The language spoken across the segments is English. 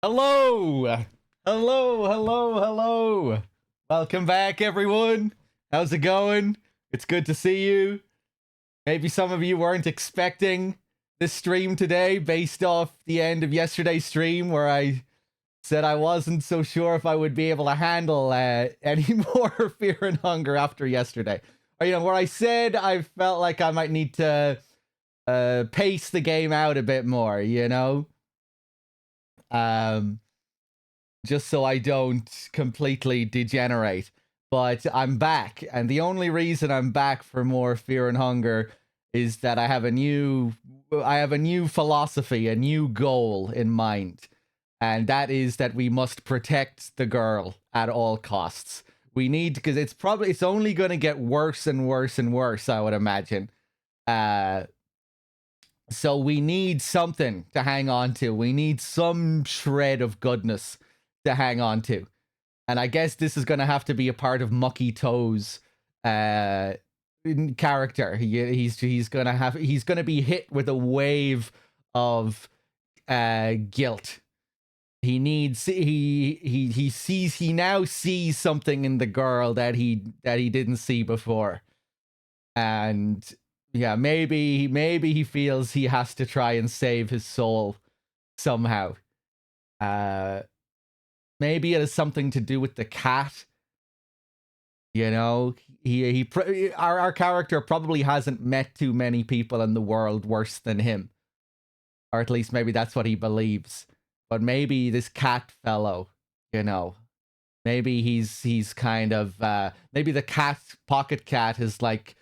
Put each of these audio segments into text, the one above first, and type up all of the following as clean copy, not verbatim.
Hello! Hello! Welcome back, everyone. How's it going? It's good to see you. Maybe some of you weren't expecting this stream today based off the end of yesterday's stream where I said I wasn't so sure if I would be able to handle any more Fear and Hunger after yesterday. Or, where I said I felt like I might need to pace the game out a bit more, just so I don't completely degenerate. But I'm back, and the only reason I'm back for more Fear and Hunger is that I have a new philosophy, a new goal in mind, and that is that we must protect the girl at all costs. We need, because it's only going to get worse and worse and worse, I would imagine. So we need something to hang on to. We need some shred of goodness to hang on to. And I guess this is going to have to be a part of Mucky Toe's character. He's going to be hit with a wave of guilt. He now sees something in the girl that he didn't see before. And yeah, maybe he feels he has to try and save his soul somehow. Maybe it has something to do with the cat. Our character probably hasn't met too many people in the world worse than him. Or at least maybe that's what he believes. But maybe this cat fellow, maybe he's kind of maybe the pocket cat is like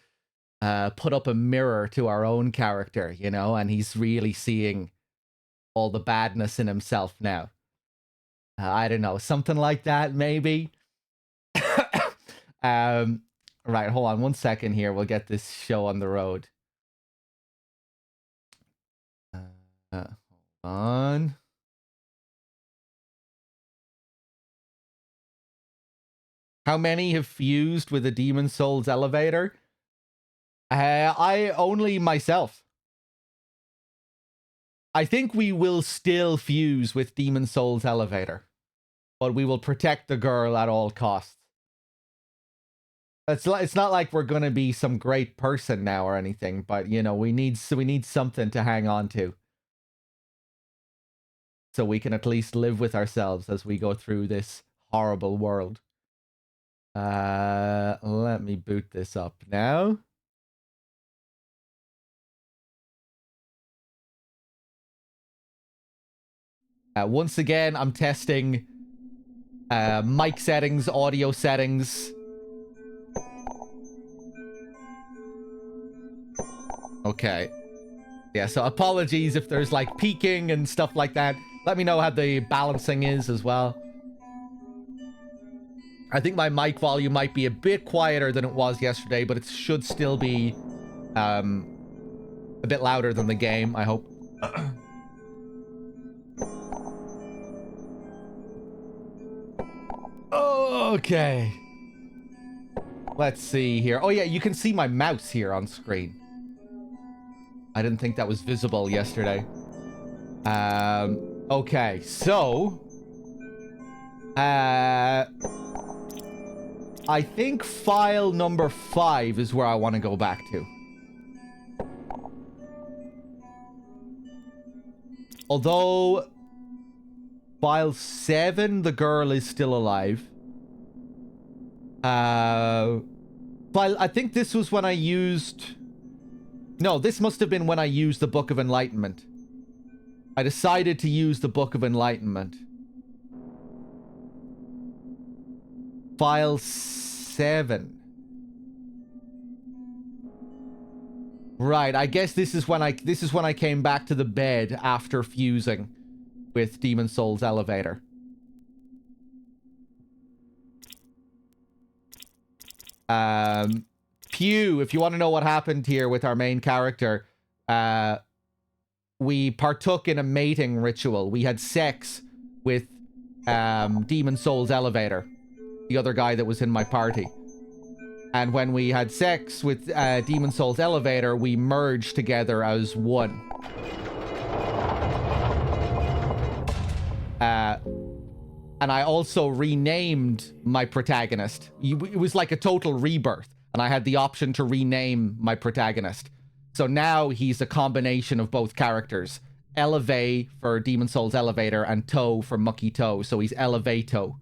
put up a mirror to our own character, and he's really seeing all the badness in himself now. I don't know, something like that, maybe. Right, hold on 1 second here. We'll get this show on the road. Hold on. How many have fused with the Demon Souls elevator? I only myself. I think we will still fuse with Demon Souls elevator, but we will protect the girl at all costs. It's not like we're gonna be some great person now or anything, but we need something to hang on to, so we can at least live with ourselves as we go through this horrible world. Let me boot this up now. Once again, I'm testing mic settings, audio settings. Okay. Yeah, so apologies if there's like peaking and stuff like that. Let me know how the balancing is as well. I think my mic volume might be a bit quieter than it was yesterday, but it should still be a bit louder than the game, I hope. Okay. Let's see here. Oh yeah, you can see my mouse here on screen. I didn't think that was visible yesterday. Okay, so I think file number 5 is where I want to go back to. Although file 7, the girl is still alive. But I think this was when I used... No, this must have been when I used the Book of Enlightenment. I decided to use the Book of Enlightenment. File 7. Right, I guess this is when I came back to the bed after fusing with Demon Souls elevator. Pew, if you want to know what happened here with our main character, we partook in a mating ritual. We had sex with Demon Souls elevator, the other guy that was in my party. And when we had sex with Demon Souls elevator, we merged together as one. And I also renamed my protagonist. It was like a total rebirth. And I had the option to rename my protagonist. So now he's a combination of both characters. Elevate for Demon Souls Elevator and Toe for Mucky Toe. So he's Elevato.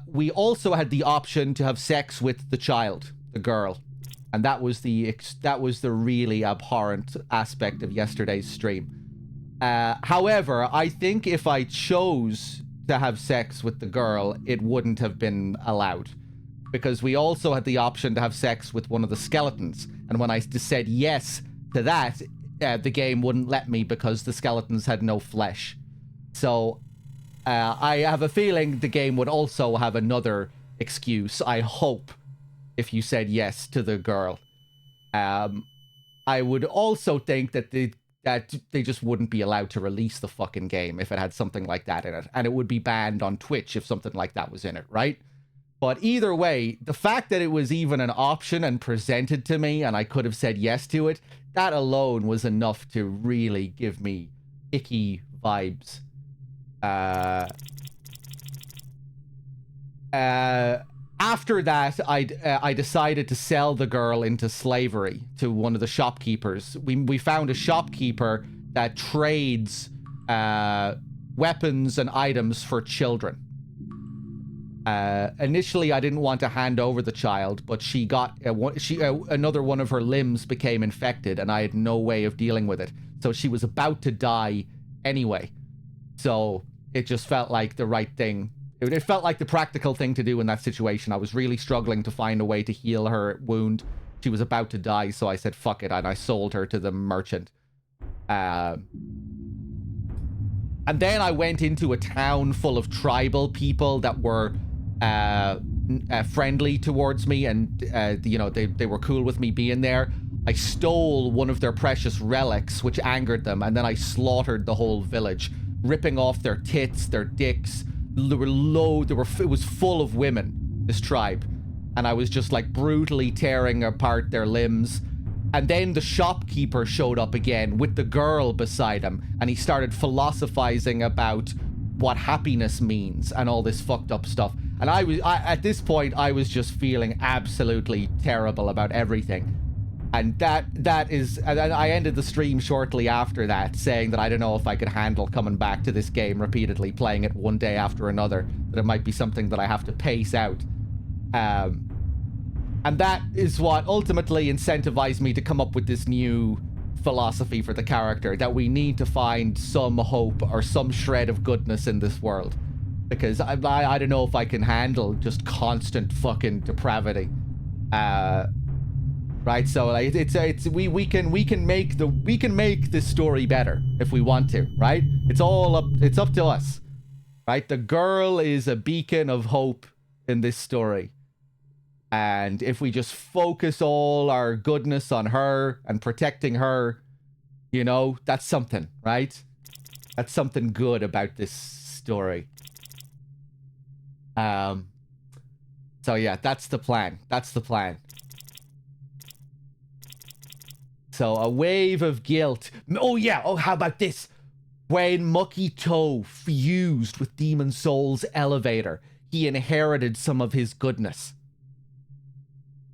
We also had the option to have sex with the child, the girl. And that was the really abhorrent aspect of yesterday's stream. However, I think if I chose to have sex with the girl, it wouldn't have been allowed. Because we also had the option to have sex with one of the skeletons. And when I said yes to that, the game wouldn't let me because the skeletons had no flesh. So I have a feeling the game would also have another excuse, I hope, if you said yes to the girl. I would also think that they just wouldn't be allowed to release the fucking game if it had something like that in it. And it would be banned on Twitch if something like that was in it, right? But either way, the fact that it was even an option and presented to me and I could have said yes to it, that alone was enough to really give me icky vibes. After that, I decided to sell the girl into slavery to one of the shopkeepers. We found a shopkeeper that trades weapons and items for children. Initially, I didn't want to hand over the child, but she got another one of her limbs became infected, and I had no way of dealing with it. So she was about to die anyway. So it just felt like the right thing. It felt like the practical thing to do in that situation. I was really struggling to find a way to heal her wound. She was about to die, so I said, fuck it, and I sold her to the merchant. And then I went into a town full of tribal people that were friendly towards me, and they were cool with me being there. I stole one of their precious relics, which angered them, and then I slaughtered the whole village, ripping off their tits, their dicks. It was full of women, this tribe, and I was just like brutally tearing apart their limbs. And then the shopkeeper showed up again with the girl beside him, and he started philosophizing about what happiness means and all this fucked up stuff. And at this point, I was just feeling absolutely terrible about everything. And I ended the stream shortly after that, saying that I don't know if I could handle coming back to this game repeatedly, playing it one day after another, that it might be something that I have to pace out. And that is what ultimately incentivized me to come up with this new philosophy for the character, that we need to find some hope or some shred of goodness in this world. Because I don't know if I can handle just constant fucking depravity. Right, so like we can make this story better if we want to, right? It's up to us. Right? The girl is a beacon of hope in this story. And if we just focus all our goodness on her and protecting her, that's something, right? That's something good about this story. So yeah, that's the plan. So a wave of guilt. Oh yeah, how about this? When Mucky Toe fused with Demon Souls Elevator, he inherited some of his goodness.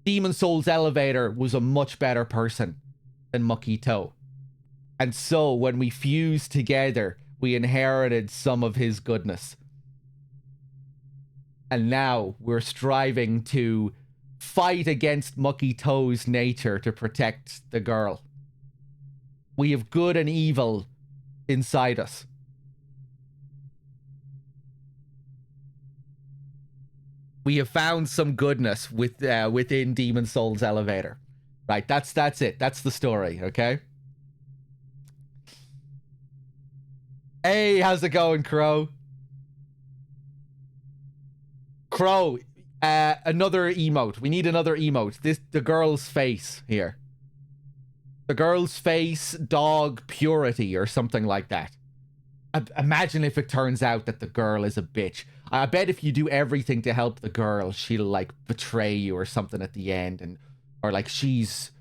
Demon Souls Elevator was a much better person than Mucky Toe. And so when we fused together, we inherited some of his goodness. And now we're striving to fight against Mucky Toe's nature to protect the girl. We have good and evil inside us. We have found some goodness within Demon Souls Elevator. Right, that's it. That's the story, okay? Hey, how's it going, Crow? Crow, another emote. We need another emote. The girl's face here. The girl's face, dog purity, or something like that. Imagine if it turns out that the girl is a bitch. I bet if you do everything to help the girl, she'll like betray you or something at the end, or like she's,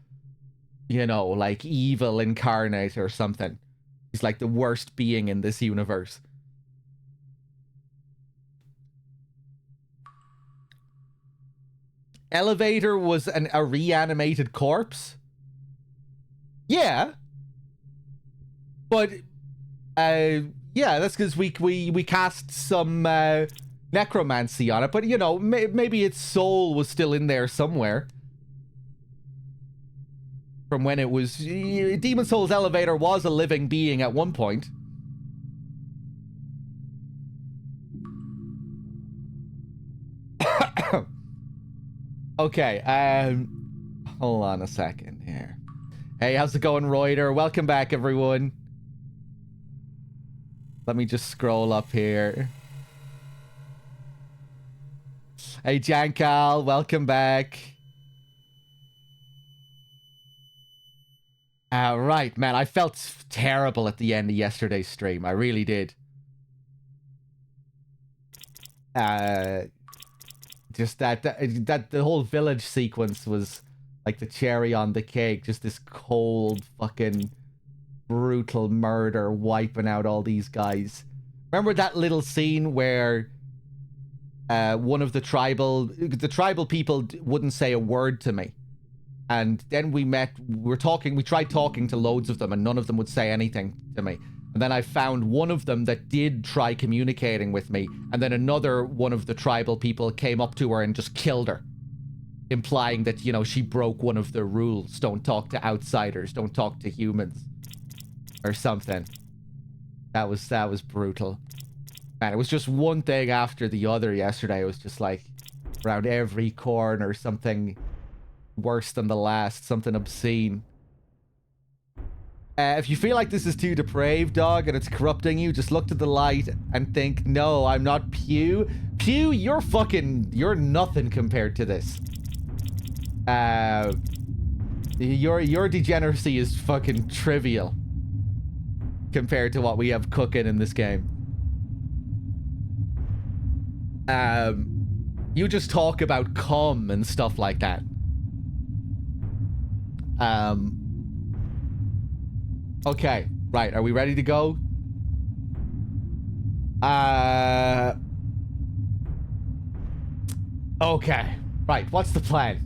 like evil incarnate or something. She's like the worst being in this universe. elevator was a reanimated corpse? Yeah. But, yeah, that's because we cast some, necromancy on it. But, you know, maybe its soul was still in there somewhere. From when it was... Demon Souls elevator was a living being at one point. Okay, hold on a second here. Hey, how's it going, Reuter? Welcome back, everyone. Let me just scroll up here. Hey, Jankal, welcome back. Right, man, I felt terrible at the end of yesterday's stream. I really did. Just that the whole village sequence was like the cherry on the cake. Just this cold, fucking brutal murder wiping out all these guys. Remember that little scene where one of the tribal people wouldn't say a word to me, and then we tried talking to loads of them, and none of them would say anything to me. And then I found one of them that did try communicating with me, and then another one of the tribal people came up to her and just killed her, implying that, you know, she broke one of the rules. Don't talk to outsiders, don't talk to humans, or something. That was brutal. Man, it was just one thing after the other yesterday. It was just like around every corner something worse than the last, something obscene. If you feel like this is too depraved, dog, and it's corrupting you, just look to the light and think, no, I'm not Pew. Pew, you're nothing compared to this. Your degeneracy is fucking trivial compared to what we have cooking in this game. You just talk about cum and stuff like that. Okay, right, are we ready to go? Okay, right, what's the plan?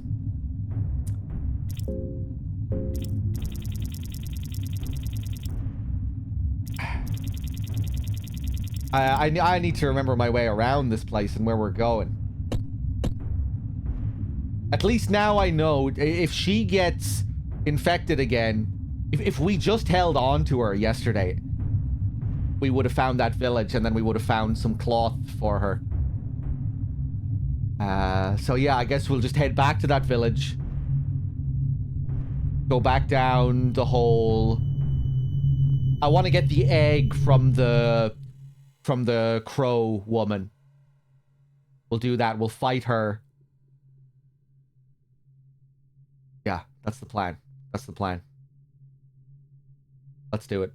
I need to remember my way around this place and where we're going. At least now I know if she gets infected again, if we just held on to her yesterday, we would have found that village, and then we would have found some cloth for her. So yeah, I guess we'll just head back to that village. Go back down the hole. I want to get the egg from the crow woman. We'll do that. We'll fight her. Yeah, that's the plan. That's the plan. Let's do it.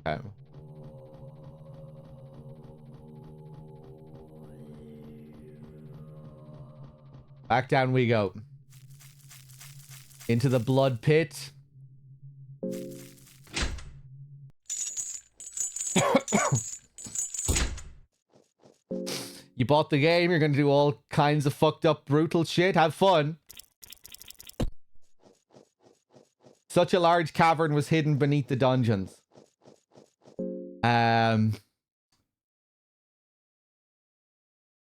Okay. Back down we go. Into the blood pit. You bought the game, you're gonna do all kinds of fucked up, brutal shit. Have fun. Such a large cavern was hidden beneath the dungeons.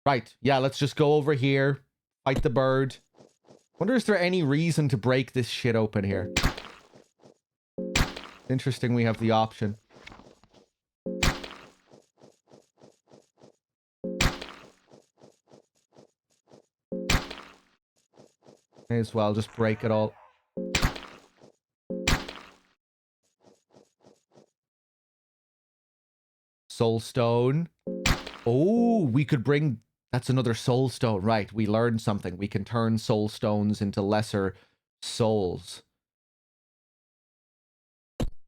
Right, yeah, let's just go over here. Fight the bird. Wonder is there any reason to break this shit open here? Interesting we have the option. May as well just break it all. Soul stone. Oh, we could bring... That's another soul stone. Right, we learned something. We can turn soul stones into lesser souls.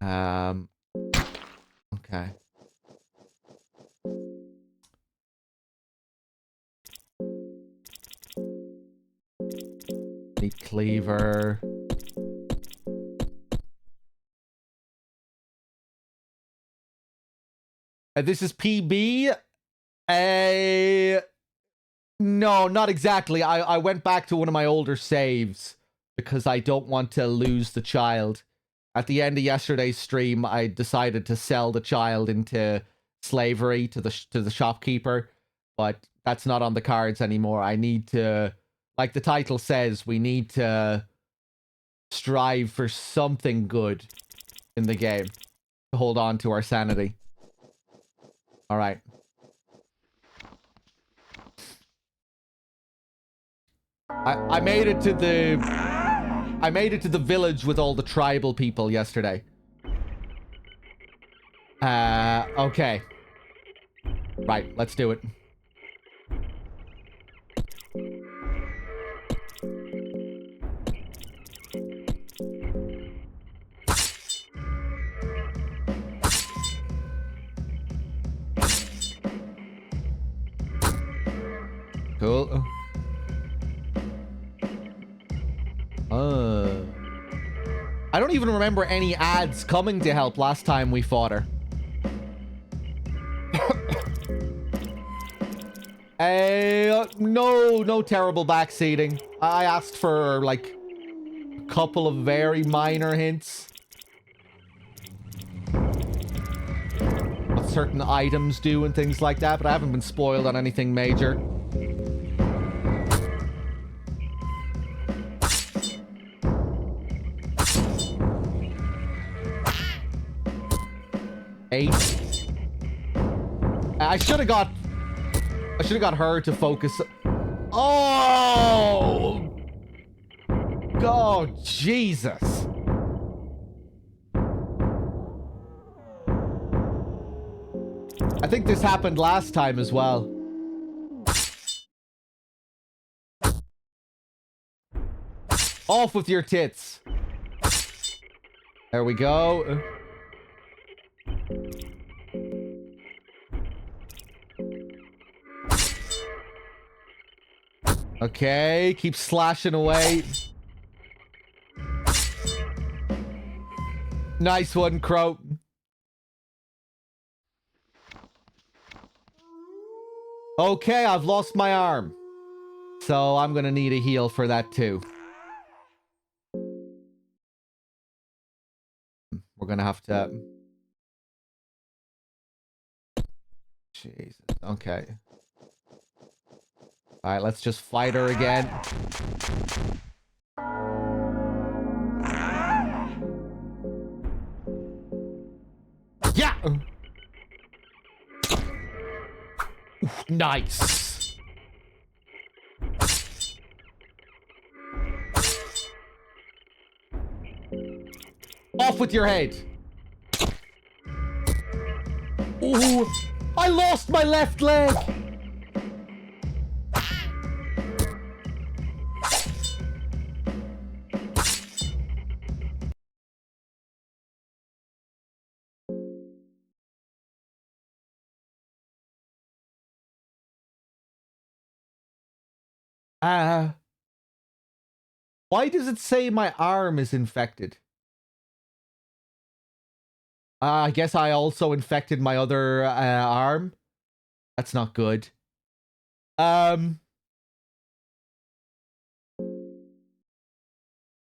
Okay. Meat cleaver. This is PB. Uh, no, not exactly. I went back to one of my older saves because I don't want to lose the child. At the end of yesterday's stream, I decided to sell the child into slavery to the shopkeeper, but that's not on the cards anymore. I need to, like the title says, we need to strive for something good in the game to hold on to our sanity. All right. I made it to the village with all the tribal people yesterday. Okay. Right, let's do it. Cool. I don't even remember any ads coming to help last time we fought her. No terrible backseating. I asked for, like, a couple of very minor hints. What certain items do and things like that, but I haven't been spoiled on anything major. Eight. I should have got her to focus. Oh! Oh, Jesus. I think this happened last time as well. Off with your tits. There we go. Okay, keep slashing away. Nice one, Crow. Okay, I've lost my arm. So I'm gonna need a heal for that too. We're gonna have to... Jesus, okay. Alright, let's just fight her again. Yeah! Oof, nice. Off with your head. Ooh, I lost my left leg. Why does it say my arm is infected? I guess I also infected my other arm. That's not good.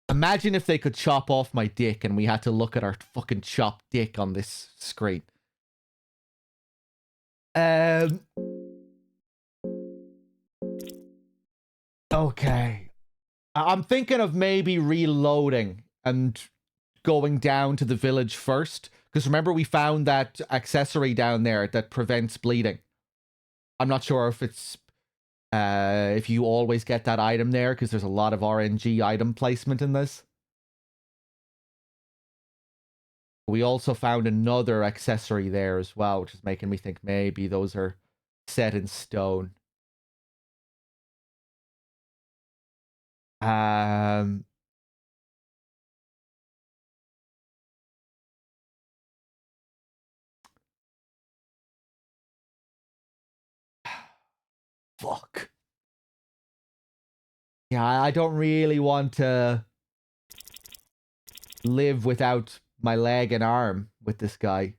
Imagine if they could chop off my dick and we had to look at our fucking chopped dick on this screen. Okay. I'm thinking of maybe reloading and going down to the village first. Because remember we found that accessory down there that prevents bleeding. I'm not sure if it's... if you always get that item there, because there's a lot of RNG item placement in this. We also found another accessory there as well, which is making me think maybe those are set in stone. Fuck. Yeah, I don't really want to live without my leg and arm with this guy.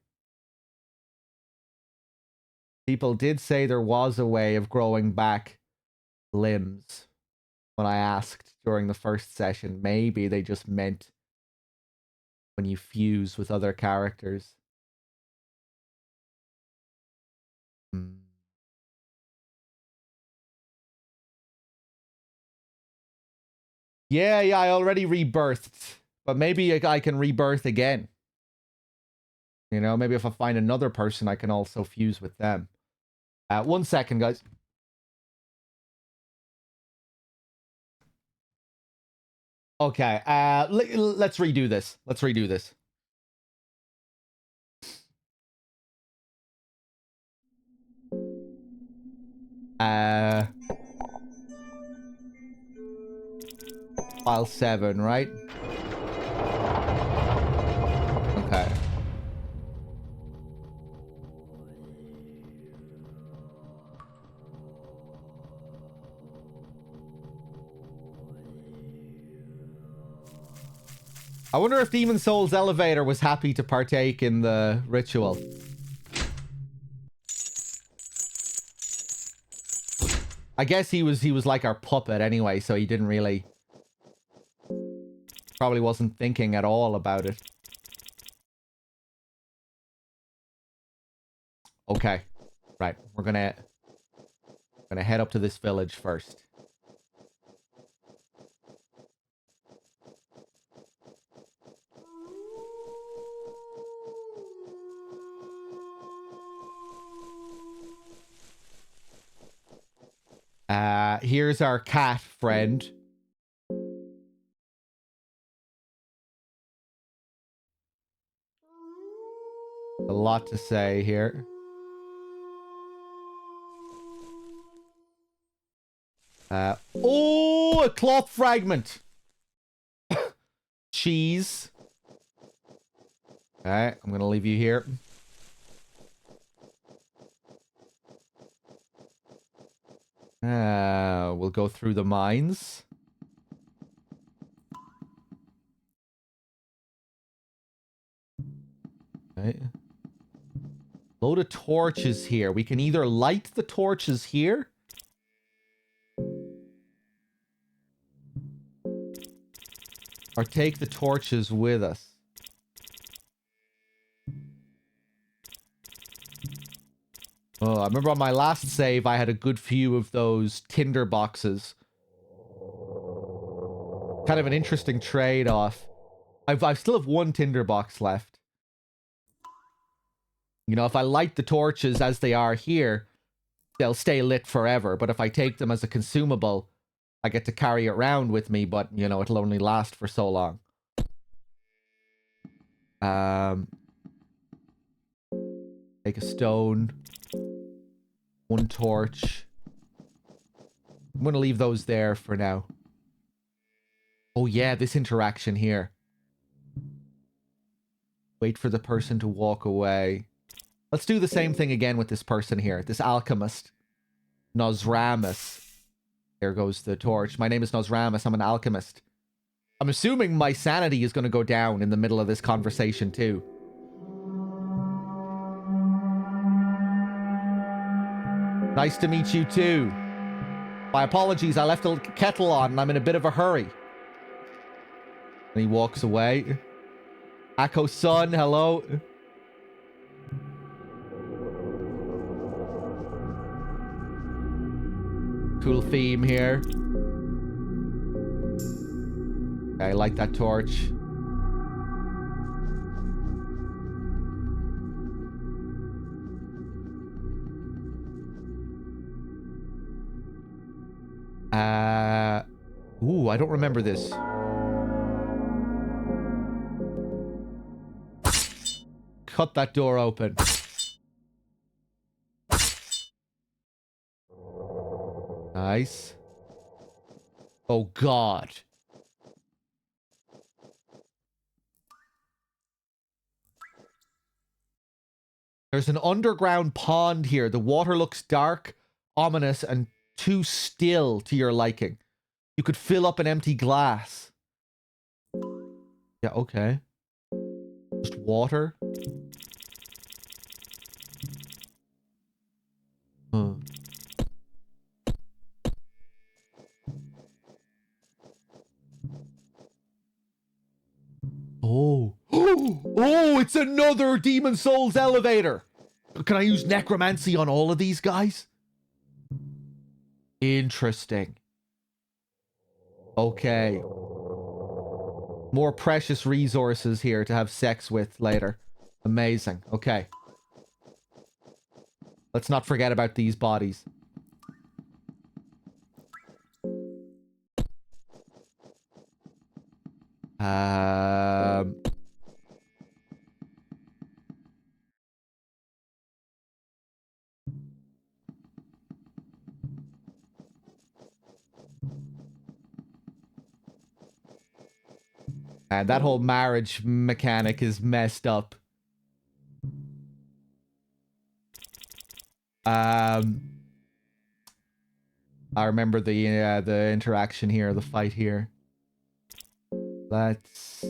People did say there was a way of growing back limbs when I asked during the first session. Maybe they just meant when you fuse with other characters. Yeah, I already rebirthed. But maybe I can rebirth again. You know, maybe if I find another person, I can also fuse with them. 1 second, guys. Okay, let's redo this. Let's redo this. File 7, right? Okay. I wonder if Demon Soul's elevator was happy to partake in the ritual. I guess he was like our puppet anyway, so he didn't really... Probably wasn't thinking at all about it. Okay. Right. We're gonna head up to this village first. Here's our cat friend. A lot to say here. Oh, a cloth fragment. Cheese. Okay, I'm gonna leave you here. We'll go through the mines. Okay. Load of torches here. We can either light the torches here. Or take the torches with us. Oh, I remember on my last save, I had a good few of those tinder boxes. Kind of an interesting trade-off. I still have one tinder box left. You know, if I light the torches as they are here, they'll stay lit forever. But if I take them as a consumable, I get to carry it around with me, but, you know, it'll only last for so long. Take a stone. One torch. I'm going to leave those there for now. Oh yeah, this interaction here. Wait for the person to walk away. Let's do the same thing again with this person here. This alchemist. Nosramus. There goes the torch. My name is Nosramus. I'm an alchemist. I'm assuming my sanity is going to go down in the middle of this conversation too. Nice to meet you too. My apologies, I left the kettle on and I'm in a bit of a hurry. And he walks away. Akko-sun, hello. Cool theme here. I like that torch. Ooh, I don't remember this. Cut that door open. Nice. Oh, God. There's an underground pond here. The water looks dark, ominous, and too still to your liking. You could fill up an empty glass. Yeah, okay. Just water. Oh, it's another Demon Souls elevator. Can I use necromancy on all of these guys? Interesting. Okay. More precious resources here to have sex with later. Amazing. Okay. Let's not forget about these bodies. And that whole marriage mechanic is messed up. I remember the interaction here, the fight here. Let's...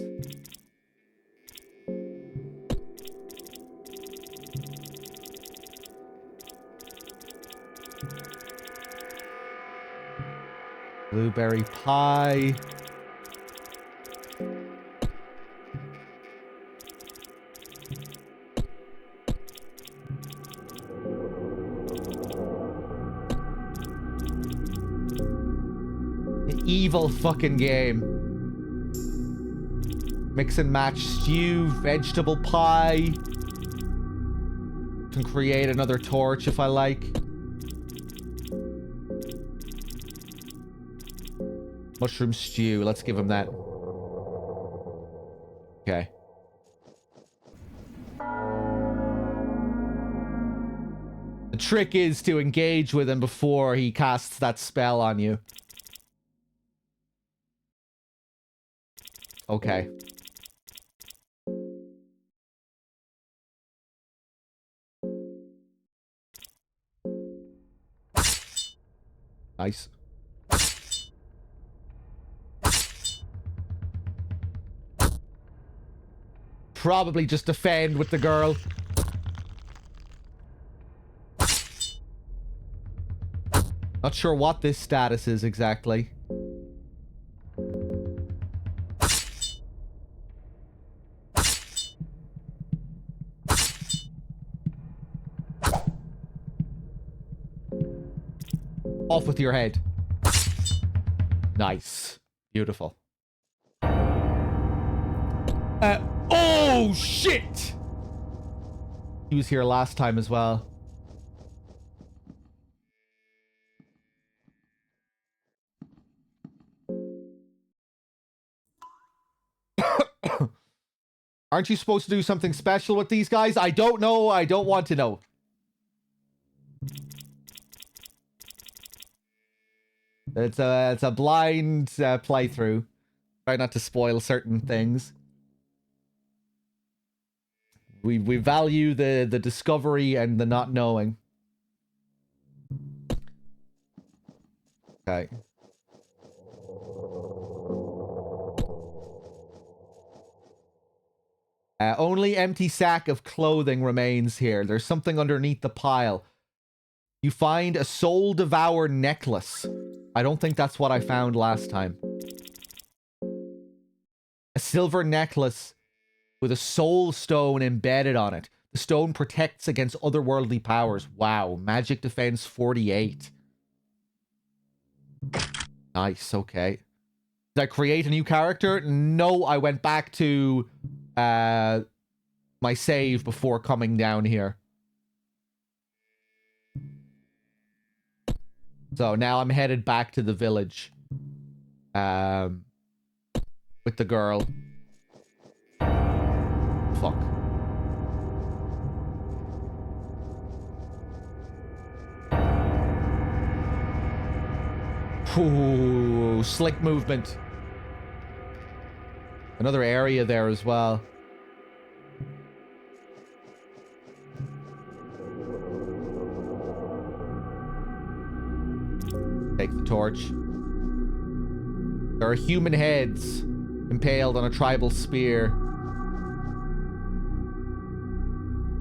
Blueberry pie. Evil fucking game. Mix and match stew, vegetable pie. Can create another torch if I like. Mushroom stew, let's give him that. Okay. The trick is to engage with him before he casts that spell on you. Okay. Nice. Probably just defend with the girl. Not sure what this status is exactly. Off with your head. Nice. Beautiful. Oh, shit! He was here last time as well. Aren't you supposed to do something special with these guys? I don't know. I don't want to know. It's a blind playthrough. Try not to spoil certain things. We value the discovery and the not knowing. Okay. Only empty sack of clothing remains here. There's something underneath the pile. You find a soul devour necklace. I don't think that's what I found last time. A silver necklace with a soul stone embedded on it. The stone protects against otherworldly powers. Wow. Magic defense 48. Nice. Okay. Did I create a new character? No, I went back to my save before coming down here. So now I'm headed back to the village. With the girl. Fuck. Ooh, slick movement. Another area there as well. Take the torch. There are human heads impaled on a tribal spear.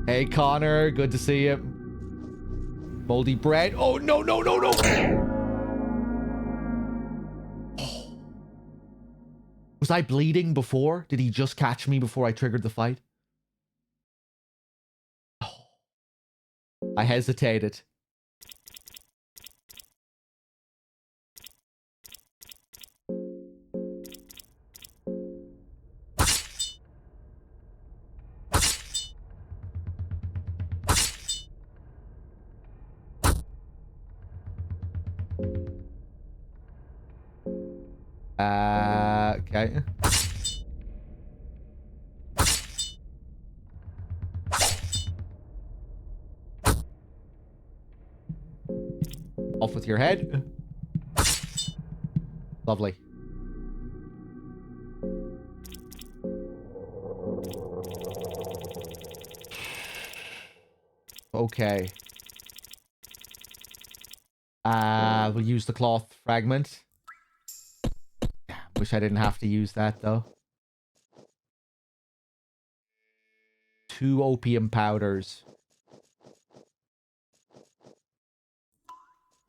Hey, Connor. Good to see you. Moldy bread. Oh, no, no, no, no. Was I bleeding before? Did he just catch me before I triggered the fight? I hesitated. Okay. Off with your head. Lovely. Okay. We'll use the cloth fragment. Wish I didn't have to use that, though. 2 opium powders.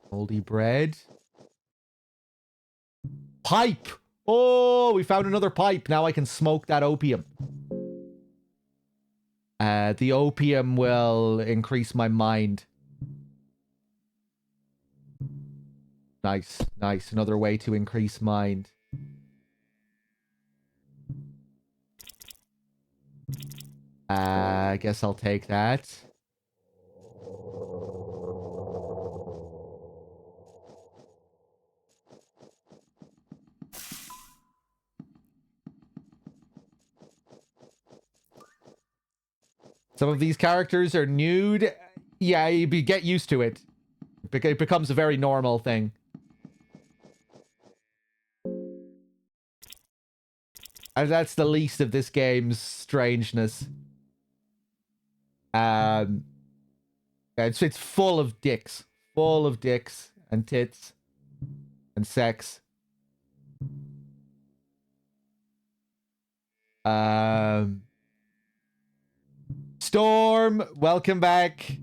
Moldy bread. Pipe! Oh, we found another pipe. Now I can smoke that opium. The opium will increase my mind. Nice, nice. Another way to increase mind. I guess I'll take that. Some of these characters are nude. Yeah, you get used to it. It becomes a very normal thing. And that's the least of this game's strangeness. It's full of dicks. Full of dicks and tits and sex. Storm, welcome back.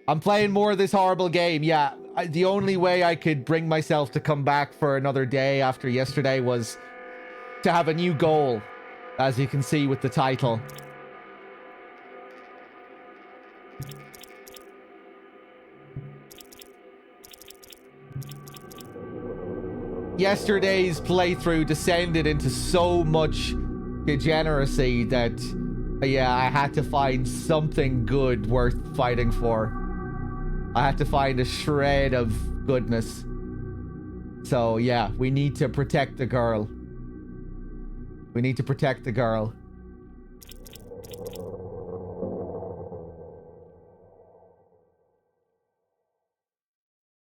I'm playing more of this horrible game. Yeah, the only way I could bring myself to come back for another day after yesterday was to have a new goal, as you can see with the title. Yesterday's playthrough descended into so much degeneracy that, yeah, I had to find something good worth fighting for. I had to find a shred of goodness. So, yeah, we need to protect the girl. We need to protect the girl.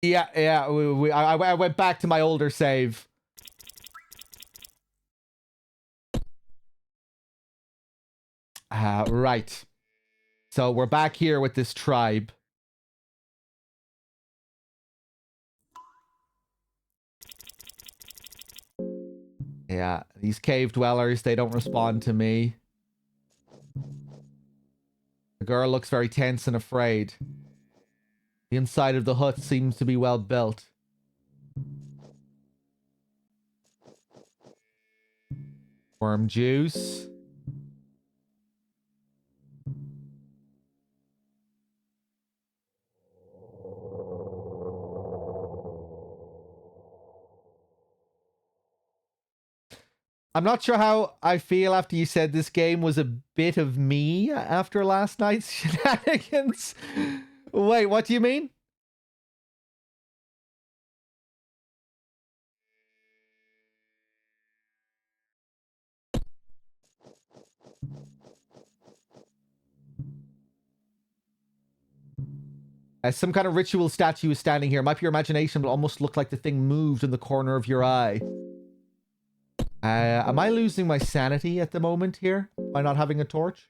Yeah, I went back to my older save. Right. So we're back here with this tribe. Yeah, these cave dwellers, they don't respond to me. The girl looks very tense and afraid. The inside of the hut seems to be well built. Worm juice. I'm not sure how I feel after you said this game was a bit of me after last night's shenanigans. Wait, what do you mean? Some kind of ritual statue is standing here. Might be your imagination, but almost look like the thing moved in the corner of your eye. Am I losing my sanity at the moment here by not having a torch?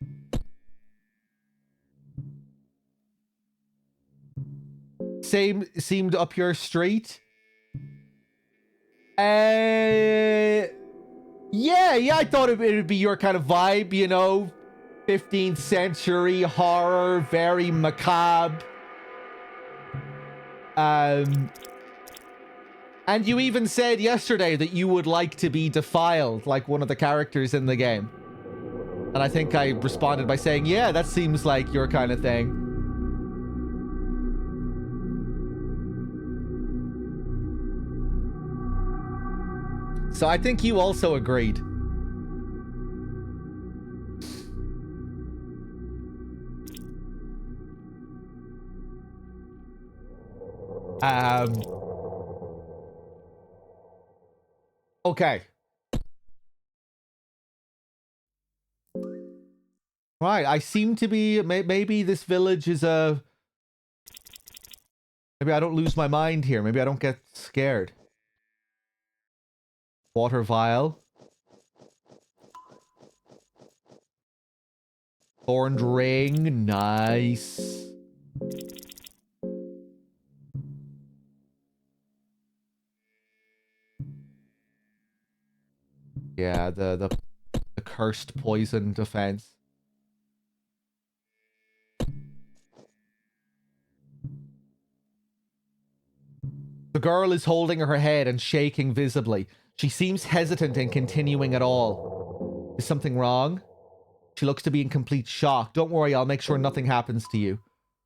Seemed up your street. Yeah, I thought it would be your kind of vibe, you know, 15th century horror, very macabre. And you even said yesterday that you would like to be defiled like one of the characters in the game. And I think I responded by saying, yeah, that seems like your kind of thing. So I think you also agreed. Okay. Right, I seem to be... Maybe this village is a... Maybe I don't lose my mind here. Maybe I don't get scared. Water vial. Thorned ring. Nice. Yeah, the cursed poison defense. The girl is holding her head and shaking visibly. She seems hesitant in continuing at all. Is something wrong? She looks to be in complete shock. Don't worry, I'll make sure nothing happens to you.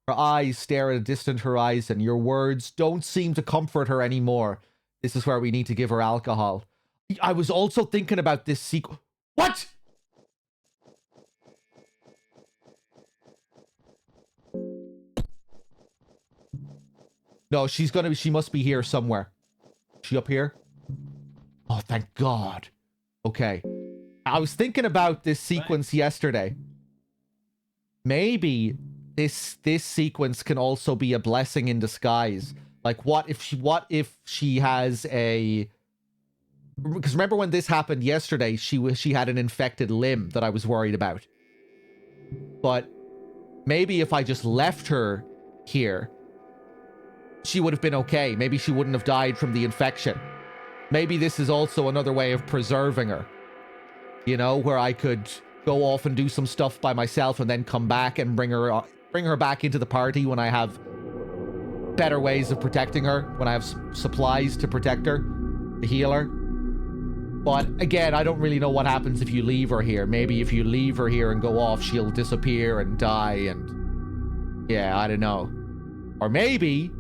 Her eyes stare at a distant horizon. Your words don't seem to comfort her anymore. This is where we need to give her alcohol. I was also thinking about this sequence. What? No, she must be here somewhere. Is she up here? Oh, thank God. Okay. I was thinking about this sequence yesterday. Maybe this sequence can also be a blessing in disguise. Like, what if she has a... Because remember when this happened yesterday, she had an infected limb that I was worried about. But maybe if I just left her here, she would have been okay. Maybe she wouldn't have died from the infection. Maybe this is also another way of preserving her. You know, where I could go off and do some stuff by myself and then come back and bring her back into the party when I have better ways of protecting her, when I have supplies to protect her, to heal her. But again, I don't really know what happens if you leave her here. Maybe if you leave her here and go off, she'll disappear and die and... Yeah, I don't know. Or maybe...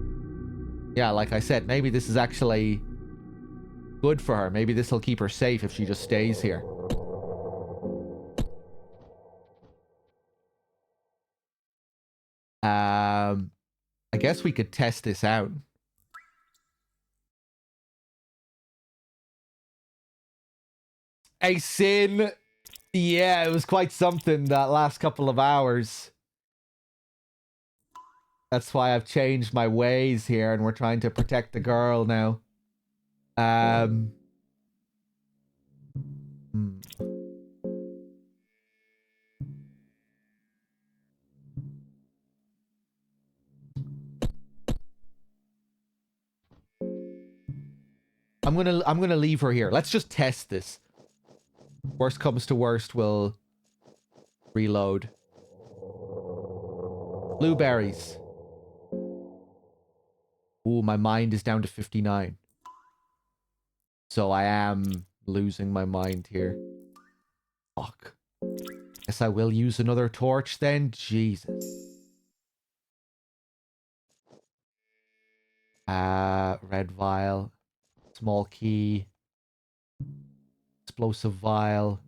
Yeah, like I said, maybe this is actually good for her. Maybe this will keep her safe if she just stays here. I guess we could test this out. A sin. Yeah, it was quite something that last couple of hours. That's why I've changed my ways here and we're trying to protect the girl now. I'm gonna leave her here. Let's just test this. Worst comes to worst, we'll reload. Blueberries. Ooh, my mind is down to 59. So I am losing my mind here. Fuck. Guess I will use another torch then. Jesus. Red vial. Small key. Explosive vial.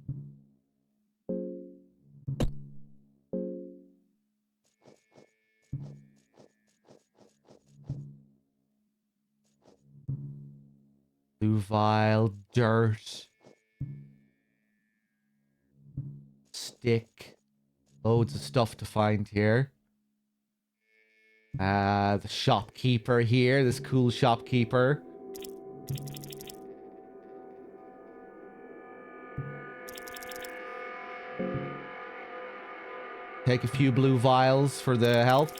Blue vial. Dirt. Stick. Loads of stuff to find here. The shopkeeper here. This cool shopkeeper. Take a few blue vials for the health.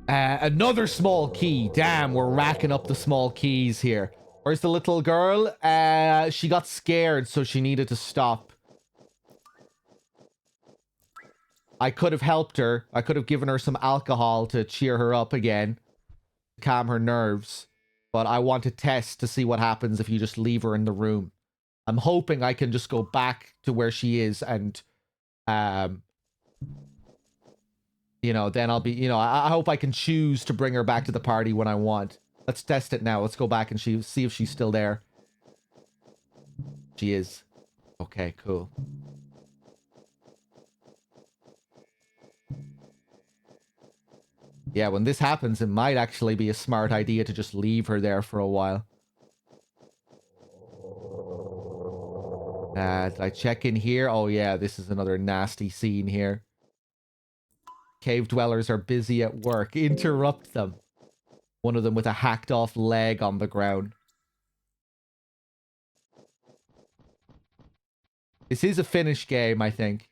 Another small key. Damn, we're racking up the small keys here. Where's the little girl? She got scared, so she needed to stop. I could have helped her. I could have given her some alcohol to cheer her up again, to calm her nerves. But I want to test to see what happens if you just leave her in the room. I'm hoping I can just go back to where she is and, you know, then I'll be, you know, I hope I can choose to bring her back to the party when I want. Let's test it now. Let's go back and see if she's still there. She is. Okay, cool. Yeah, when this happens, it might actually be a smart idea to just leave her there for a while. Did I check in here? Oh yeah, this is another nasty scene here. Cave dwellers are busy at work. Interrupt them. One of them with a hacked off leg on the ground. This is a Finnish game, I think.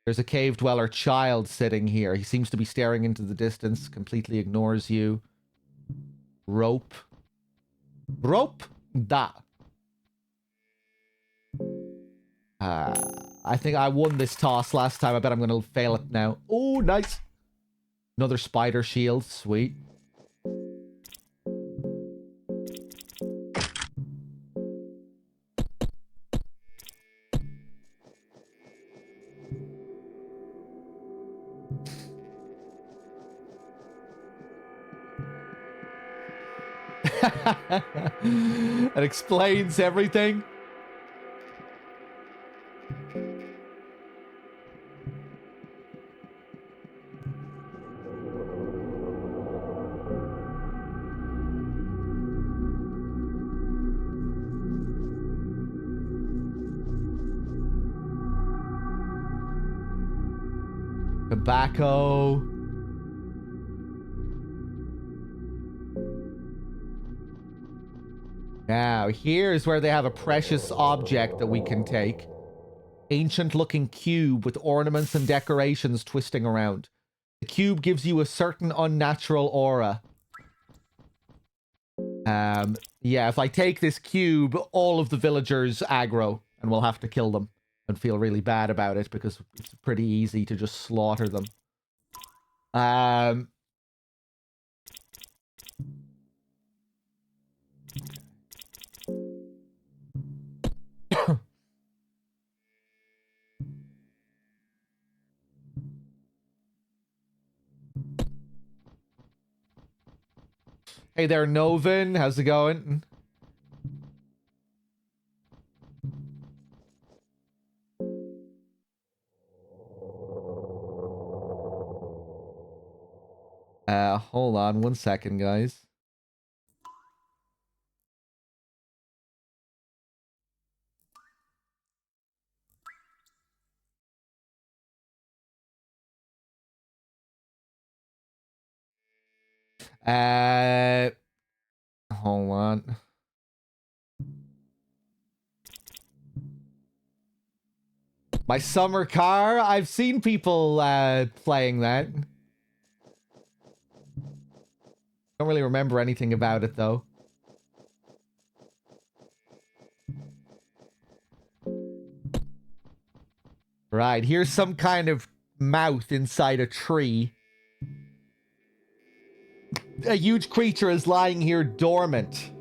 There's a cave dweller child sitting here. He seems to be staring into the distance, completely ignores you. Rope. Rope? Da. I think I won this toss last time. I bet I'm going to fail it now. Oh, nice. Another spider shield. Sweet. That explains everything. Tobacco. Now, here's where they have a precious object that we can take. Ancient-looking cube with ornaments and decorations twisting around. The cube gives you a certain unnatural aura. Yeah, if I take this cube, all of the villagers aggro, and we'll have to kill them. And feel really bad about it, because it's pretty easy to just slaughter them. Hey there, Novin. How's it going? Hold on 1 second, guys. Hold on. My summer car? I've seen people, playing that. Don't really remember anything about it, though. Right, here's some kind of mouth inside a tree. A huge creature is lying here dormant.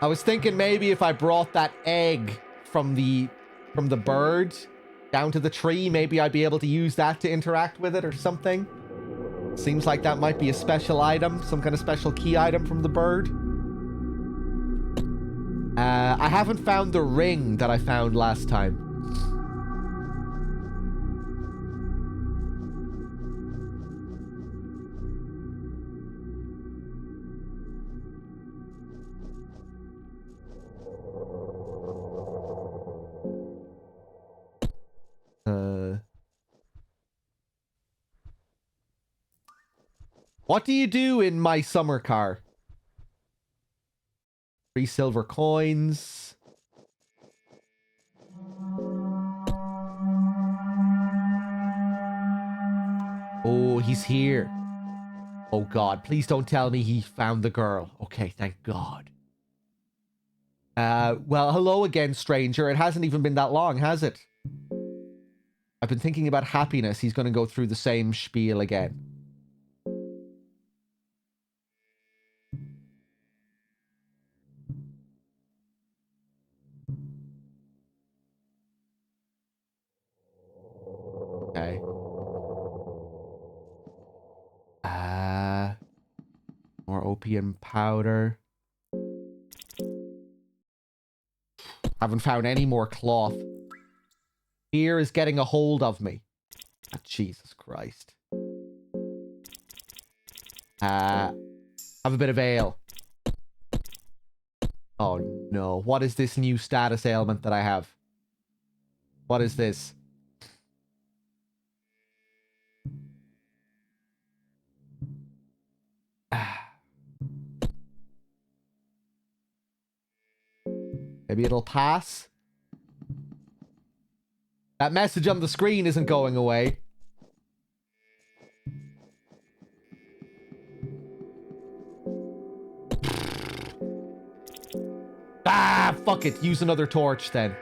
I was thinking maybe if I brought that egg from the bird down to the tree, maybe I'd be able to use that to interact with it or something. Seems like that might be a special item, some kind of special key item from the bird. I haven't found the ring that I found last time. What do you do in my summer car? 3 silver coins. Oh, he's here. Oh, God. Please don't tell me he found the girl. Okay, thank God. Well, hello again, stranger. It hasn't even been that long, has it? I've been thinking about happiness. He's going to go through the same spiel again. Okay. More opium powder. Haven't found any more cloth. Fear is getting a hold of me. Oh, Jesus Christ. Have a bit of ale. Oh no. What is this new status ailment that I have? What is this? Maybe it'll pass. That message on the screen isn't going away. Ah, fuck it. Use another torch then.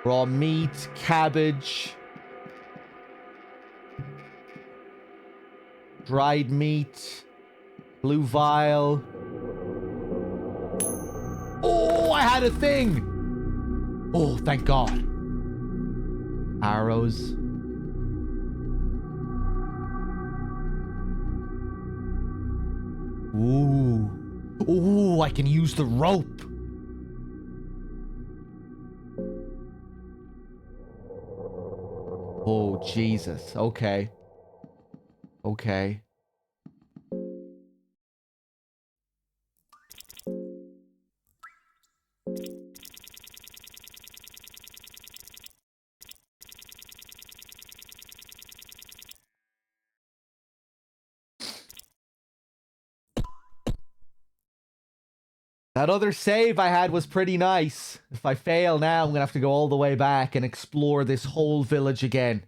Raw meat, cabbage. Dried meat. Blue vial. Oh, I had a thing. Oh, thank God. Arrows. Ooh. Ooh, I can use the rope. Oh, Jesus. Okay. Okay. That other save I had was pretty nice. If I fail now, I'm going to have to go all the way back and explore this whole village again.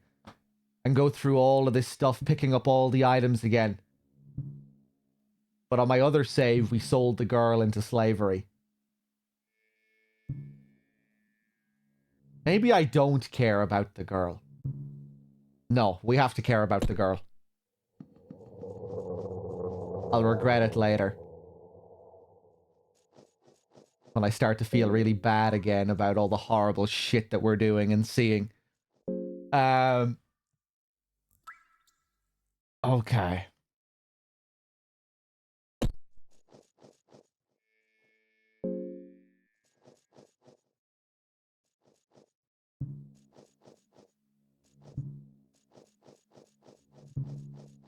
And go through all of this stuff, picking up all the items again. But on my other save, we sold the girl into slavery. Maybe I don't care about the girl. No, we have to care about the girl. I'll regret it later. When I start to feel really bad again about all the horrible shit that we're doing and seeing. Okay.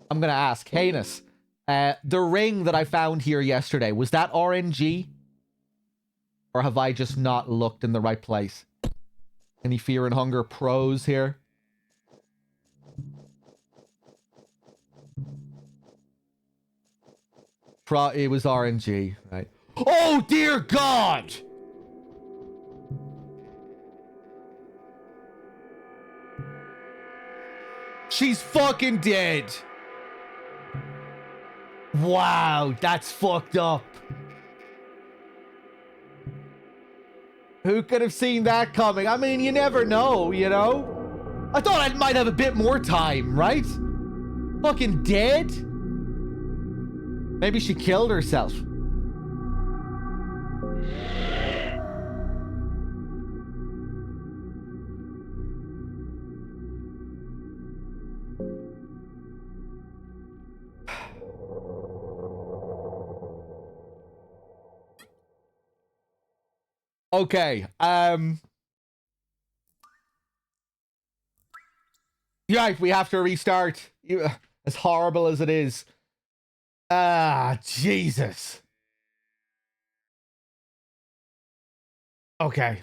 I'm gonna ask, Heinous, the ring that I found here yesterday, was that RNG? Or have I just not looked in the right place? Any Fear and Hunger pros here? It was RNG, right? Oh, dear God! She's fucking dead! Wow, that's fucked up. Who could have seen that coming? I mean, you never know, you know? I thought I might have a bit more time, right? Fucking dead? Maybe she killed herself. Okay, yeah, we have to restart. As horrible as it is. Ah, Jesus. Okay.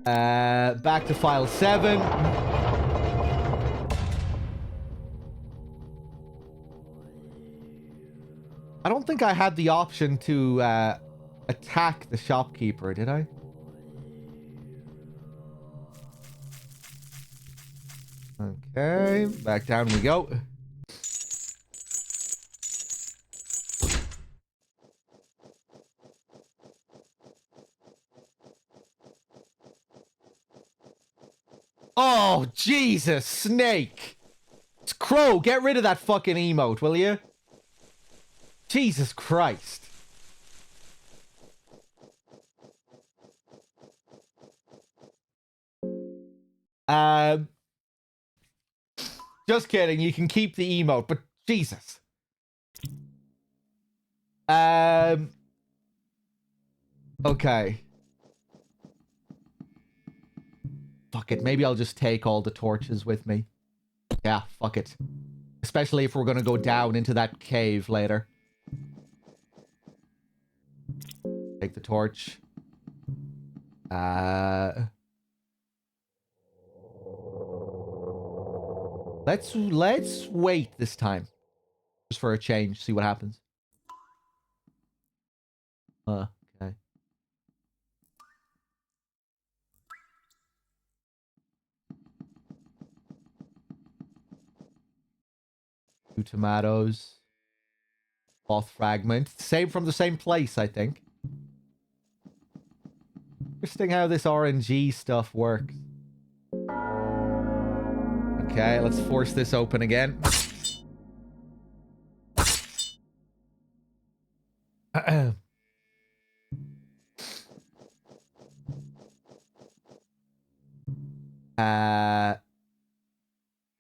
Back to file 7. I don't think I had the option to attack the shopkeeper, did I? Okay, back down we go. Oh, Jesus, Snake! It's Crow, get rid of that fucking emote, will you? Jesus Christ. Just kidding, you can keep the emote, but Jesus. Okay. Fuck it, maybe I'll just take all the torches with me. Yeah, fuck it. Especially if we're gonna go down into that cave later. Take the torch. Let's wait this time. Just for a change, see what happens. Okay. 2 tomatoes. Cloth fragment. Same from the same place, I think. Interesting how this RNG stuff works. Okay, let's force this open again.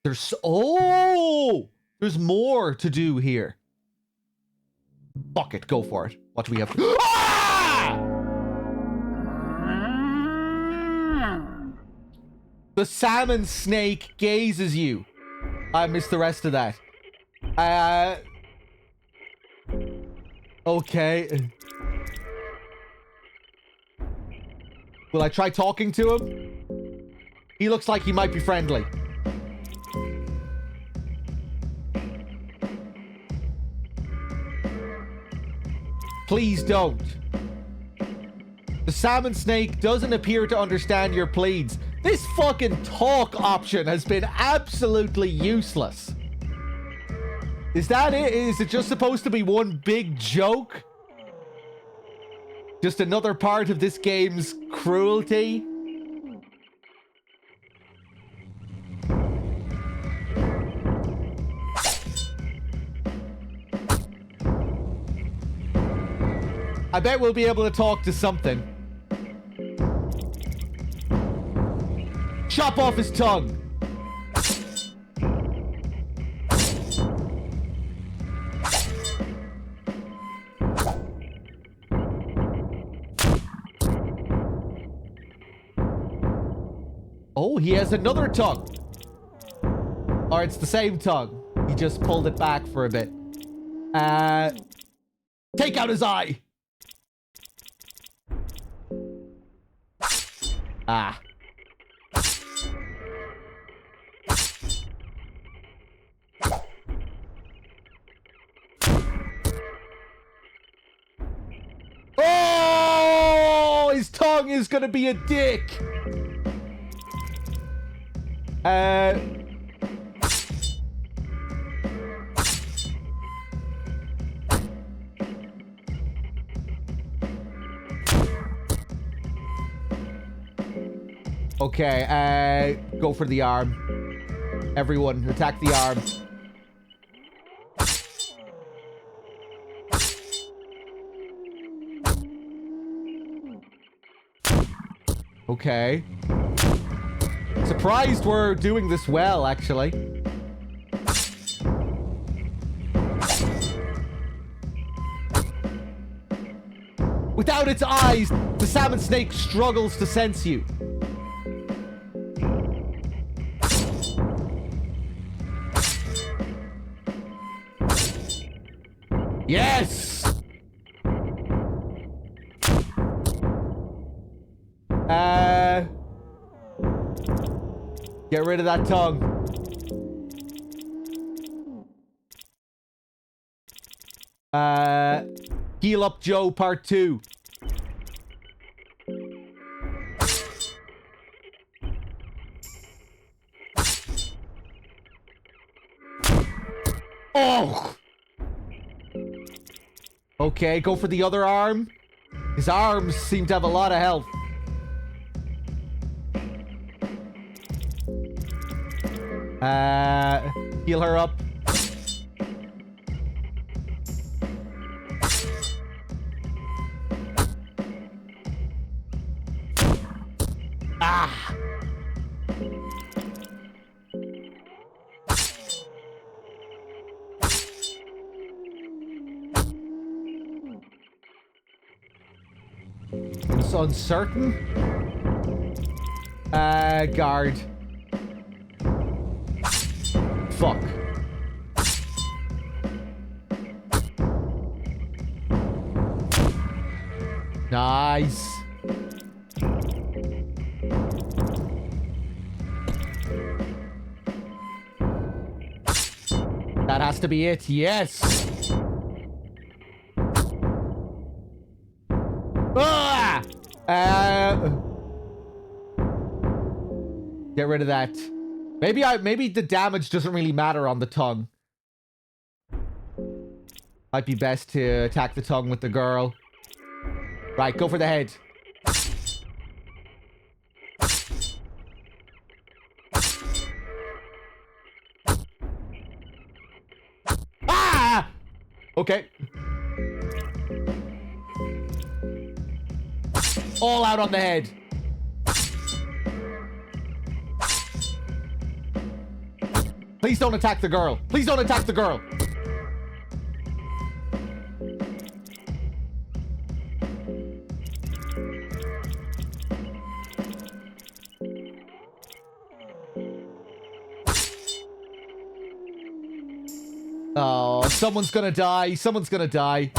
There's more to do here. Fuck it, go for it. What do we have to... Ah! The salmon snake gazes you. I missed the rest of that. Okay. Will I try talking to him? He looks like he might be friendly. Please don't. The salmon snake doesn't appear to understand your pleads. This fucking talk option has been absolutely useless. Is that it? Is it just supposed to be one big joke? Just another part of this game's cruelty? I bet we'll be able to talk to something. Chop off his tongue. Oh, he has another tongue. Or it's the same tongue. He just pulled it back for a bit. Take out his eye. Ah. Oh, his tongue is gonna be a dick. Okay, go for the arm. Everyone, attack the arm. Okay. Surprised we're doing this well, actually. Without its eyes, the salmon snake struggles to sense you. Yes! Get rid of that tongue. Heal Up Joe Part 2. Oh! Okay, go for the other arm. His arms seem to have a lot of health. Heal her up. Ah! It's uncertain. Guard. Fuck. Nice. That has to be it. Yes. Ah! Get rid of that. Maybe the damage doesn't really matter on the tongue. Might be best to attack the tongue with the girl. Right, go for the head. Ah! Okay. All out on the head. Please don't attack the girl. Please don't attack the girl. Oh, someone's gonna die. Someone's gonna die.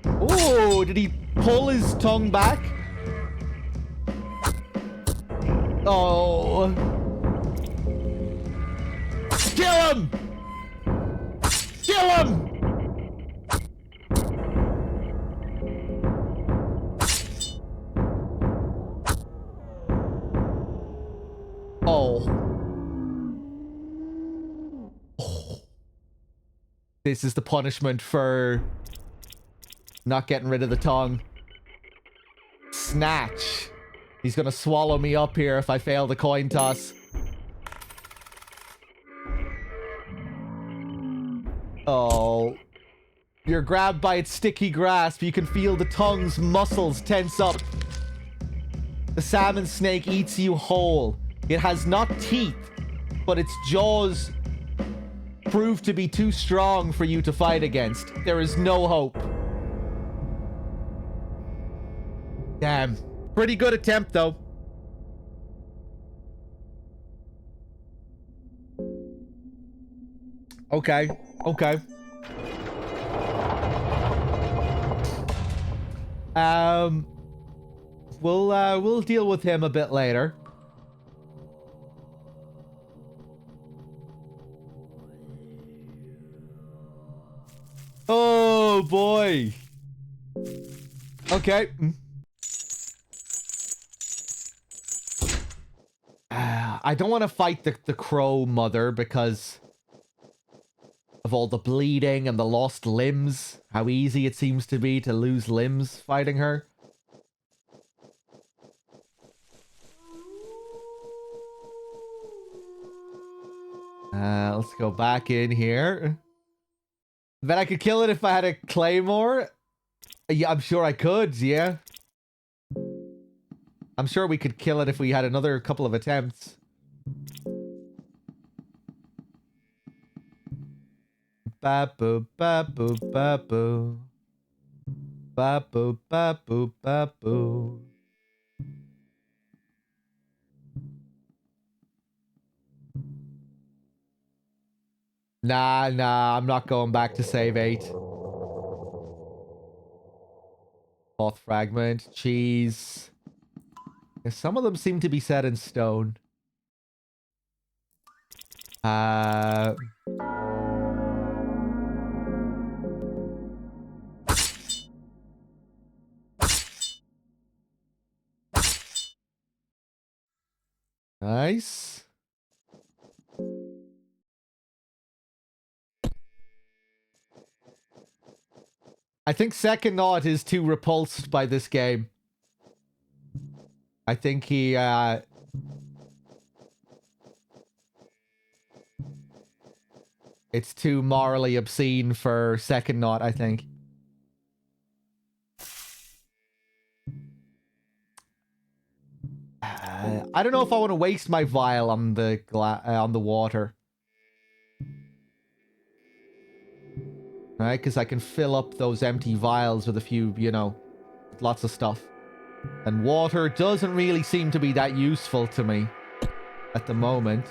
Oh, did he pull his tongue back? Oh. Kill him! Kill him! Oh. Oh. This is the punishment for not getting rid of the tongue. Snatch. He's gonna swallow me up here if I fail the coin toss. Oh. You're grabbed by its sticky grasp. You can feel the tongue's muscles tense up. The salmon snake eats you whole. It has not teeth, but its jaws prove to be too strong for you to fight against. There is no hope. Damn. Pretty good attempt, though. Okay. Okay. We'll deal with him a bit later. Oh boy. Okay. I don't want to fight the crow mother because of all the bleeding and the lost limbs. How easy it seems to be to lose limbs fighting her. Let's go back in here. Bet I could kill it if I had a claymore. Yeah, I'm sure I could, yeah. I'm sure we could kill it if we had another couple of attempts. Ba-boo, ba-boo, ba-boo. Ba-boo, ba-boo, ba-boo. Nah, I'm not going back to save 8. Cloth fragment. Cheese. Yeah, some of them seem to be set in stone. Nice. I think Second Knot is too repulsed by this game. I think he, it's too morally obscene for Second Knot, I think. I don't know if I want to waste my vial on the water. Right, because I can fill up those empty vials with a few, you know, lots of stuff. And water doesn't really seem to be that useful to me at the moment.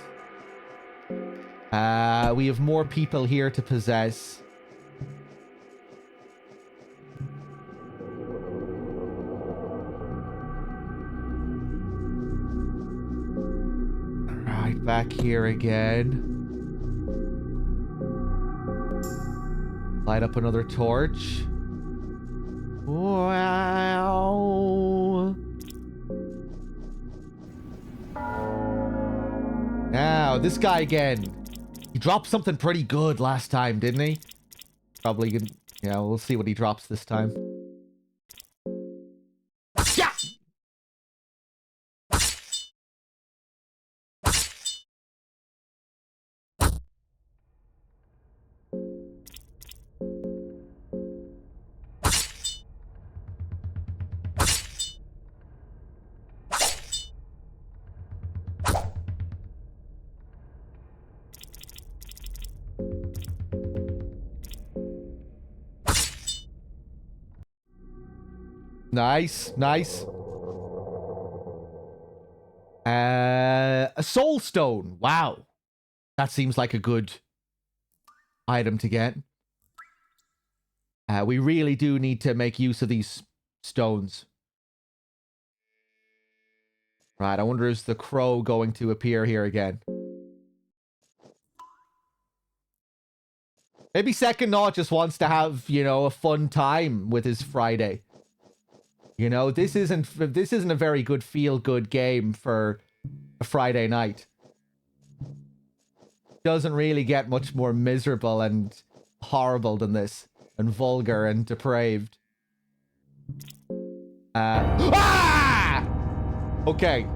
We have more people here to possess. Right, back here again. Light up another torch. Wow. Now, this guy again. He dropped something pretty good last time, didn't he? Probably gonna... Yeah, we'll see what he drops this time. Yeah! Nice, nice. A soul stone. Wow. That seems like a good item to get. We really do need to make use of these stones. Right, I wonder is the crow going to appear here again? Maybe Second Knot just wants to have, you know, a fun time with his Friday. You know, this isn't a very good feel-good game for a Friday night. Doesn't really get much more miserable and horrible than this. And vulgar and depraved. Ah! Okay.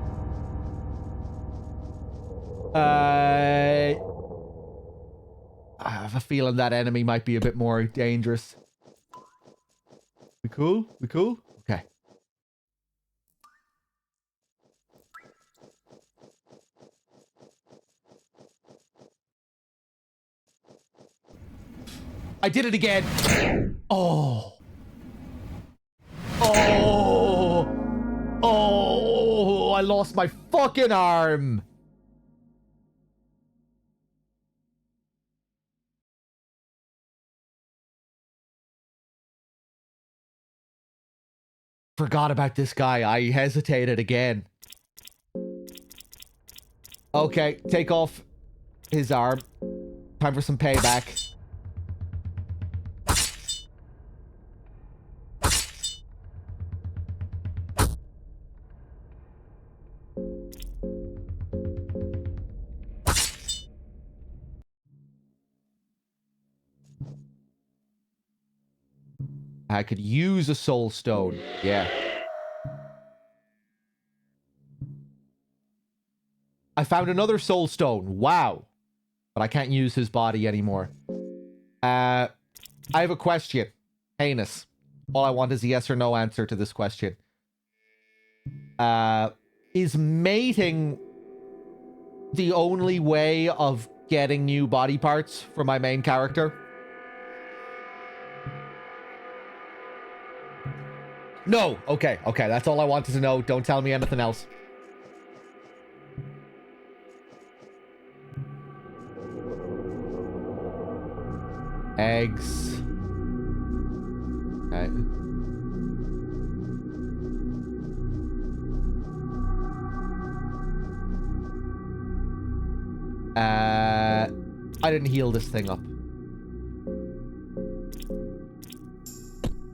I have a feeling that enemy might be a bit more dangerous. We cool? We cool? Okay. I did it again. Oh. Oh. Oh. I lost my fucking arm. Forgot about this guy. I hesitated again. Okay, take off his arm. Time for some payback. I could use a soul stone. Yeah. I found another soul stone. Wow. But I can't use his body anymore. I have a question. Heinous. All I want is a yes or no answer to this question. Is mating the only way of getting new body parts for my main character? No. Okay. Okay. That's all I wanted to know. Don't tell me anything else. Eggs. Okay. I didn't heal this thing up.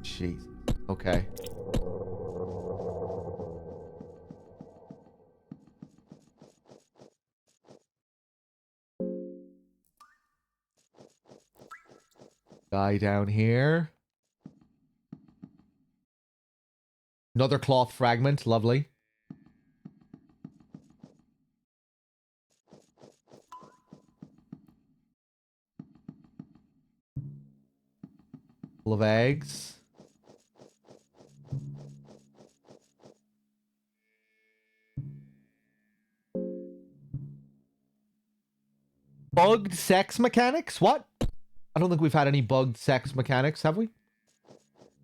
Jeez. Okay. Guy down here. Another cloth fragment. Lovely. Full of eggs. Bugged sex mechanics? What? I don't think we've had any bugged sex mechanics, have we?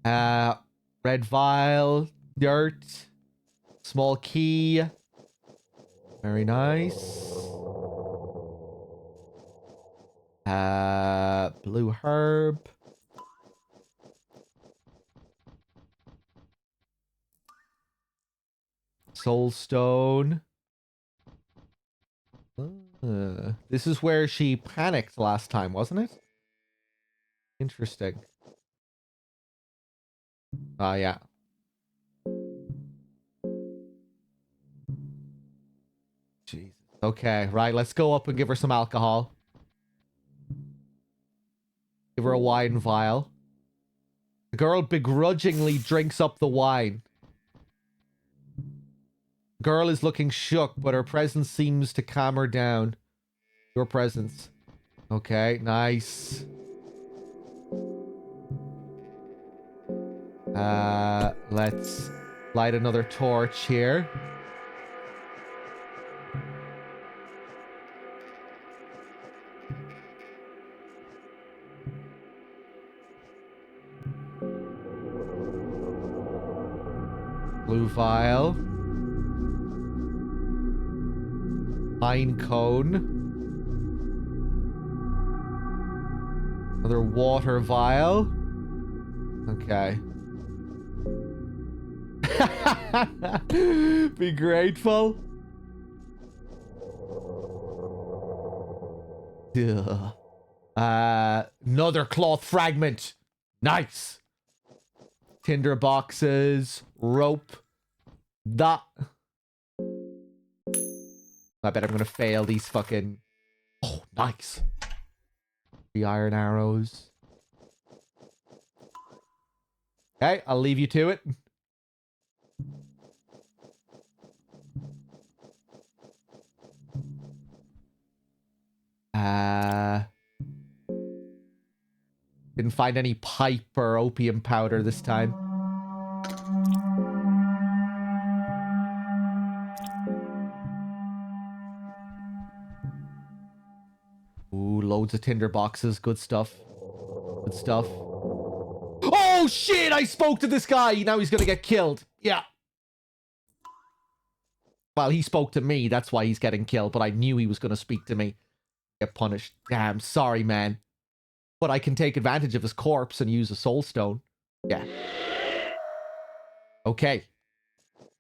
Red vial, dirt, small key. Very nice. Blue herb. Soul stone. This is where she panicked last time, wasn't it? Interesting. Oh, yeah. Jesus. Okay, right. Let's go up and give her some alcohol. Give her a wine vial. The girl begrudgingly drinks up the wine. Girl is looking shook, but her presence seems to calm her down. Your presence. Okay, nice. Let's light another torch here. Blue vial. Pine cone. Another water vial. Okay. Be grateful. Ugh. Another cloth fragment. Nice. Tinder boxes. Rope. That. I bet I'm gonna fail these fucking... Oh, nice. The iron arrows. Okay, I'll leave you to it. Didn't find any pipe or opium powder this time. Ooh, loads of tinder boxes. Good stuff. Good stuff. Oh, shit! I spoke to this guy! Now he's gonna get killed. Yeah. Well, he spoke to me. That's why he's getting killed. But I knew he was gonna speak to me. Get punished. Damn, sorry, man. But I can take advantage of his corpse and use a soul stone. Yeah. Okay.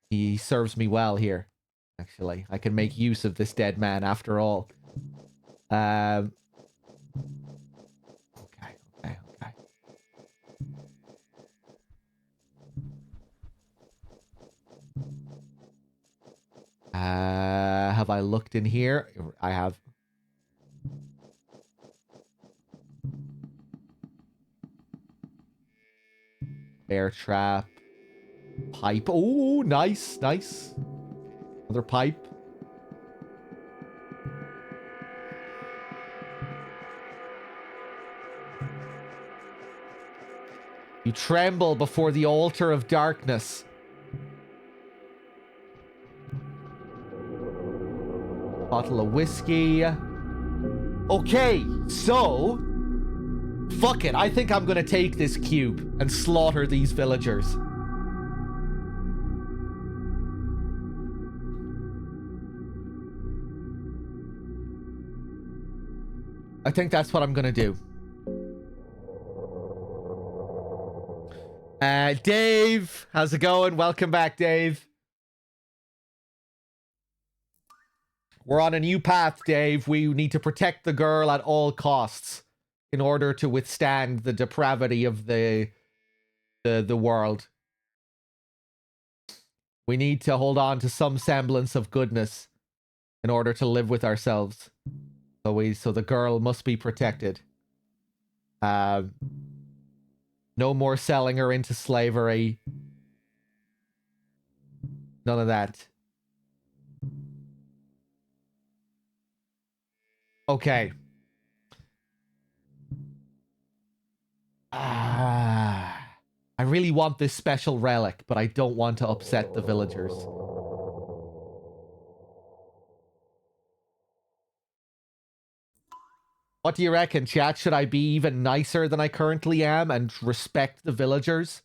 He serves me well here. Actually, I can make use of this dead man after all. Okay. Have I looked in here? I have. Bear trap. Pipe. Oh, nice, nice. Another pipe. You tremble before the altar of darkness. Bottle of whiskey. Okay, so... Fuck it, I think I'm gonna take this cube and slaughter these villagers. I think that's what I'm gonna do. Dave, how's it going? Welcome back, Dave. We're on a new path, Dave. We need to protect the girl at all costs in order to withstand the depravity of the world. We need to hold on to some semblance of goodness in order to live with ourselves. So the girl must be protected. No more selling her into slavery. None of that. Okay. I really want this special relic, but I don't want to upset the villagers. What do you reckon, chat? Should I be even nicer than I currently am and respect the villagers?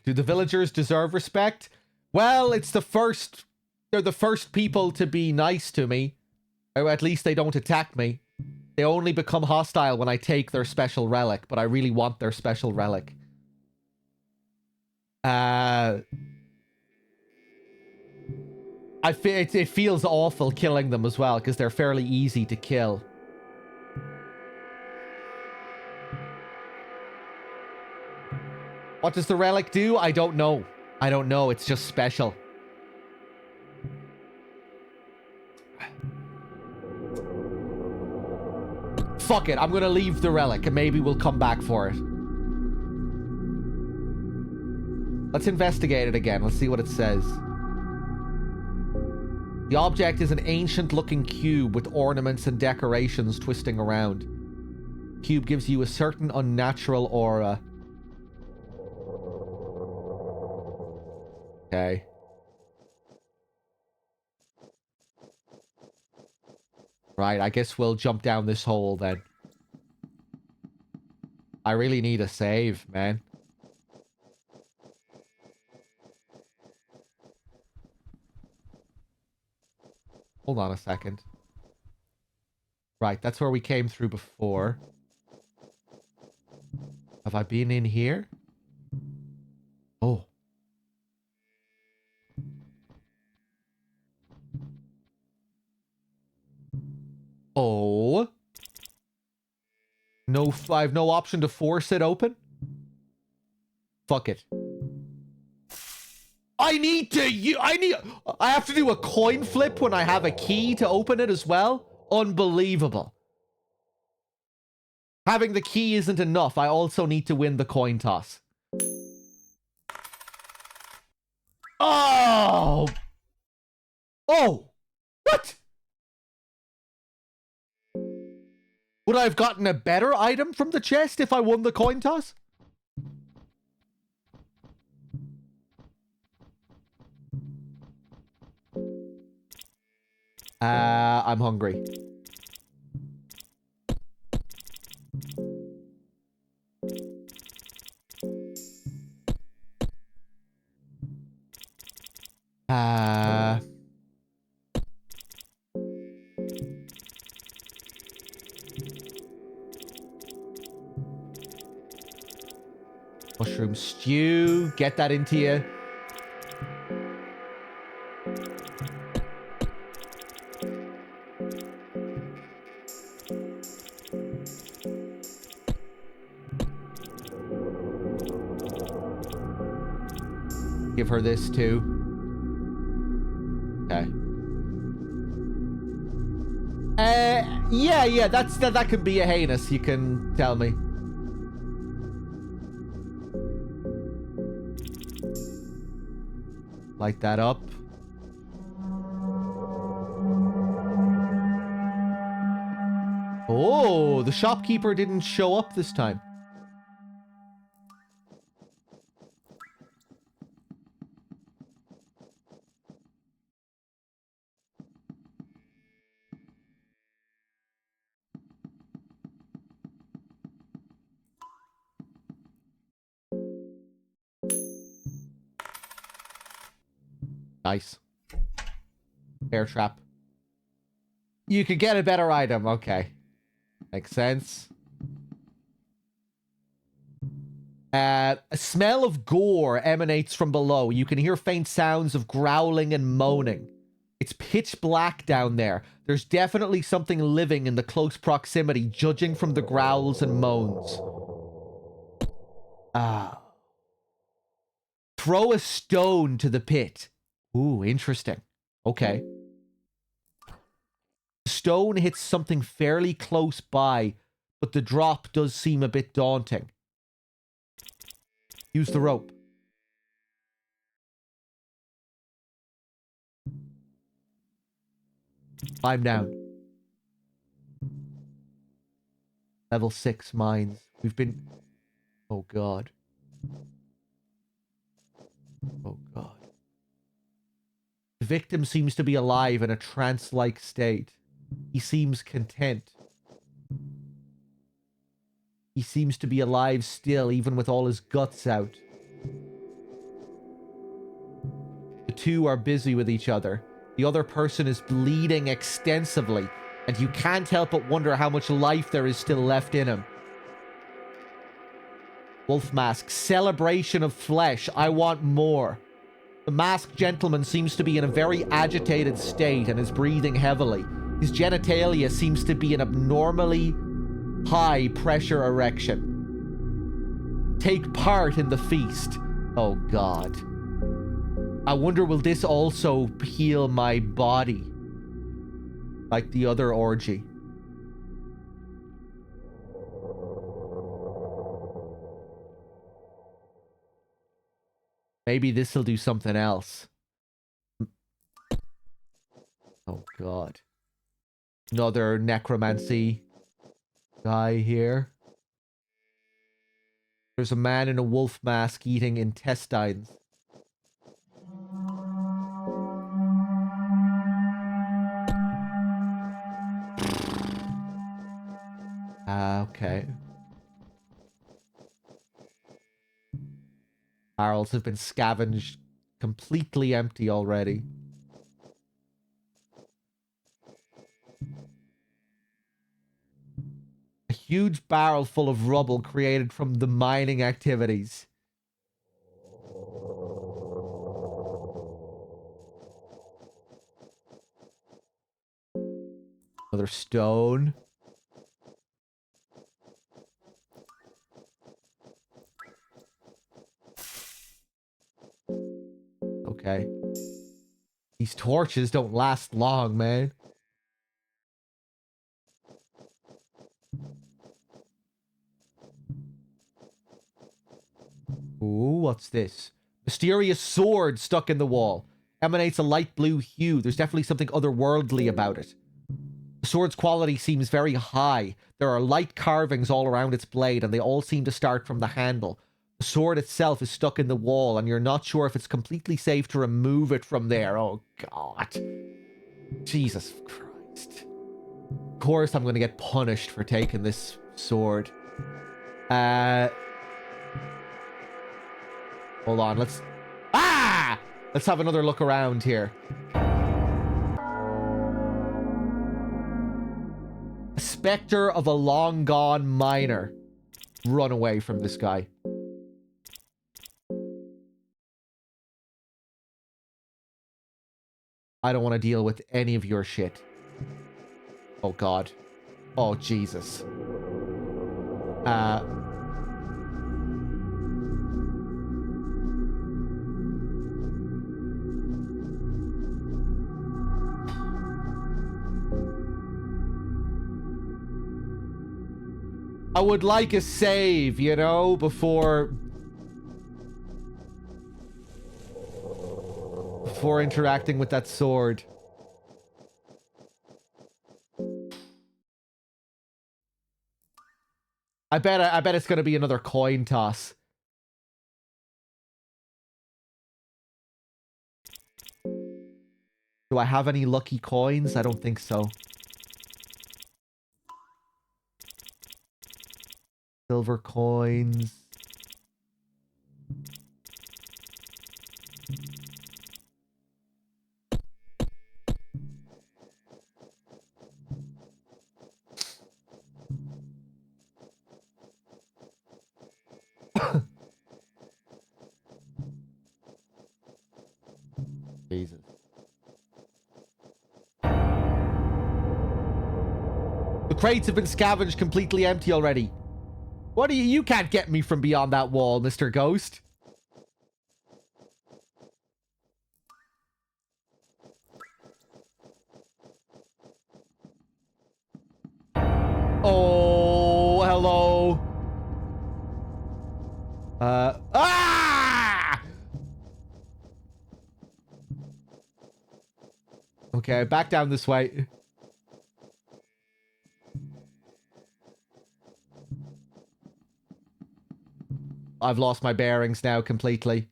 Do the villagers deserve respect? Well, it's the first... They're the first people to be nice to me. Or at least they don't attack me. They only become hostile when I take their special relic, but I really want their special relic. It feels awful killing them as well, because they're fairly easy to kill. What does the relic do? I don't know. I don't know. It's just special. Fuck it. I'm going to leave the relic and maybe we'll come back for it. Let's investigate it again. Let's see what it says. The object is an ancient-looking cube with ornaments and decorations twisting around. The cube gives you a certain unnatural aura. Okay. Right, I guess we'll jump down this hole then. I really need a save, man. Hold on a second. Right, that's where we came through before. Have I been in here? Oh. Oh. No, I have no option to force it open? Fuck it. I have to do a coin flip when I have a key to open it as well? Unbelievable. Having the key isn't enough. I also need to win the coin toss. Oh! Oh! What? Would I have gotten a better item from the chest if I won the coin toss? I'm hungry. Mushroom stew. Get that into you. Give her this too. Okay. Yeah, that could be a heinous, you can tell me. Light that up. Oh, the shopkeeper didn't show up this time. Nice. Bear trap. You could get a better item. Okay. Makes sense. A smell of gore emanates from below. You can hear faint sounds of growling and moaning. It's pitch black down there. There's definitely something living in the close proximity, judging from the growls and moans. Ah. Throw a stone to the pit. Ooh, interesting. Okay. The stone hits something fairly close by, but the drop does seem a bit daunting. Use the rope. Climb down. Level 6 mines. We've been... Oh, God. Oh, God. The victim seems to be alive in a trance-like state. He seems content. He seems to be alive still, even with all his guts out. The two are busy with each other. The other person is bleeding extensively, and you can't help but wonder how much life there is still left in him. Wolf mask. Celebration of flesh. I want more. The masked gentleman seems to be in a very agitated state and is breathing heavily. His genitalia seems to be an abnormally high pressure erection. Take part in the feast. Oh, God. I wonder, will this also heal my body? Like the other orgy. Maybe this will do something else. Oh, God. Another necromancy guy here. There's a man in a wolf mask eating intestines. Okay. Barrels have been scavenged completely empty already. A huge barrel full of rubble created from the mining activities. Another stone. Okay. These torches don't last long, man. Ooh, what's this? Mysterious sword stuck in the wall. Emanates a light blue hue. There's definitely something otherworldly about it. The sword's quality seems very high. There are light carvings all around its blade, and they all seem to start from the handle. The sword itself is stuck in the wall, and you're not sure if it's completely safe to remove it from there. Oh, God. Jesus Christ. Of course I'm going to get punished for taking this sword. Hold on, let's... Ah! Let's have another look around here. A specter of a long-gone miner. Run away from this guy. I don't want to deal with any of your shit. Oh, God. Oh, Jesus. I would like a save, you know, before interacting with that sword. I bet it's gonna be another coin toss. Do I have any lucky coins? I don't think so. Silver coins. Jesus. The crates have been scavenged completely empty already. What do you... You can't get me from beyond that wall, Mr. Ghost. Oh, hello. Ah! Okay, back down this way. I've lost my bearings now completely.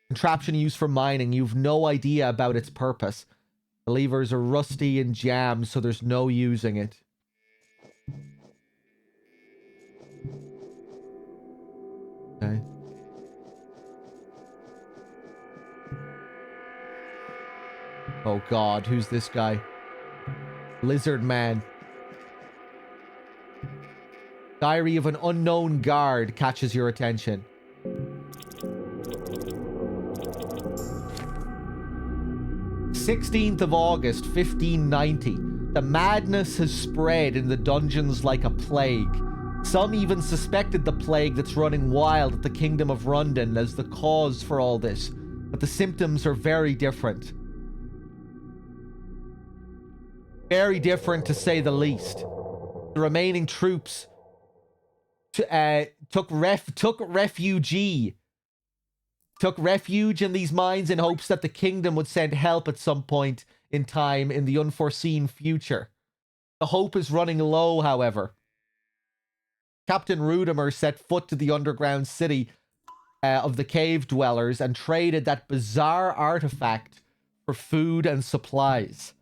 Contraption used for mining. You've no idea about its purpose. The levers are rusty and jammed, so there's no using it. Okay. Oh god, who's this guy? Lizard Man. Diary of an unknown guard catches your attention. 16th of August, 1590. The madness has spread in the dungeons like a plague. Some even suspected the plague that's running wild at the Kingdom of Rundon as the cause for all this, but the symptoms are very different. Very different, to say the least. The remaining troops took refuge in these mines in hopes that the kingdom would send help at some point in time in the unforeseen future. The hope is running low, however. Captain Rudimer set foot to the underground city of the cave dwellers and traded that bizarre artifact for food and supplies.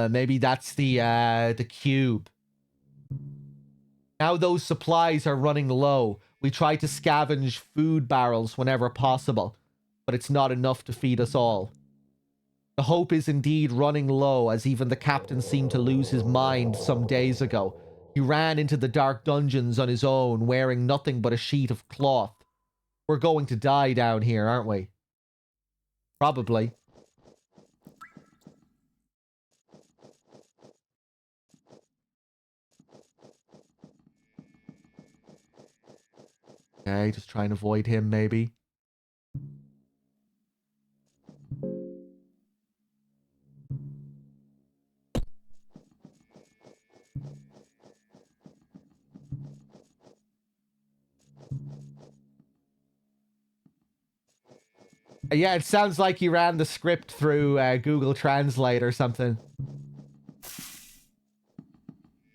Maybe that's the cube. Now those supplies are running low. We try to scavenge food barrels whenever possible, but it's not enough to feed us all. The hope is indeed running low, as even the captain seemed to lose his mind some days ago. He ran into the dark dungeons on his own, wearing nothing but a sheet of cloth. We're going to die down here, aren't we? Probably. Okay, just try and avoid him, maybe. Yeah, it sounds like you ran the script through Google Translate or something.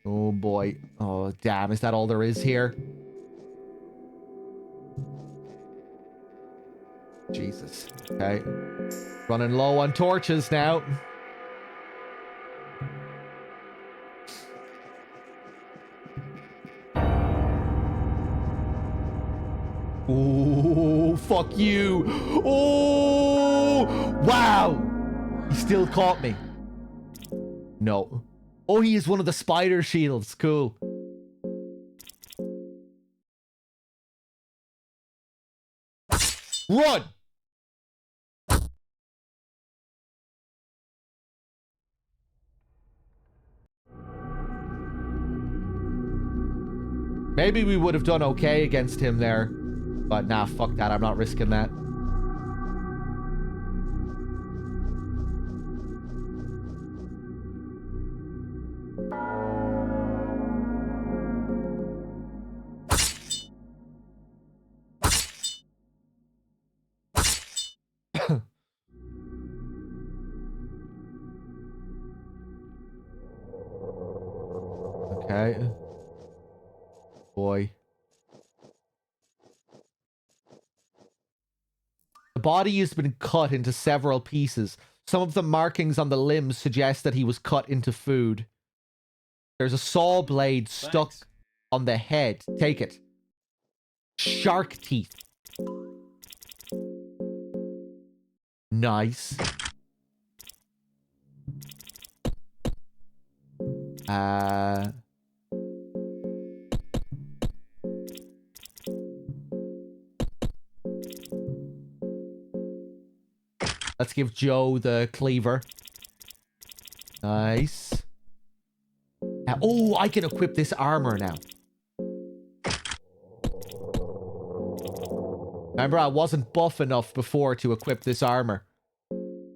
Oh boy. Oh, damn. Is that all there is here? Jesus. Okay. Running low on torches now. Oh, fuck you. Oh, wow. He still caught me. No. Oh, he is one of the spider shields. Cool. Run! Maybe we would have done okay against him there. But nah, fuck that. I'm not risking that. Okay. Boy. The body has been cut into several pieces. Some of the markings on the limbs suggest that he was cut into food. There's a saw blade stuck on the head. Take it. Shark teeth. Nice. Let's give Joe the cleaver. Nice. Oh, I can equip this armor now. Remember, I wasn't buff enough before to equip this armor.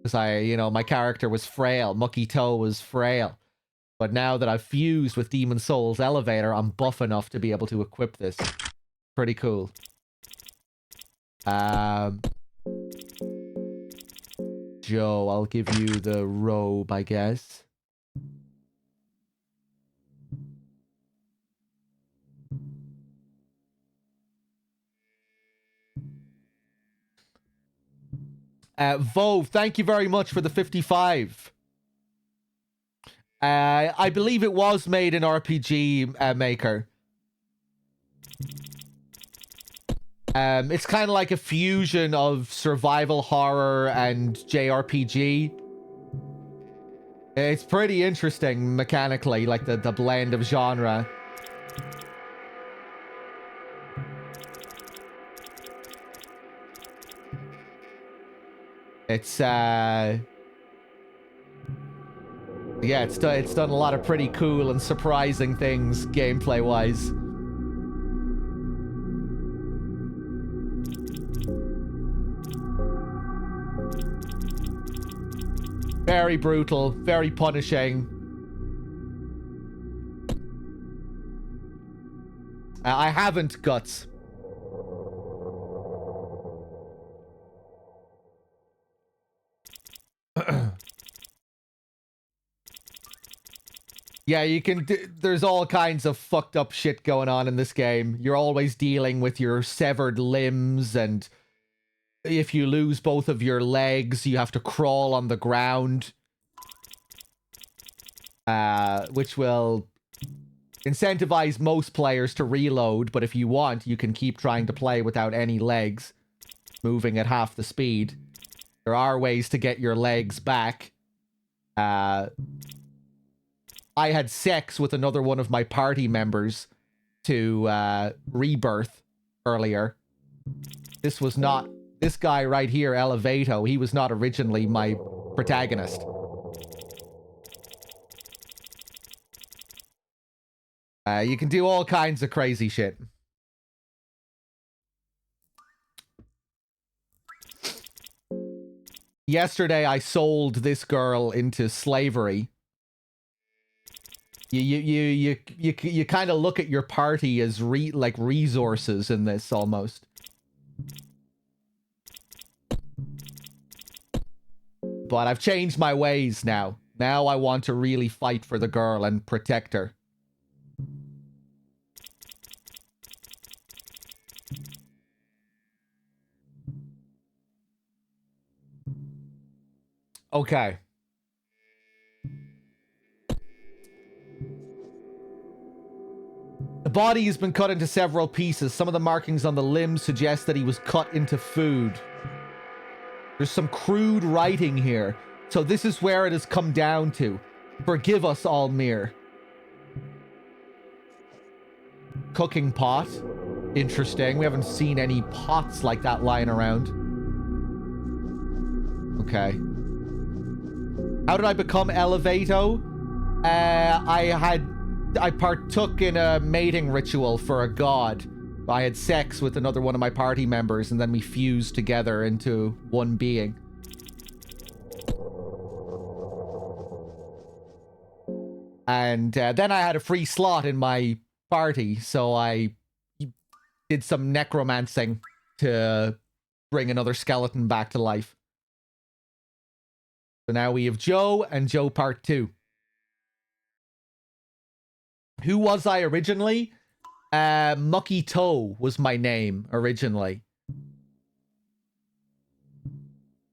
Because my character was frail. Mucky Toe was frail. But now that I've fused with Demon Soul's elevator, I'm buff enough to be able to equip this. Pretty cool. Joe, I'll give you the robe, I guess. Vove, thank you very much for the 55. I believe it was made in RPG Maker. It's kind of like a fusion of survival horror and JRPG. It's pretty interesting mechanically, like the blend of genre. It's yeah, it's done a lot of pretty cool and surprising things gameplay wise. Very brutal, very punishing. I haven't guts. Yeah, you can there's all kinds of fucked up shit going on in this game. You're always dealing with your severed limbs, and if you lose both of your legs, you have to crawl on the ground. Which will incentivize most players to reload, but if you want, you can keep trying to play without any legs, moving at half the speed. There are ways to get your legs back. I had sex with another one of my party members to rebirth earlier. This was not... This guy right here, Elevato, he was not originally my protagonist. You can do all kinds of crazy shit. Yesterday, I sold this girl into slavery. You kind of look at your party as like resources in this almost. But I've changed my ways now. Now I want to really fight for the girl and protect her. Okay. The body has been cut into several pieces. Some of the markings on the limbs suggest that he was cut into food. There's some crude writing here. So this is where it has come down to. Forgive us, Almir. Cooking pot. Interesting. We haven't seen any pots like that lying around. Okay. How did I become Elevato? I partook in a mating ritual for a god. I had sex with another one of my party members, and then we fused together into one being. And then I had a free slot in my party, so I did some necromancing to bring another skeleton back to life. So now we have Joe and Joe Part 2. Who was I originally? Mucky Toe was my name originally.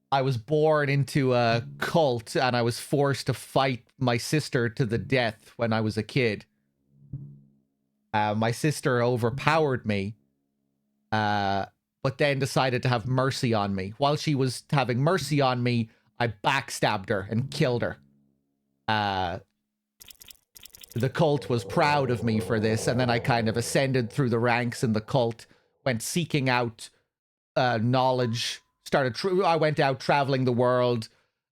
I was born into a cult and I was forced to fight my sister to the death when I was a kid. My sister overpowered me, but then decided to have mercy on me. While she was having mercy on me, I backstabbed her and killed her. The cult was proud of me for this, and then I kind of ascended through the ranks in the cult, went seeking out knowledge, I went out traveling the world,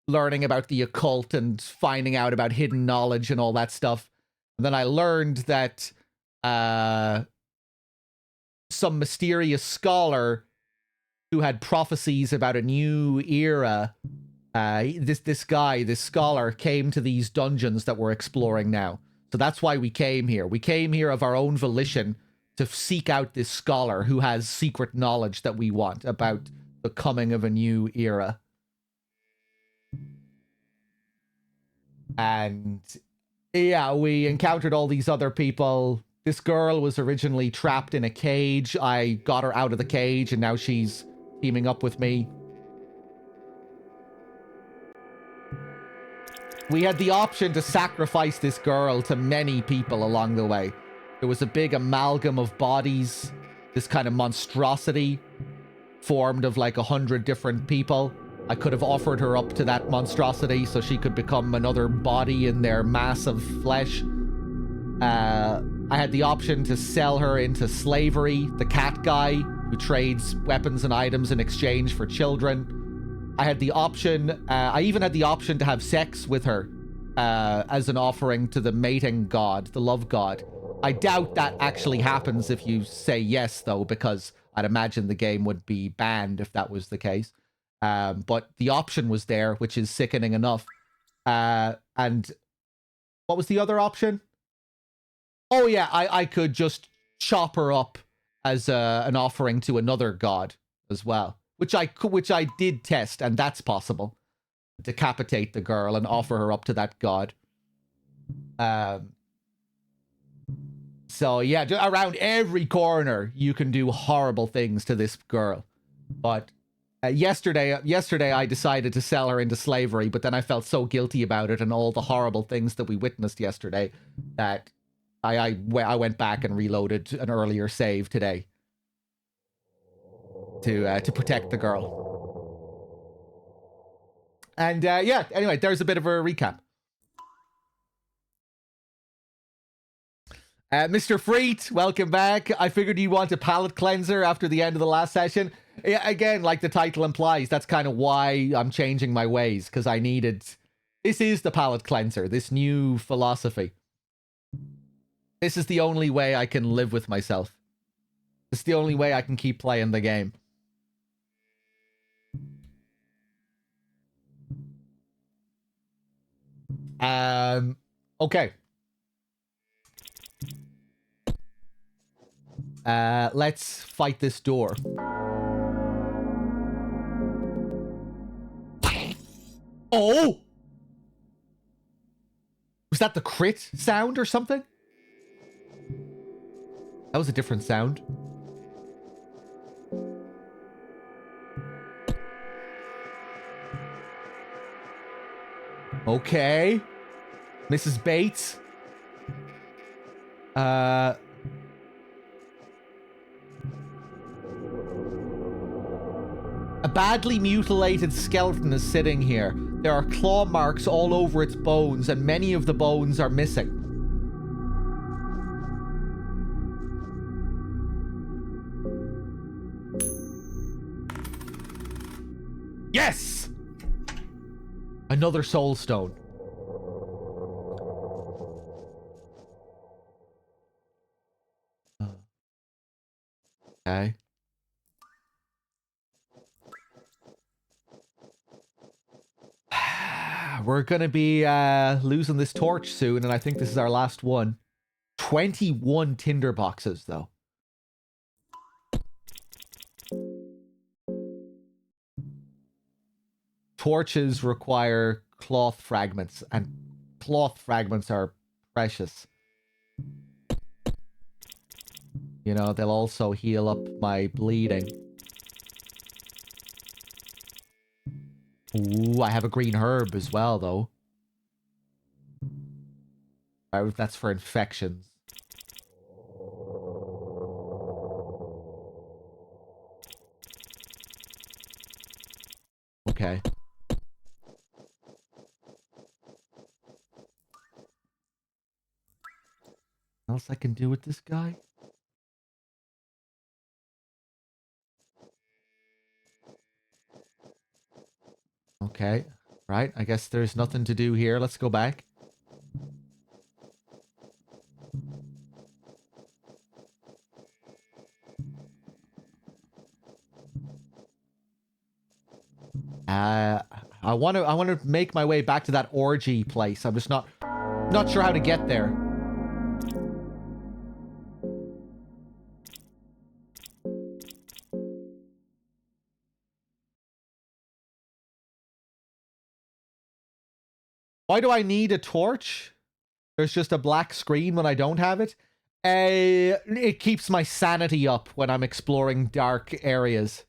learning about the occult and finding out about hidden knowledge and all that stuff. And then I learned that some mysterious scholar who had prophecies about a new era, this scholar came to these dungeons that we're exploring now. So that's why we came here. We came here of our own volition to seek out this scholar who has secret knowledge that we want about the coming of a new era. And yeah, we encountered all these other people. This girl was originally trapped in a cage. I got her out of the cage, and now she's teaming up with me. We had the option to sacrifice this girl to many people along the way. There was a big amalgam of bodies, this kind of monstrosity formed of like 100 different people. I could have offered her up to that monstrosity so she could become another body in their mass of flesh. I had the option to sell her into slavery, the cat guy who trades weapons and items in exchange for children. I had the option, I even had the option to have sex with her as an offering to the mating god, the love god. I doubt that actually happens if you say yes, though, because I'd imagine the game would be banned if that was the case. But the option was there, which is sickening enough. And what was the other option? Oh, yeah, I could just chop her up as an offering to another god as well, which I did test, and that's possible. Decapitate the girl and offer her up to that god. So yeah, around every corner you can do horrible things to this girl. But yesterday I decided to sell her into slavery, but then I felt so guilty about it and all the horrible things that we witnessed yesterday that I went back and reloaded an earlier save today to protect the girl. And yeah, anyway, there's a bit of a recap. Mr. Freet, welcome back. I figured you want a palate cleanser after the end of the last session. Yeah, again, like the title implies, that's kind of why I'm changing my ways, because I needed... This is the palate cleanser, this new philosophy. This is the only way I can live with myself. It's the only way I can keep playing the game. Okay. Let's fight this door. Oh! Was that the crit sound or something? That was a different sound. Okay. Mrs. Bates. A badly mutilated skeleton is sitting here. There are claw marks all over its bones, and many of the bones are missing. Yes! Another soul stone. Okay. We're gonna be losing this torch soon, and I think this is our last one. 21 tinder boxes, though. Torches require cloth fragments, and cloth fragments are precious. You know, they'll also heal up my bleeding. Ooh, I have a green herb as well, though. That's for infections. Okay. What else I can do with this guy? Okay. Right. I guess there's nothing to do here. Let's go back. I want to make my way back to that orgy place. I'm just not sure how to get there. Why do I need a torch? There's just a black screen when I don't have it. It keeps my sanity up when I'm exploring dark areas.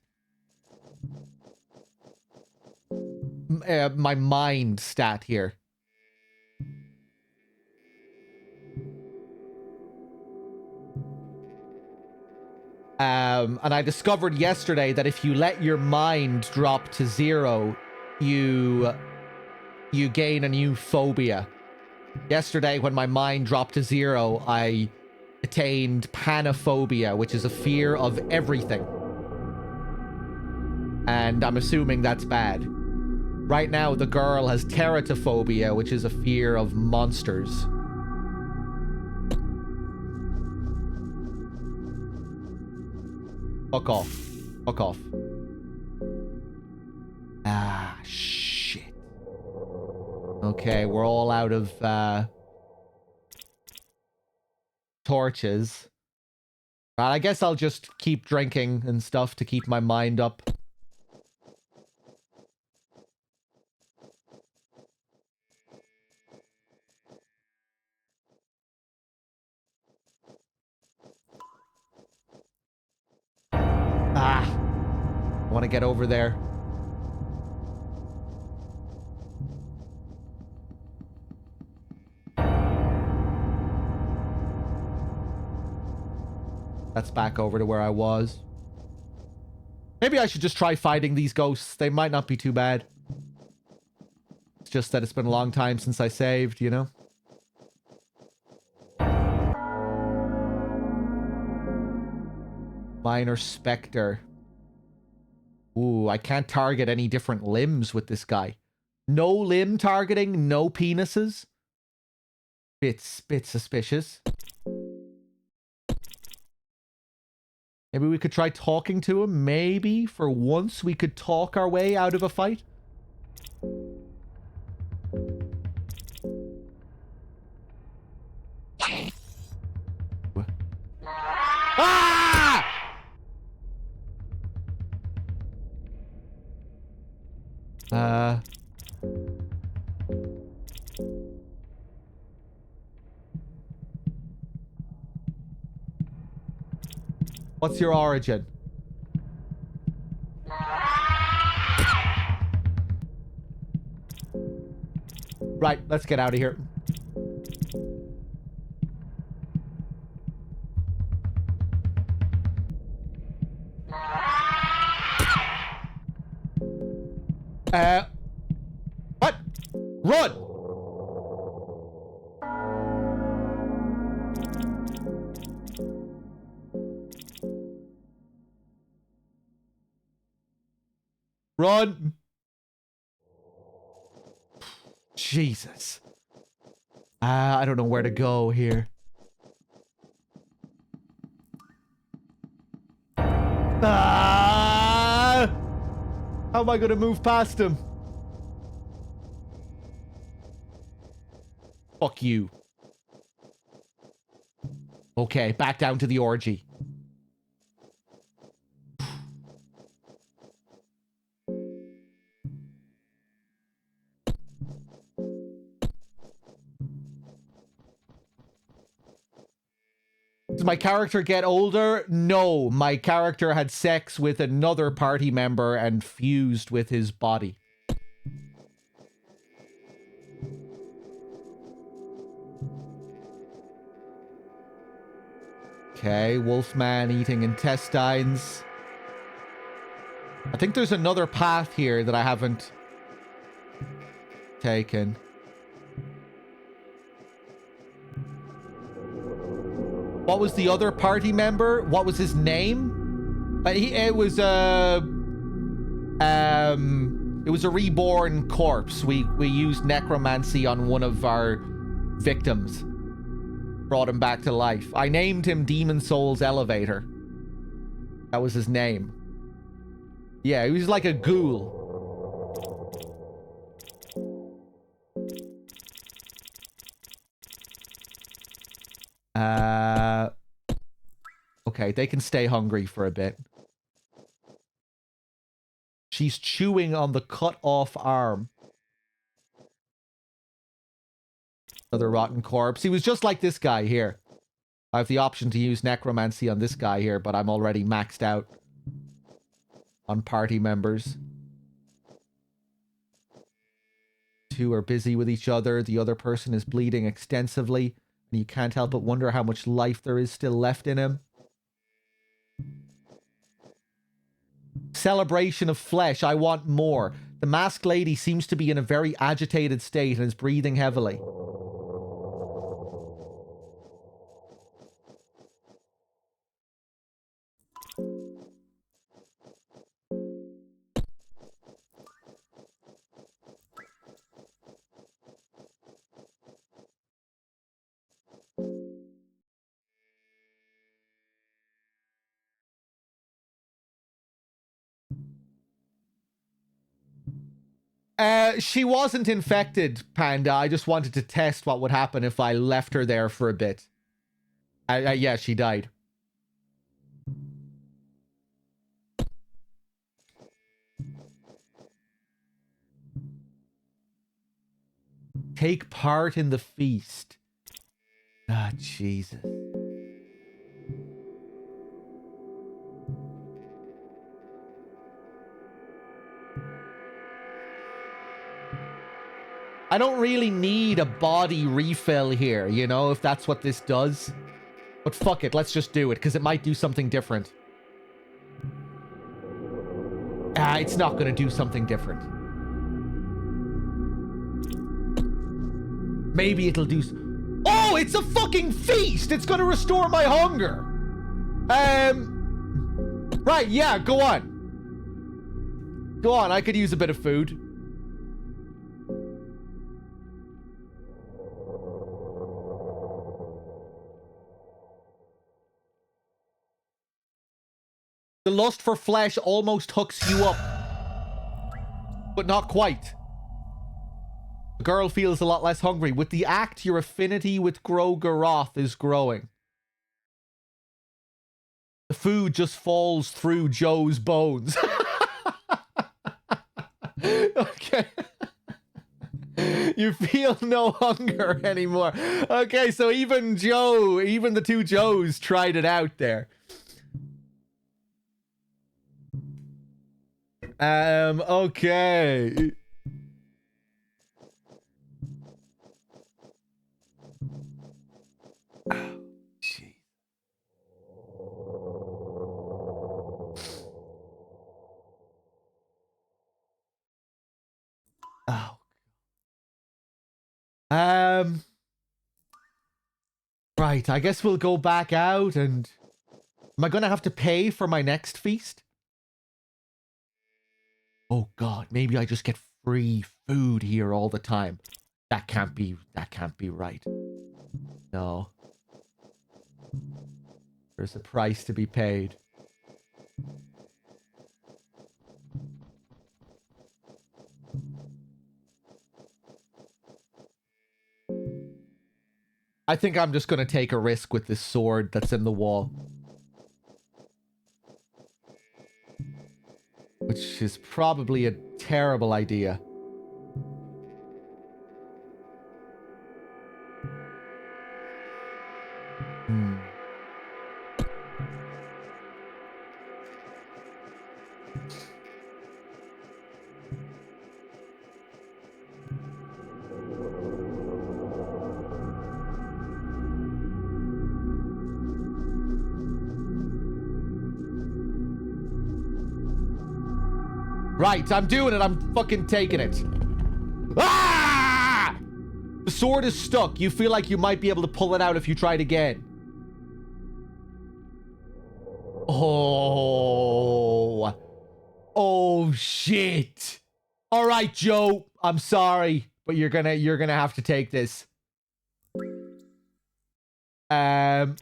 My mind stat here. And I discovered yesterday that if you let your mind drop to 0, you gain a new phobia. Yesterday, when my mind dropped to 0, I attained panophobia, which is a fear of everything. And I'm assuming that's bad. Right now, the girl has teratophobia, which is a fear of monsters. Fuck off. Fuck off. Ah, shit. Okay, we're all out of torches. I guess I'll just keep drinking and stuff to keep my mind up. Ah, I want to get over there. That's back over to where I was. Maybe I should just try fighting these ghosts. They might not be too bad. It's just that it's been a long time since I saved, you know? Minor Spectre. Ooh, I can't target any different limbs with this guy. No limb targeting, no penises. Bit suspicious. Maybe we could try talking to him. Maybe for once we could talk our way out of a fight. Ah! What's your origin? Right, let's get out of here. What? Run! Run! Jesus. I don't know where to go here. Ah! How am I going to move past him? Fuck you. Okay, back down to the orgy. Does my character get older? No, my character had sex with another party member and fused with his body. Okay, Wolfman eating intestines. I think there's another path here that I haven't taken. What was the other party member? What was his name? It was It was a reborn corpse. We used necromancy on one of our victims. Brought him back to life. I named him Demon Souls Elevator. That was his name. Yeah, he was like a ghoul. Okay, they can stay hungry for a bit. She's chewing on the cut off arm. Another rotten corpse. He was just like this guy here. I have the option to use necromancy on this guy here, but I'm already maxed out on party members. Two are busy with each other. The other person is bleeding extensively, and you can't help but wonder how much life there is still left in him. Celebration of flesh. I want more. The masked lady seems to be in a very agitated state and is breathing heavily. She wasn't infected, Panda. I just wanted to test what would happen if I left her there for a bit. Yeah, she died. Take part in the feast. Ah, Jesus. I don't really need a body refill here, you know, if that's what this does. But fuck it, let's just do it, because it might do something different. Ah, it's not going to do something different. Maybe it'll do... Oh, it's a fucking feast! It's going to restore my hunger! Right, yeah, go on. Go on, I could use a bit of food. The lust for flesh almost hooks you up. But not quite. The girl feels a lot less hungry. With the act, your affinity with Grogaroth is growing. The food just falls through Joe's bones. Okay. You feel no hunger anymore. Okay, so even Joe, even the two Joes tried it out there. Okay. Oh, jeez. Oh. Right, I guess we'll go back out and... Am I gonna have to pay for my next feast? Oh god, maybe I just get free food here all the time. That can't be right. No. There's a price to be paid. I think I'm just gonna take a risk with this sword that's in the wall. Which is probably a terrible idea. Right, I'm doing it. I'm fucking taking it. Ah! The sword is stuck. You feel like you might be able to pull it out if you tried again. Oh. Oh, shit. All right, Joe. I'm sorry, but you're gonna have to take this. Um,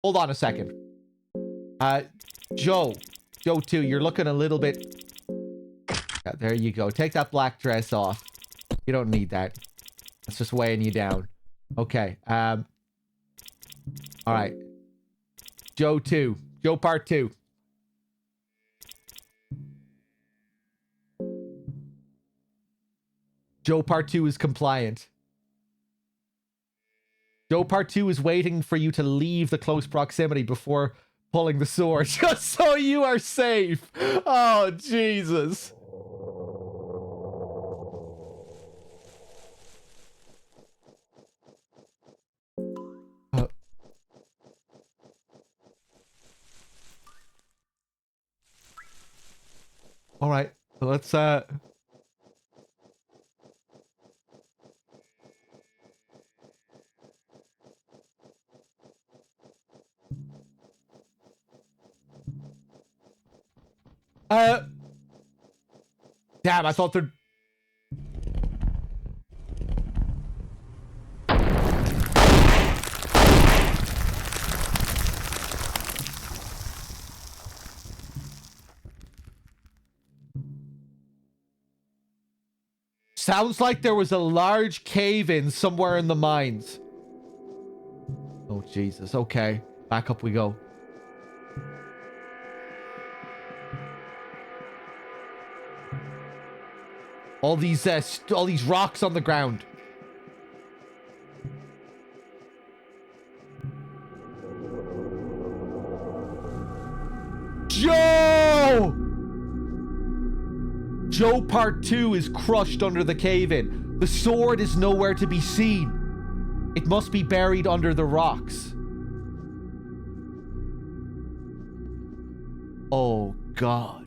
hold on a second. Uh, Joe. Joe 2, you're looking a little bit... Yeah, there you go. Take that black dress off. You don't need that. It's just weighing you down. Okay. All right. Joe 2. Joe part 2. Joe part 2 is compliant. Joe part 2 is waiting for you to leave the close proximity before pulling the sword, just so you are safe. Oh, Jesus. All right. Let's damn, I thought there... Sounds like there was a large cave-in somewhere in the mines. Oh, Jesus. Okay. Back up we go. All these rocks on the ground. Joe! Joe part 2 is crushed under the cave-in. The sword is nowhere to be seen. It must be buried under the rocks. Oh, God.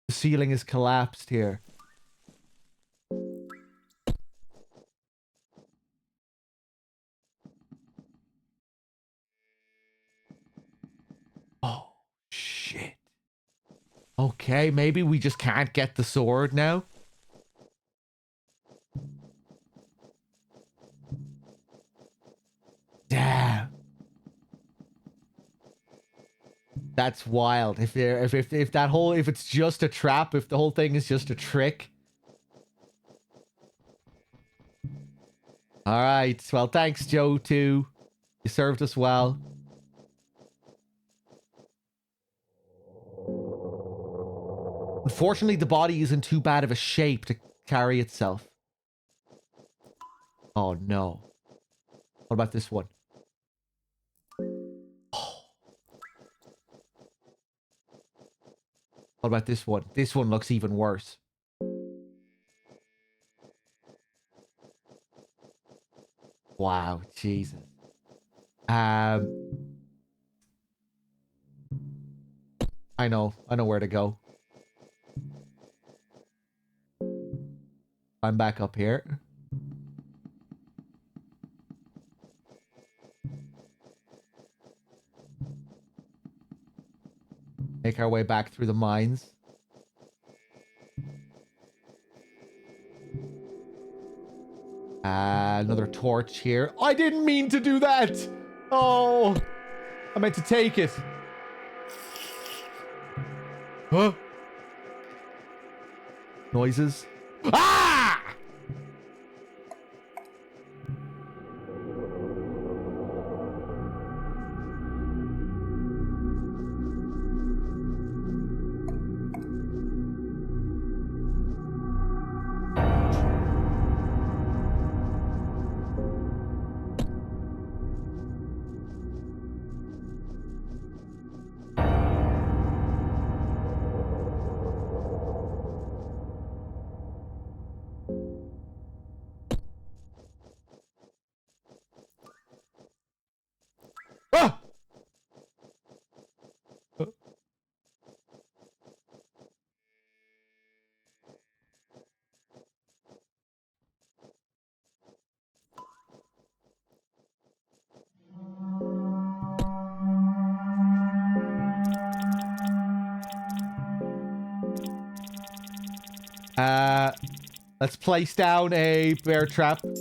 The ceiling is collapsed here. Oh, shit. Okay, maybe we just can't get the sword now. Damn. That's wild. If it's just a trap, if the whole thing is just a trick. All right. Well, thanks, Joe, too. You served us well. Unfortunately, the body is in too bad of a shape to carry itself. Oh, no. What about this one? Oh. What about this one? This one looks even worse. Wow, Jesus. I know where to go. I'm back up here. Make our way back through the mines. Another torch here. I didn't mean to do that! Oh! I meant to take it. Huh? Noises? Ah! Ah! Let's place down a bear trap. Come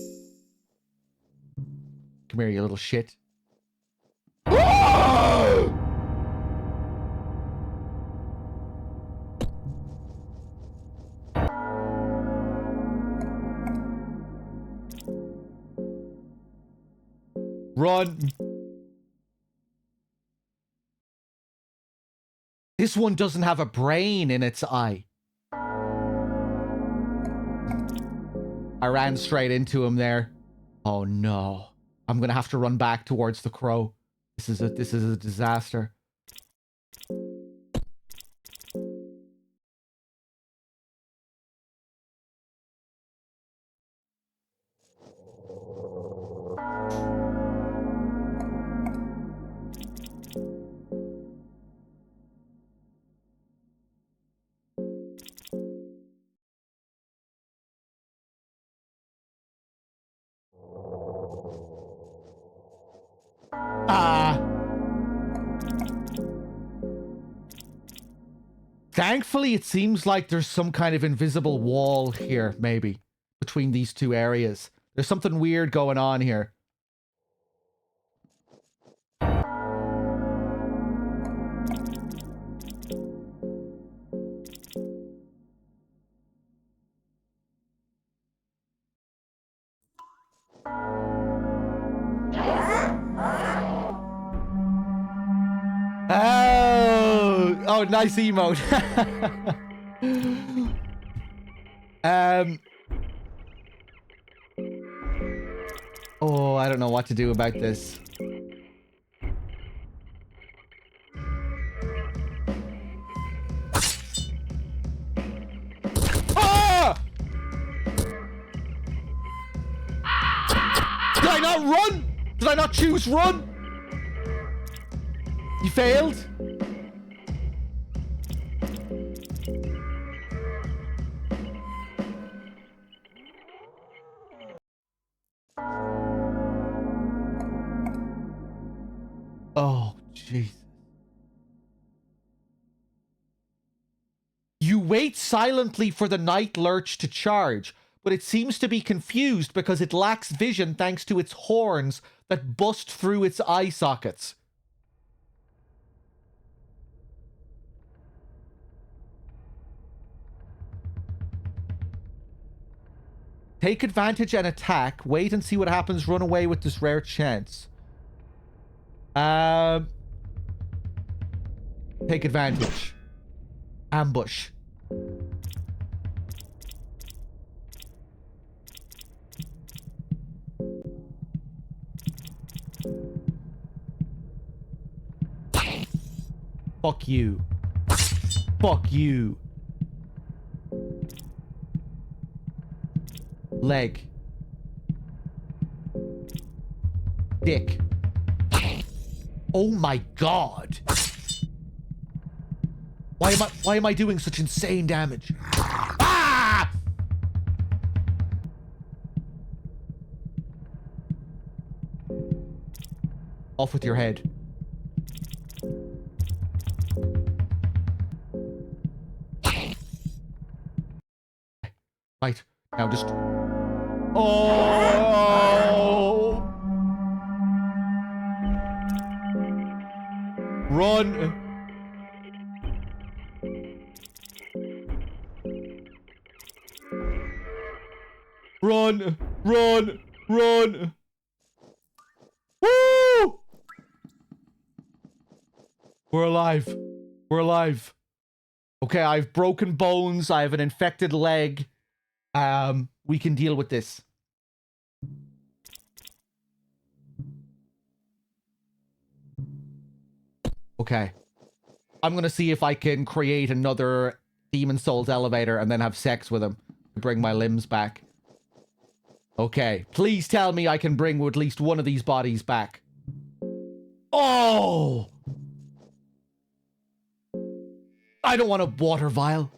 here, you little shit. Run. This one doesn't have a brain in its eye. I ran straight into him there. Oh no. I'm gonna have to run back towards the crow. This is a disaster. Thankfully, it seems like there's some kind of invisible wall here, maybe, between these two areas. There's something weird going on here. Oh, nice emote. Oh, I don't know what to do about this. Ah! Did I not run? Did I not choose run? You failed? Oh, Jesus. You wait silently for the night lurch to charge, but it seems to be confused because it lacks vision thanks to its horns that bust through its eye sockets. Take advantage and attack. Wait and see what happens. Run away with this rare chance. Take advantage. Ambush. Fuck you. Fuck you. Leg. Dick. Oh my god. Why am I doing such insane damage? Ah! Off with your head. Right. Now just... Oh! Run! Run! Run! Run! Woo! We're alive. We're alive. Okay, I've broken bones. I have an infected leg. We can deal with this. Okay. I'm gonna see if I can create another Demon Souls elevator and then have sex with him to bring my limbs back. Okay. Please tell me I can bring at least one of these bodies back. Oh! I don't want a water vial.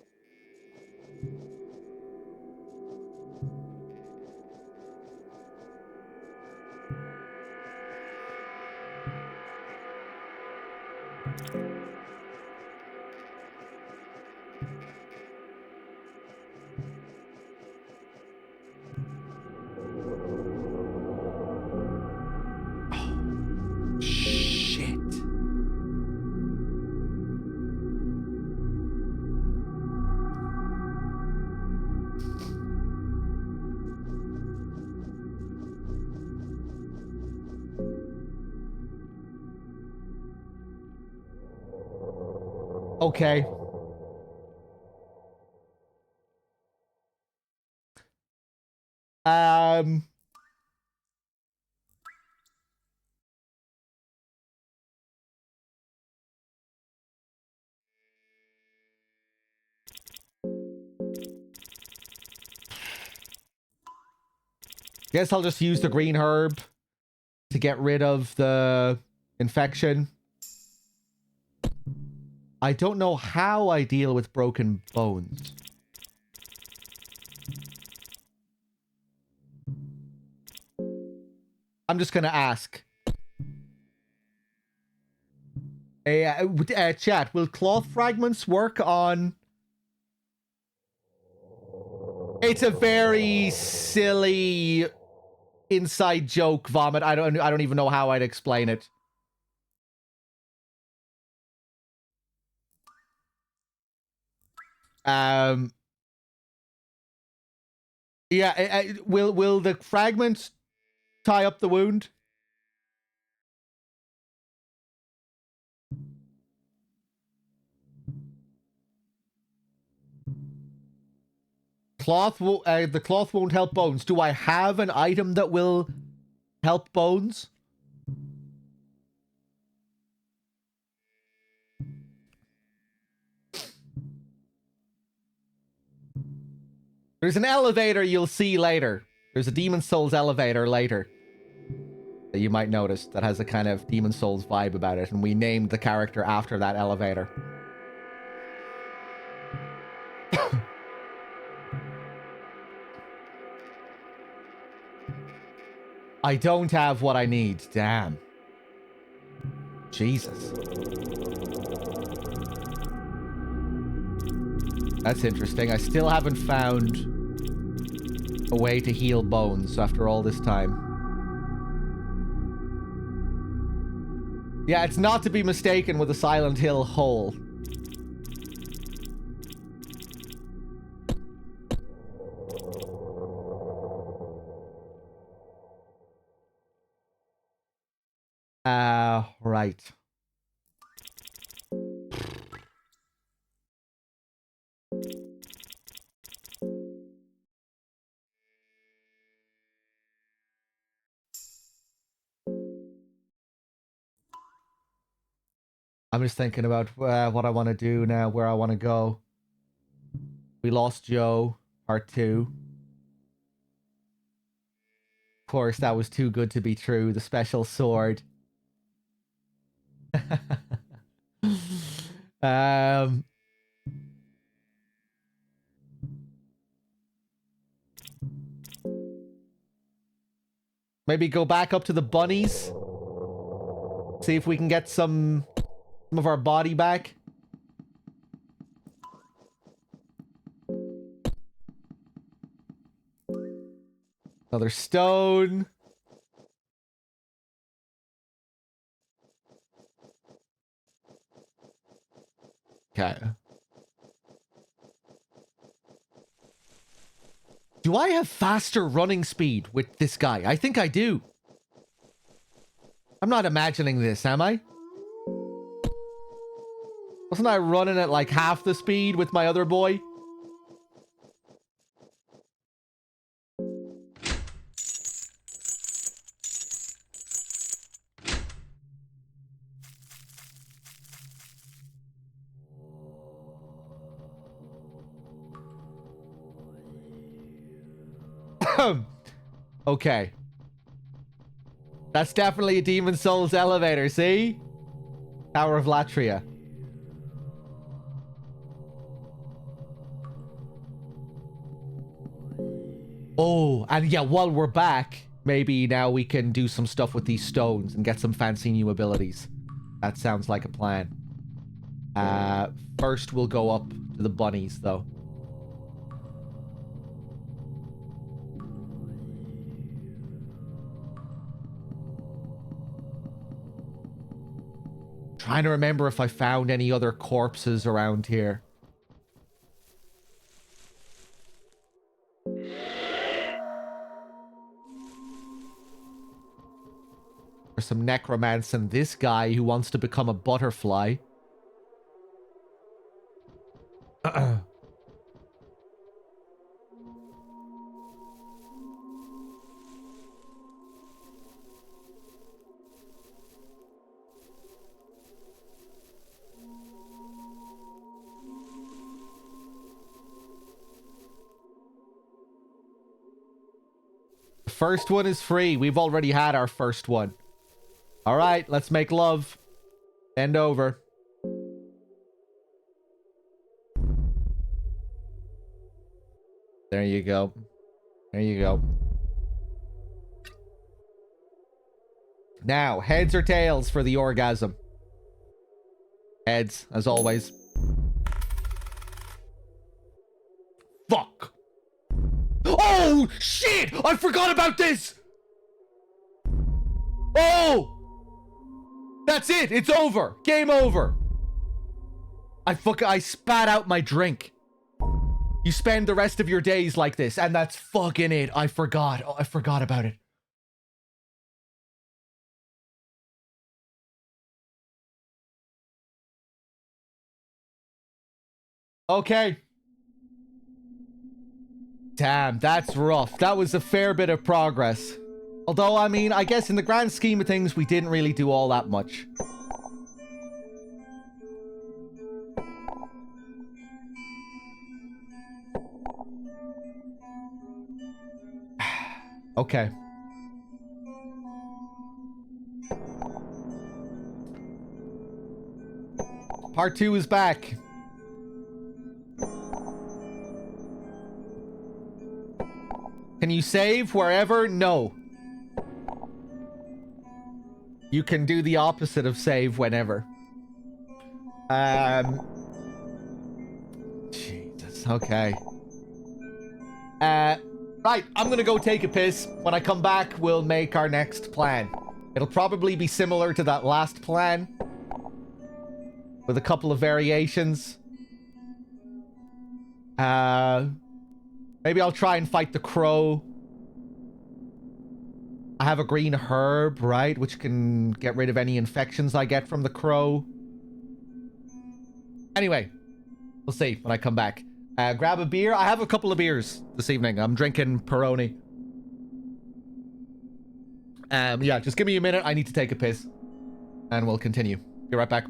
Okay. Um... Guess I'll just use the green herb to get rid of the infection. I don't know how I deal with broken bones. I'm just gonna ask. Chat, will cloth fragments work on... It's a very silly inside joke, Vomit. I don't even know how I'd explain it. Yeah, will the fragment tie up the wound? The cloth won't help bones. Do I have an item that will help bones? There's an elevator you'll see later. There's a Demon Souls elevator later that you might notice that has a kind of Demon Souls vibe about it, and we named the character after that elevator. I don't have what I need. Damn. Jesus. That's interesting. I still haven't found a way to heal bones after all this time. Yeah, it's not to be mistaken with a Silent Hill hole. Right. I'm just thinking about what I want to do now, where I want to go. We lost Joe, part 2. Of course, that was too good to be true. The special sword. um... Maybe go back up to the bunnies. See if we can get some of our body back. Another stone. Okay. Do I have faster running speed with this guy? I think I do. I'm not imagining this, am I? Wasn't I running at like half the speed with my other boy? Okay. That's definitely a Demon Souls elevator, see? Tower of Latria. Oh, and yeah, while we're back, maybe now we can do some stuff with these stones and get some fancy new abilities. That sounds like a plan. First we'll go up to the bunnies, though. Trying to remember if I found any other corpses around here. There's some necromancy and this guy who wants to become a butterfly. First one is free. We've already had our first one. All right, let's make love. Bend over. There you go. There you go. Now, heads or tails for the orgasm? Heads, as always. Fuck. Oh, shit! I forgot about this! Oh! That's it! It's over! Game over! I spat out my drink. You spend the rest of your days like this, and that's fucking it. I forgot. Oh, I forgot about it. Okay. Damn, that's rough. That was a fair bit of progress. Although, I mean, I guess in the grand scheme of things, we didn't really do all that much. Okay. Part 2 is back. Can you save wherever? No. You can do the opposite of save whenever. Jesus, okay. Right, I'm gonna go take a piss. When I come back, we'll make our next plan. It'll probably be similar to that last plan, with a couple of variations. Maybe I'll try and fight the crow. I have a green herb, right? Which can get rid of any infections I get from the crow. Anyway, we'll see when I come back. Grab a beer. I have a couple of beers this evening. I'm drinking Peroni. Yeah, just give me a minute. I need to take a piss. And we'll continue. Be right back.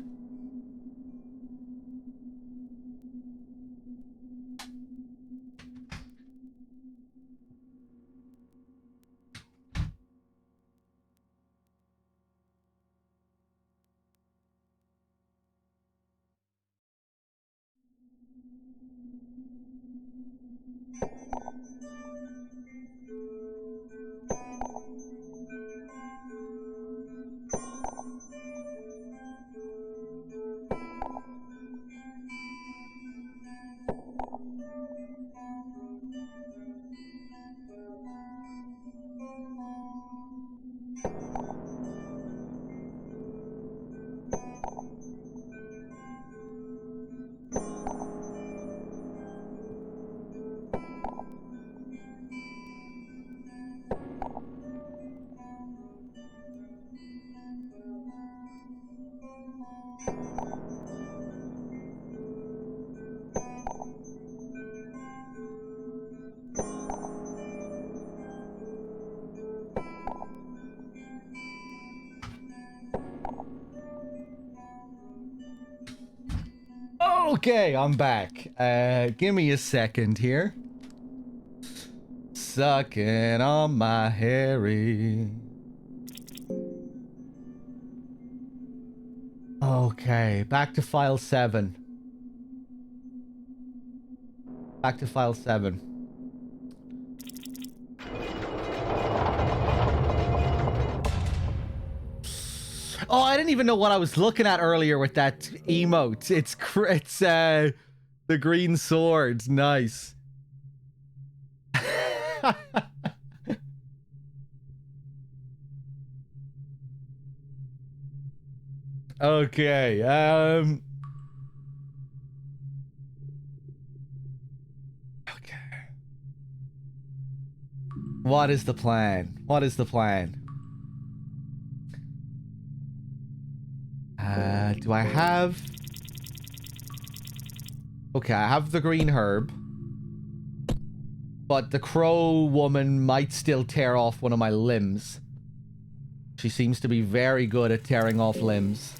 Okay, I'm back. Give me a second here. Sucking on my Harry. Okay, back to file 7. Back to file 7. Oh, I didn't even know what I was looking at earlier with that emote. It's the green sword. Nice. Okay. Okay. What is the plan? What is the plan? Do I have... Okay, I have the green herb. But the crow woman might still tear off one of my limbs. She seems to be very good at tearing off limbs.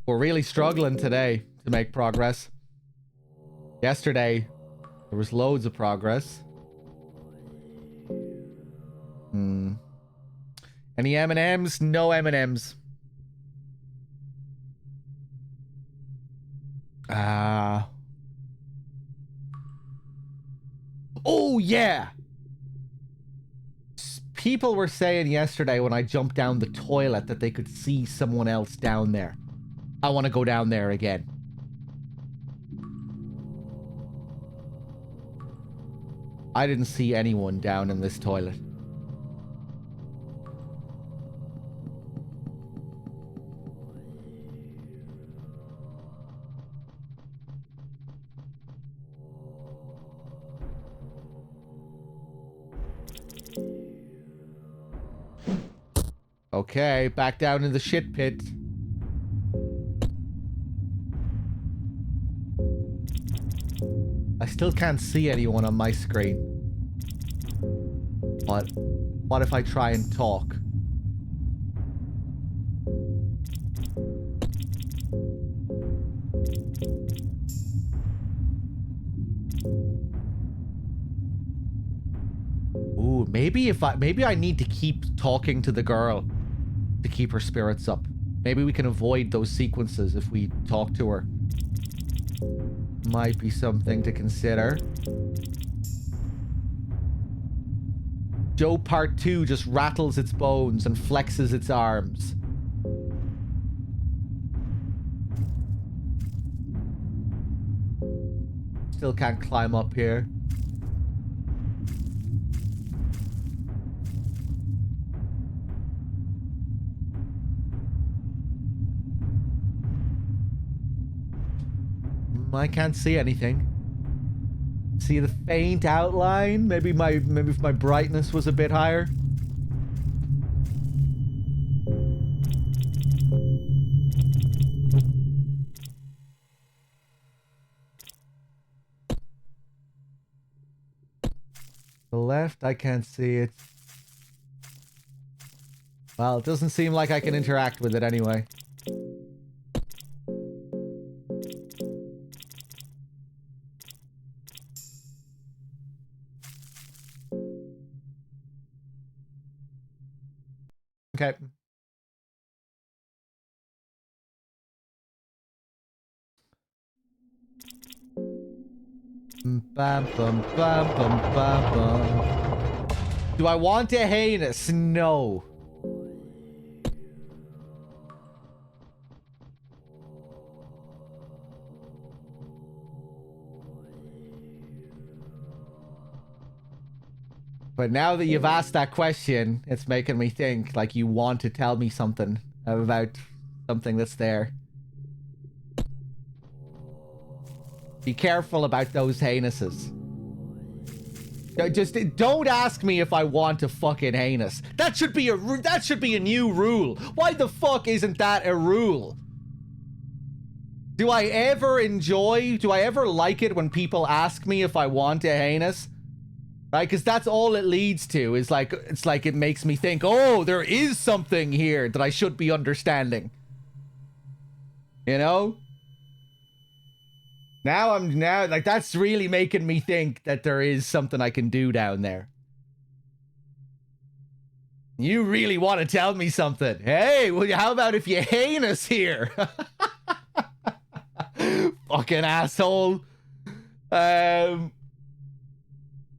We're really struggling today to make progress. Yesterday, there was loads of progress. Any M&Ms? No M&Ms. Oh, yeah! People were saying yesterday when I jumped down the toilet that they could see someone else down there. I want to go down there again. I didn't see anyone down in this toilet. Okay, back down in the shit pit. I still can't see anyone on my screen. But what if I try and talk? Ooh, maybe I need to keep talking to the girl to keep her spirits up. Maybe we can avoid those sequences if we talk to her. Might be something to consider. Joe Part 2 just rattles its bones and flexes its arms. Still can't climb up here. I can't see anything. See the faint outline? Maybe if my brightness was a bit higher. The left, I can't see it. Well, it doesn't seem like I can interact with it anyway. Okay. Bum, bum, bum, bum, bum, bum. Do I want a heinous? No. But now that you've asked that question, it's making me think like you want to tell me something about something that's there. Be careful about those heinuses. Just don't ask me if I want a fucking heinous. That should be a new rule. Why the fuck isn't that a rule? Do I ever like it when people ask me if I want a heinous? Right, because that's all it leads to, is like, it's like it makes me think, oh, there is something here that I should be understanding. You know? Now like, that's really making me think that there is something I can do down there. You really want to tell me something? Hey, well, how about if you heinous here? Fucking asshole.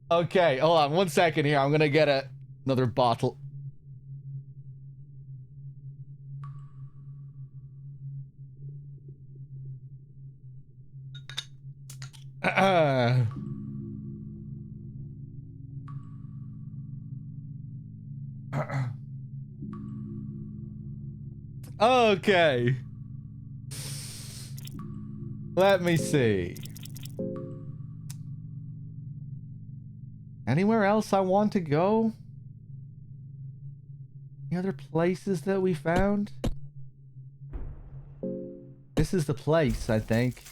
Okay, hold on 1 second here. I'm gonna get another bottle. Okay. Let me see. Anywhere else I want to go? Any other places that we found? This is the place, I think.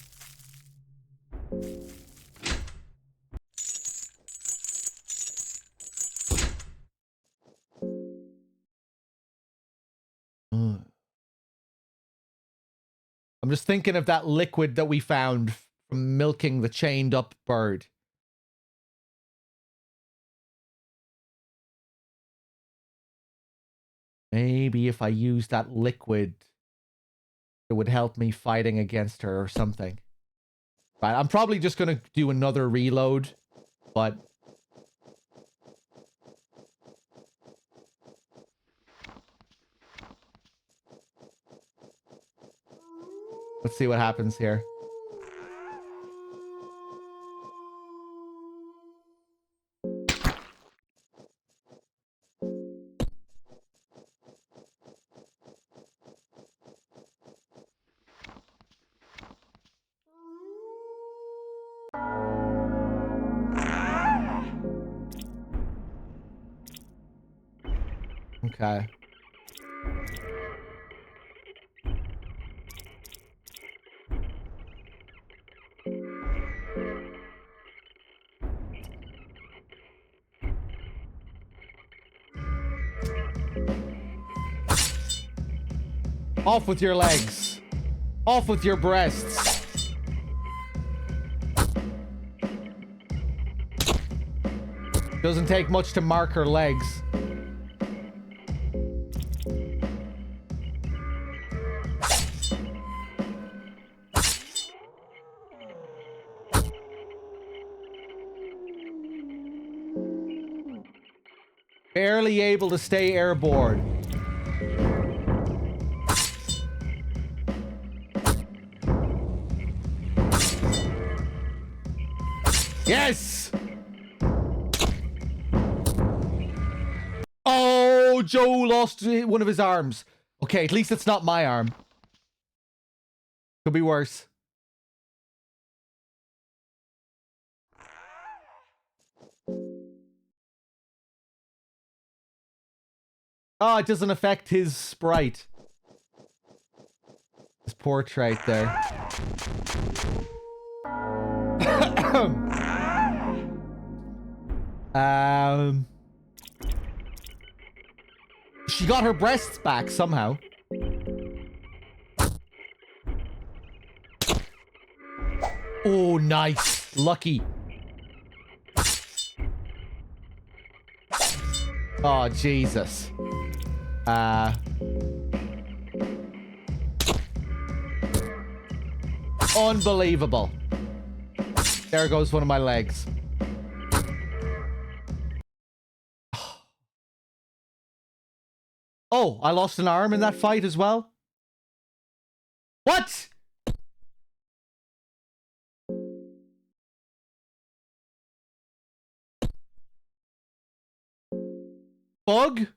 I'm just thinking of that liquid that we found from milking the chained up bird. Maybe if I use that liquid, it would help me fighting against her or something. Right, I'm probably just going to do another reload, but... let's see what happens here. Okay. Off with your legs. Off with your breasts. Doesn't take much to mark her legs. Barely able to stay airborne. Yes! Oh, Joe lost one of his arms. Okay, at least it's not my arm. Could be worse. Oh, it doesn't affect his sprite. His portrait there. She got her breasts back somehow. Oh, nice. Lucky. Oh, Jesus. Unbelievable. There goes one of my legs. Oh, I lost an arm in that fight as well? What? Bug?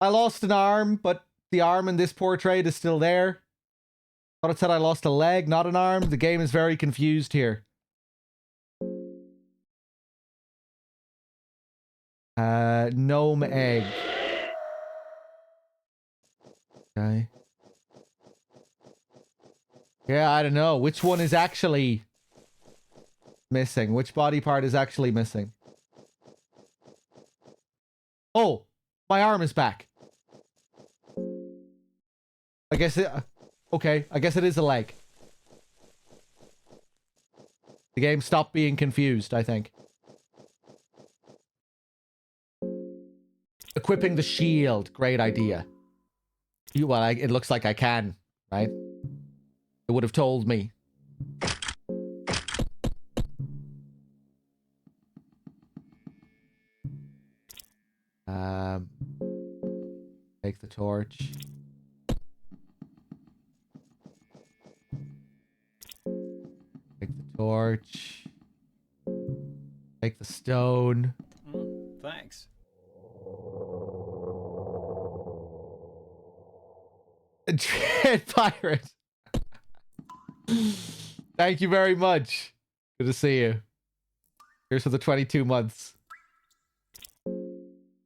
I lost an arm, but the arm in this portrait is still there. Thought it said I lost a leg, not an arm. The game is very confused here. Gnome egg. Okay. Yeah, I don't know. Which one is actually missing? Which body part is actually missing? Oh, my arm is back. I guess it... okay, I guess it is a leg. The game stopped being confused, I think. Equipping the shield. Great idea. Well, it looks like I can, right? It would have told me. Take the torch. Take the torch. Take the stone. Thanks. Dread pirate. Thank you very much. Good to see you. Here's for the 22 months.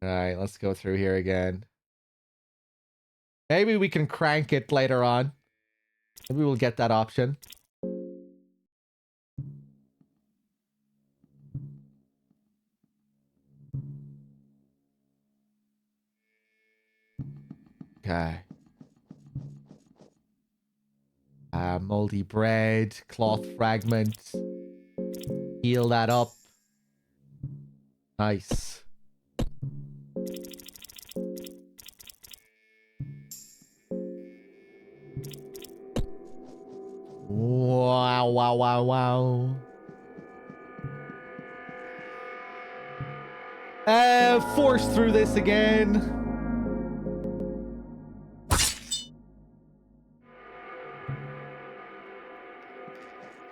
Alright, let's go through here again. Maybe we can crank it later on. Maybe we'll get that option. Okay. Moldy bread, cloth fragment. Heal that up. Nice. Wow, wow, wow, wow. Force through this again.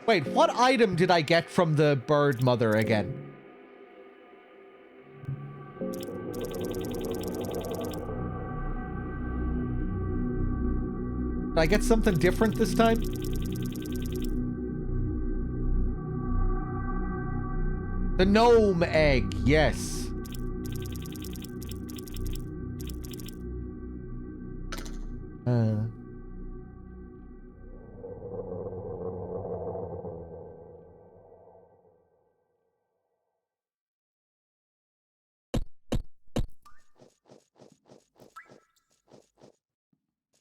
Wait, what item did I get from the bird mother again? Did I get something different this time? The gnome egg, yes.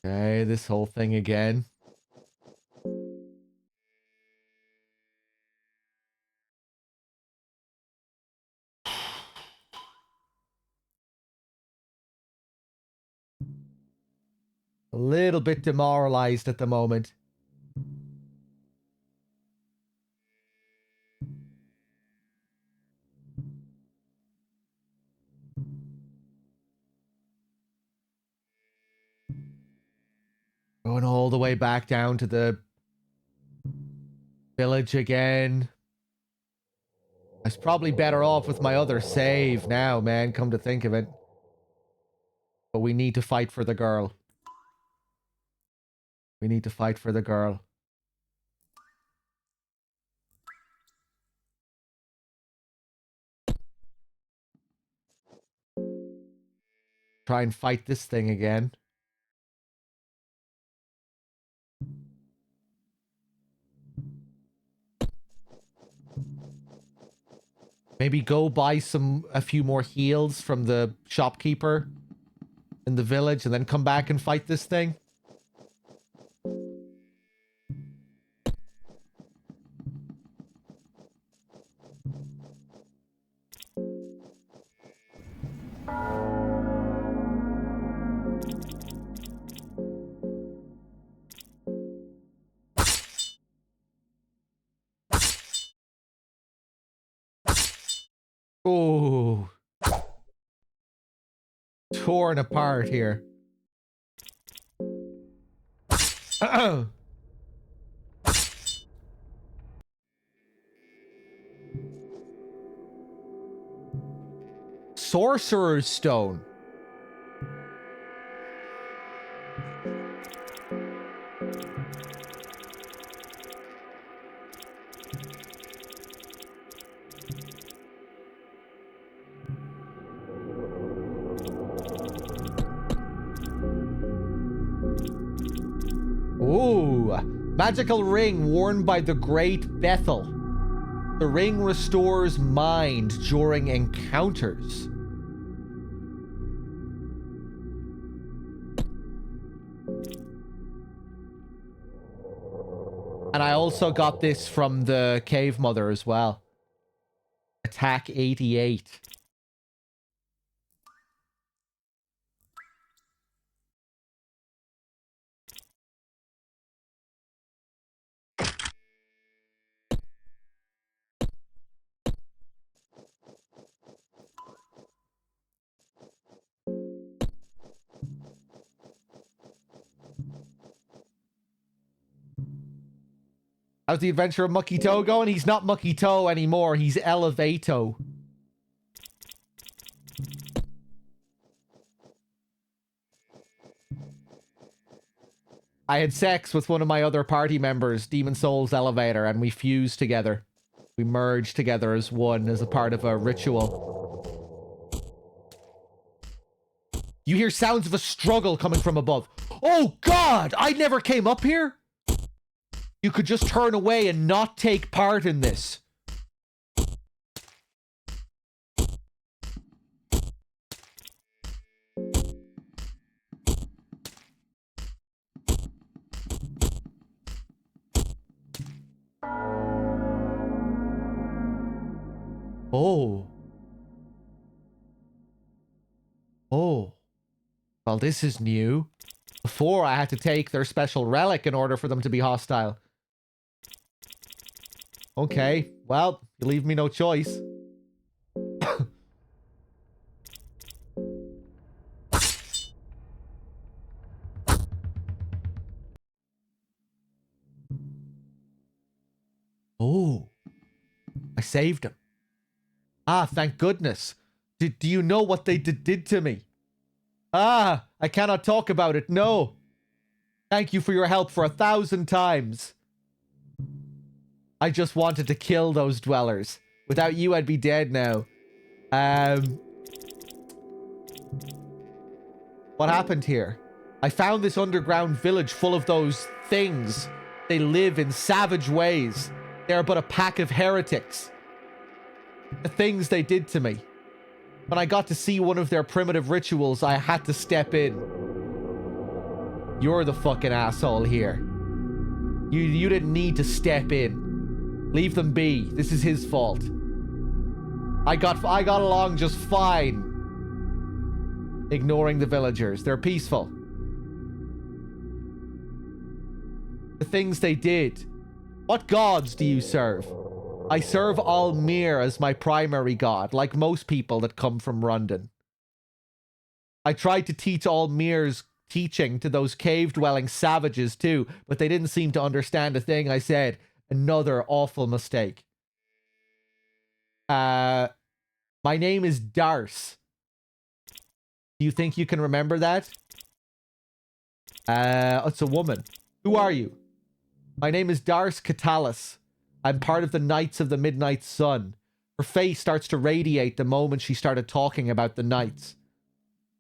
Okay, this whole thing again. A little bit demoralized at the moment. Going all the way back down to the village again. I was probably better off with my other save now, man, come to think of it. But we need to fight for the girl. We need to fight for the girl. Try and fight this thing again. Maybe go buy a few more heals from the shopkeeper in the village and then come back and fight this thing. Oh, torn apart here. Sorcerer's Stone. Ooh, magical ring worn by the great Bethel. The ring restores mind during encounters. And I also got this from the cave mother as well. Attack 88. How's the adventure of Mucky Toe going? He's not Mucky Toe anymore. He's Elevato. I had sex with one of my other party members, Demon Souls Elevator, and we fused together. We merged together as one, as a part of a ritual. You hear sounds of a struggle coming from above. Oh God! I never came up here? You could just turn away and not take part in this. Oh. Oh. Well, this is new. Before, I had to take their special relic in order for them to be hostile. Okay, well, you leave me no choice. Oh. I saved him. Ah, thank goodness. Do you know what they did to me? Ah, I cannot talk about it, no. Thank you for your help for 1,000 times. I just wanted to kill those dwellers. Without you, I'd be dead now. What happened here? I found this underground village full of those things. They live in savage ways. They're but a pack of heretics. The things they did to me. When I got to see one of their primitive rituals, I had to step in. You're the fucking asshole here. You didn't need to step in. Leave them be. This is his fault. I got along just fine. Ignoring the villagers. They're peaceful. The things they did. What gods do you serve? I serve Almir as my primary god, like most people that come from Rundon. I tried to teach Almir's teaching to those cave-dwelling savages too, but they didn't seem to understand a thing I said. Another awful mistake. My name is Darce. Do you think you can remember that? It's a woman. Who are you? My name is Darce Catalyst. I'm part of the Knights of the Midnight Sun. Her face starts to radiate the moment she started talking about the Knights.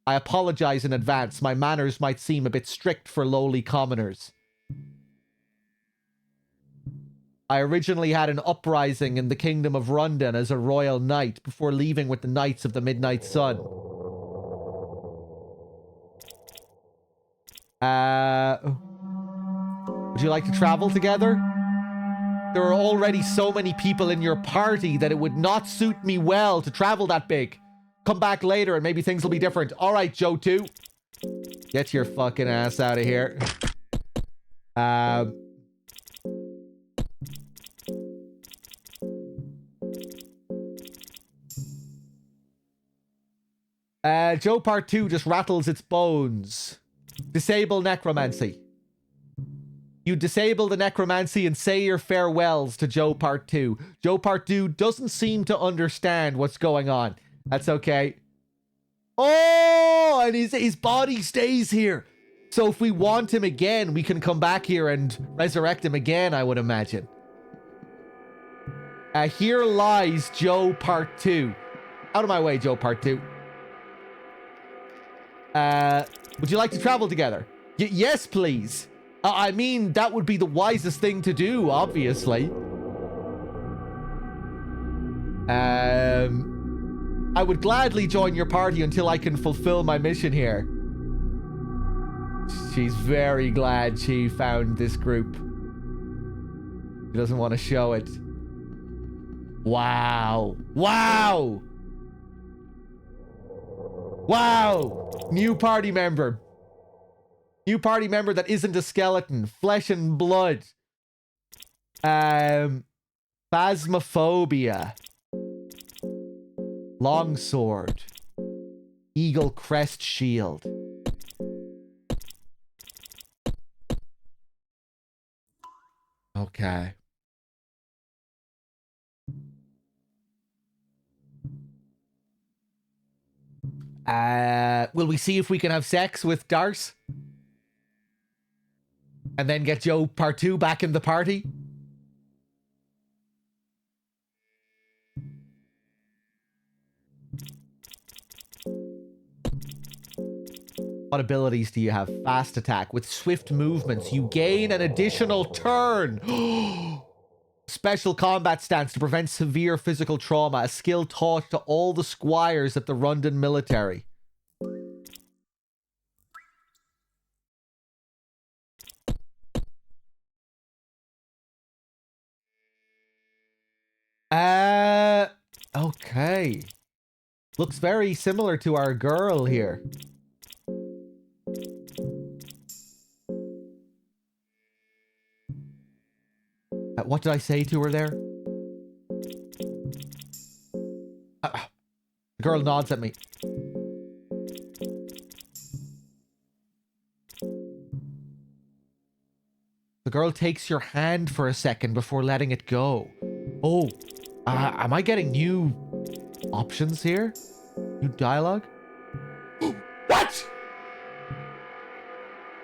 I apologize in advance. My manners might seem a bit strict for lowly commoners. I originally had an uprising in the Kingdom of Rundon as a royal knight before leaving with the Knights of the Midnight Sun. Would you like to travel together? There are already so many people in your party that it would not suit me well to travel that big. Come back later and maybe things will be different. All right, Joe 2. Get your fucking ass out of here. Joe Part 2 just rattles its bones. Disable necromancy. You disable the necromancy and say your farewells to Joe Part 2. Joe Part 2 doesn't seem to understand what's going on. That's okay. Oh, and his body stays here. So if we want him again, we can come back here and resurrect him again, I would imagine. Here lies Joe Part 2. Out of my way, Joe Part 2. Would you like to travel together? Yes, please. I mean, that would be the wisest thing to do, obviously. I would gladly join your party until I can fulfill my mission here. She's very glad she found this group. She doesn't want to show it. Wow. Wow! Wow! New party member. New party member that isn't a skeleton. Flesh and blood. Phasmophobia. Longsword. Eagle crest shield. Okay. Will we see if we can have sex with Darce? And then get Joe Part 2 back in the party? What abilities do you have? Fast attack. With swift movements, you gain an additional turn. Special combat stance to prevent severe physical trauma. A skill taught to all the squires at the London military. Okay. Looks very similar to our girl here. What did I say to her there? The girl nods at me. The girl takes your hand for a second before letting it go. Oh, am I getting new options here? New dialogue? What?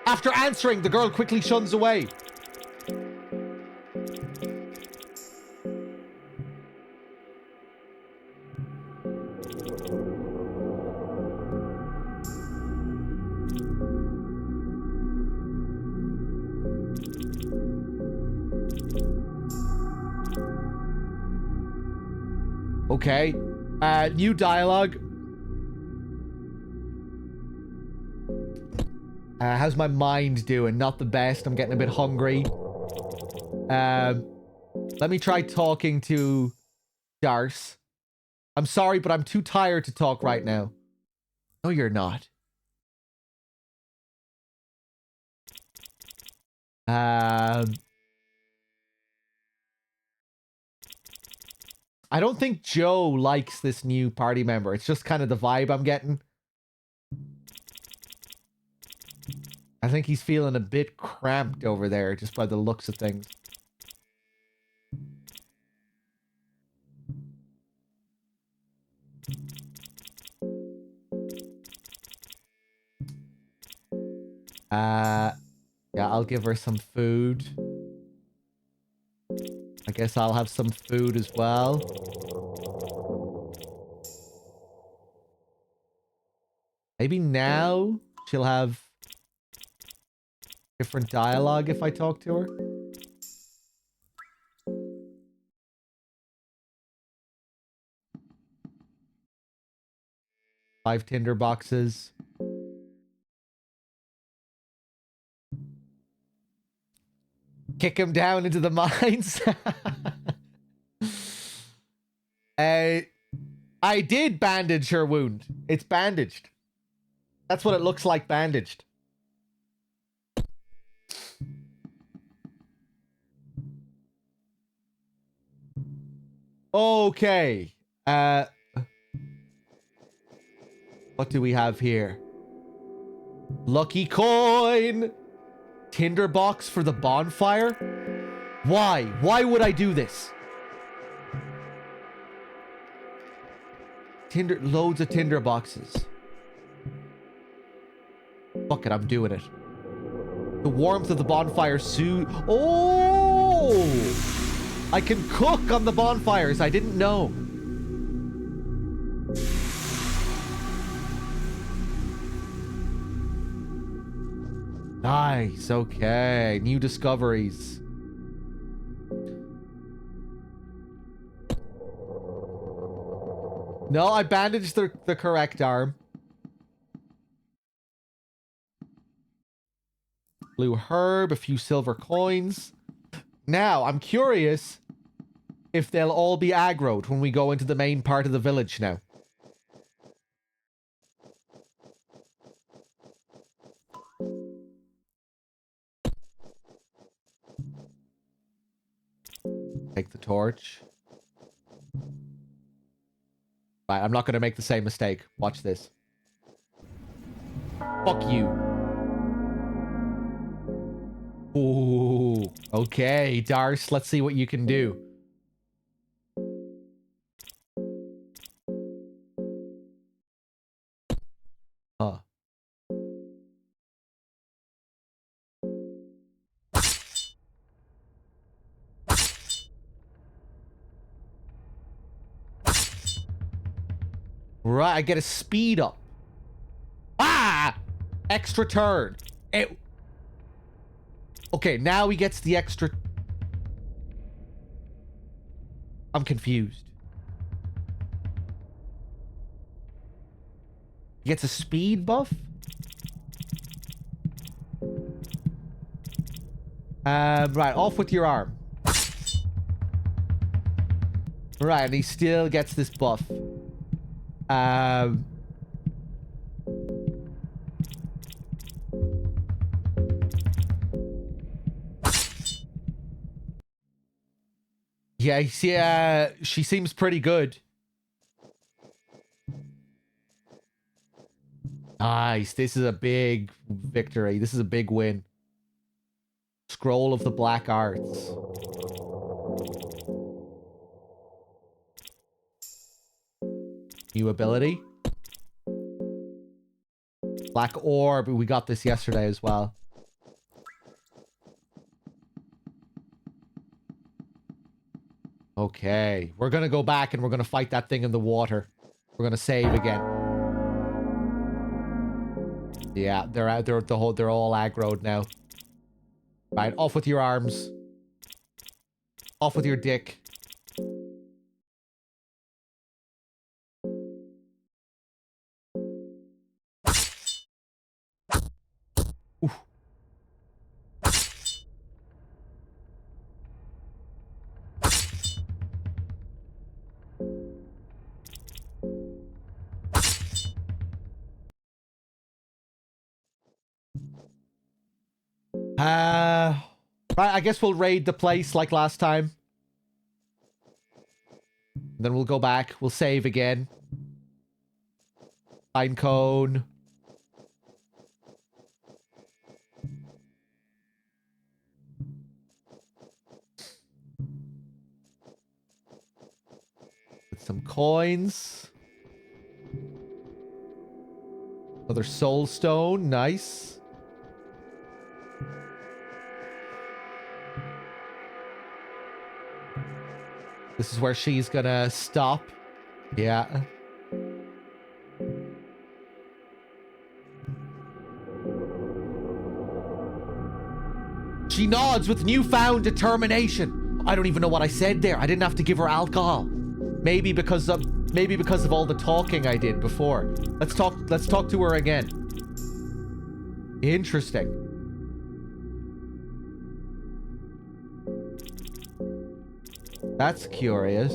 After answering, the girl quickly shuns away. Okay. New dialogue. How's my mind doing? Not the best. I'm getting a bit hungry. Let me try talking to Darce. I'm sorry, but I'm too tired to talk right now. No, you're not. I don't think Joe likes this new party member. It's just kind of the vibe I'm getting. I think he's feeling a bit cramped over there just by the looks of things. Yeah, I'll give her some food. I guess I'll have some food as well. Maybe now she'll have different dialogue if I talk to her. Five tinder boxes. Kick him down into the mines. I did bandage her wound. It's bandaged. That's what it looks like bandaged. Okay. What do we have here? Lucky coin. Tinderbox for the bonfire? Why? Why would I do this? Loads of tinder boxes. Fuck it, I'm doing it. The warmth of the bonfire Oh! I can cook on the bonfires. I didn't know. Nice. Okay. New discoveries. No, I bandaged the correct arm. Blue herb, a few silver coins. Now, I'm curious if they'll all be aggroed when we go into the main part of the village now. Take the torch. Right, I'm not going to make the same mistake. Watch this. Fuck you. Ooh. Okay, Darce, let's see what you can do. Right, I get a speed up. Ah! Extra turn. Okay, now he gets the extra... I'm confused. He gets a speed buff? Right, off with your arm. Right, and he still gets this buff. Yeah, she seems pretty good. Nice. This is a big victory. This is a big win. Scroll of the Black Arts. New ability. Black Orb. We got this yesterday as well. Okay. We're going to go back and we're going to fight that thing in the water. We're going to save again. Yeah, they're out there. They're all aggroed now. Right, off with your arms. Off with your dick. Oof. Right, I guess we'll raid the place like last time. Then we'll go back. We'll save again. Pine cone. Get some coins. Another soul stone. Nice. This is where she's gonna stop. Yeah. She nods with newfound determination. I don't even know what I said there. I didn't have to give her alcohol. Maybe because of all the talking I did before. Let's talk to her again. Interesting. That's curious.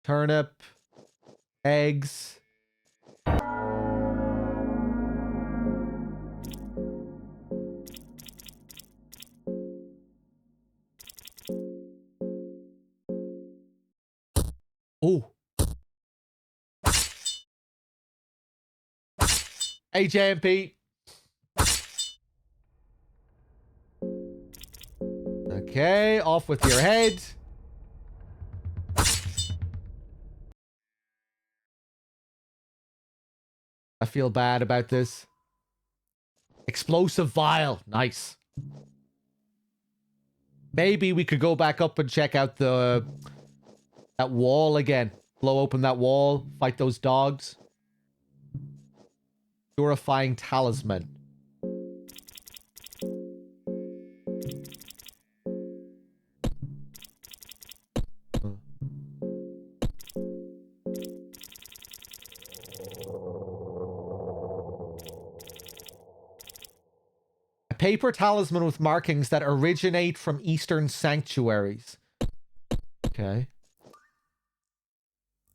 Turnip. Eggs. Oh. Hey, JMP. Okay, off with your head. I feel bad about this. Explosive vial. Nice. Maybe we could go back up and check out that wall again. Blow open that wall. Fight those dogs. Purifying talisman. A paper talisman with markings that originate from Eastern sanctuaries. Okay.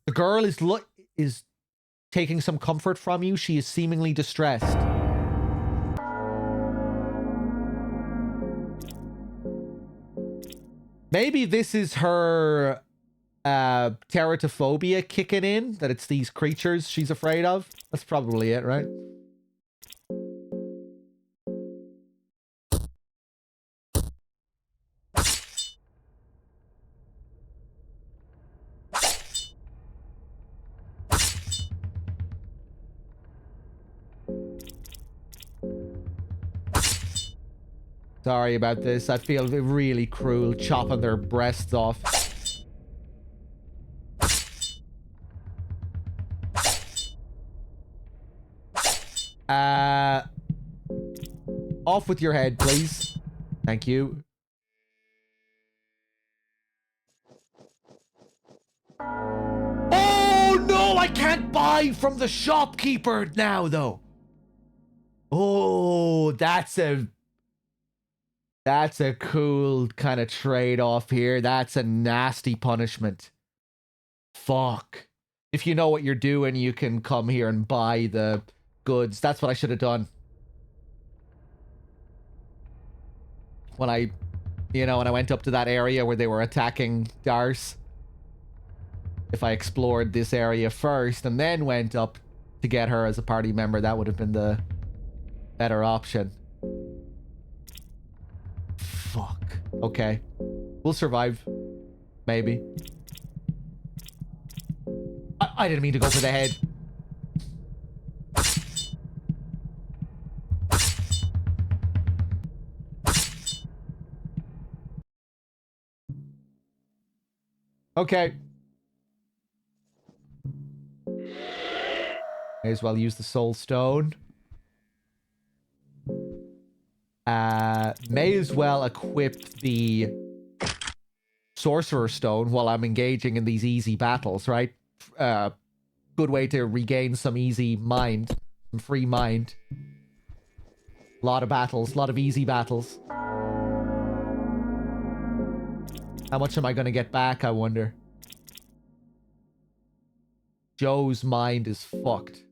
The girl is taking some comfort from you. She is seemingly distressed. Maybe this is her teratophobia kicking in, that it's these creatures she's afraid of. That's probably it, right? Sorry about this. I feel really cruel chopping their breasts off. Off with your head, please. Thank you. Oh, no! I can't buy from the shopkeeper now, though. Oh, that's a cool kind of trade-off here. That's a nasty punishment. Fuck. If you know what you're doing, you can come here and buy the goods. That's what I should have done. When I went up to that area where they were attacking Darce. If I explored this area first and then went up to get her as a party member, that would have been the better option. Fuck. Okay. We'll survive. Maybe. I didn't mean to go for the head. Okay. May as well use the soul stone. May as well equip the sorcerer stone while I'm engaging in these easy battles, right? Good way to regain some easy mind, some free mind. A lot of battles, a lot of easy battles. How much am I going to get back, I wonder? Joe's mind is fucked.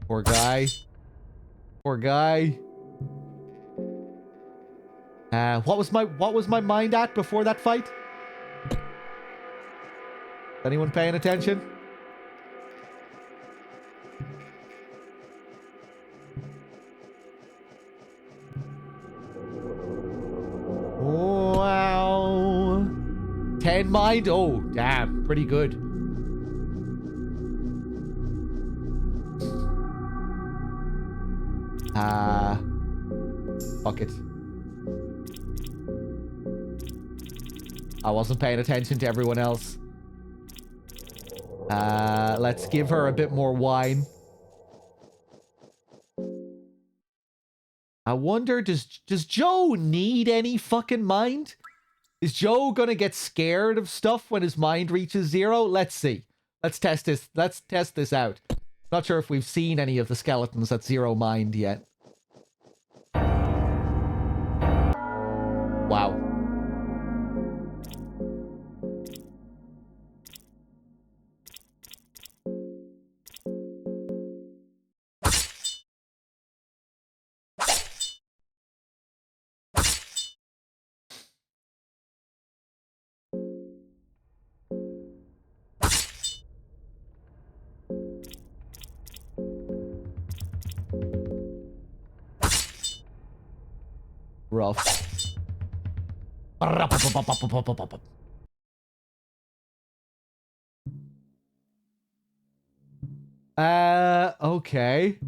Poor guy. Poor guy. What was my mind at before that fight? Anyone paying attention? Wow. 10 mind? Oh, damn. Pretty good. Fuck it. I wasn't paying attention to everyone else. Let's give her a bit more wine. I wonder, does Joe need any fucking mind? Is Joe gonna get scared of stuff when his mind reaches 0? Let's see. Let's test this. Let's test this out. Not sure if we've seen any of the skeletons at 0 mind yet. Wow. Rough. Okay.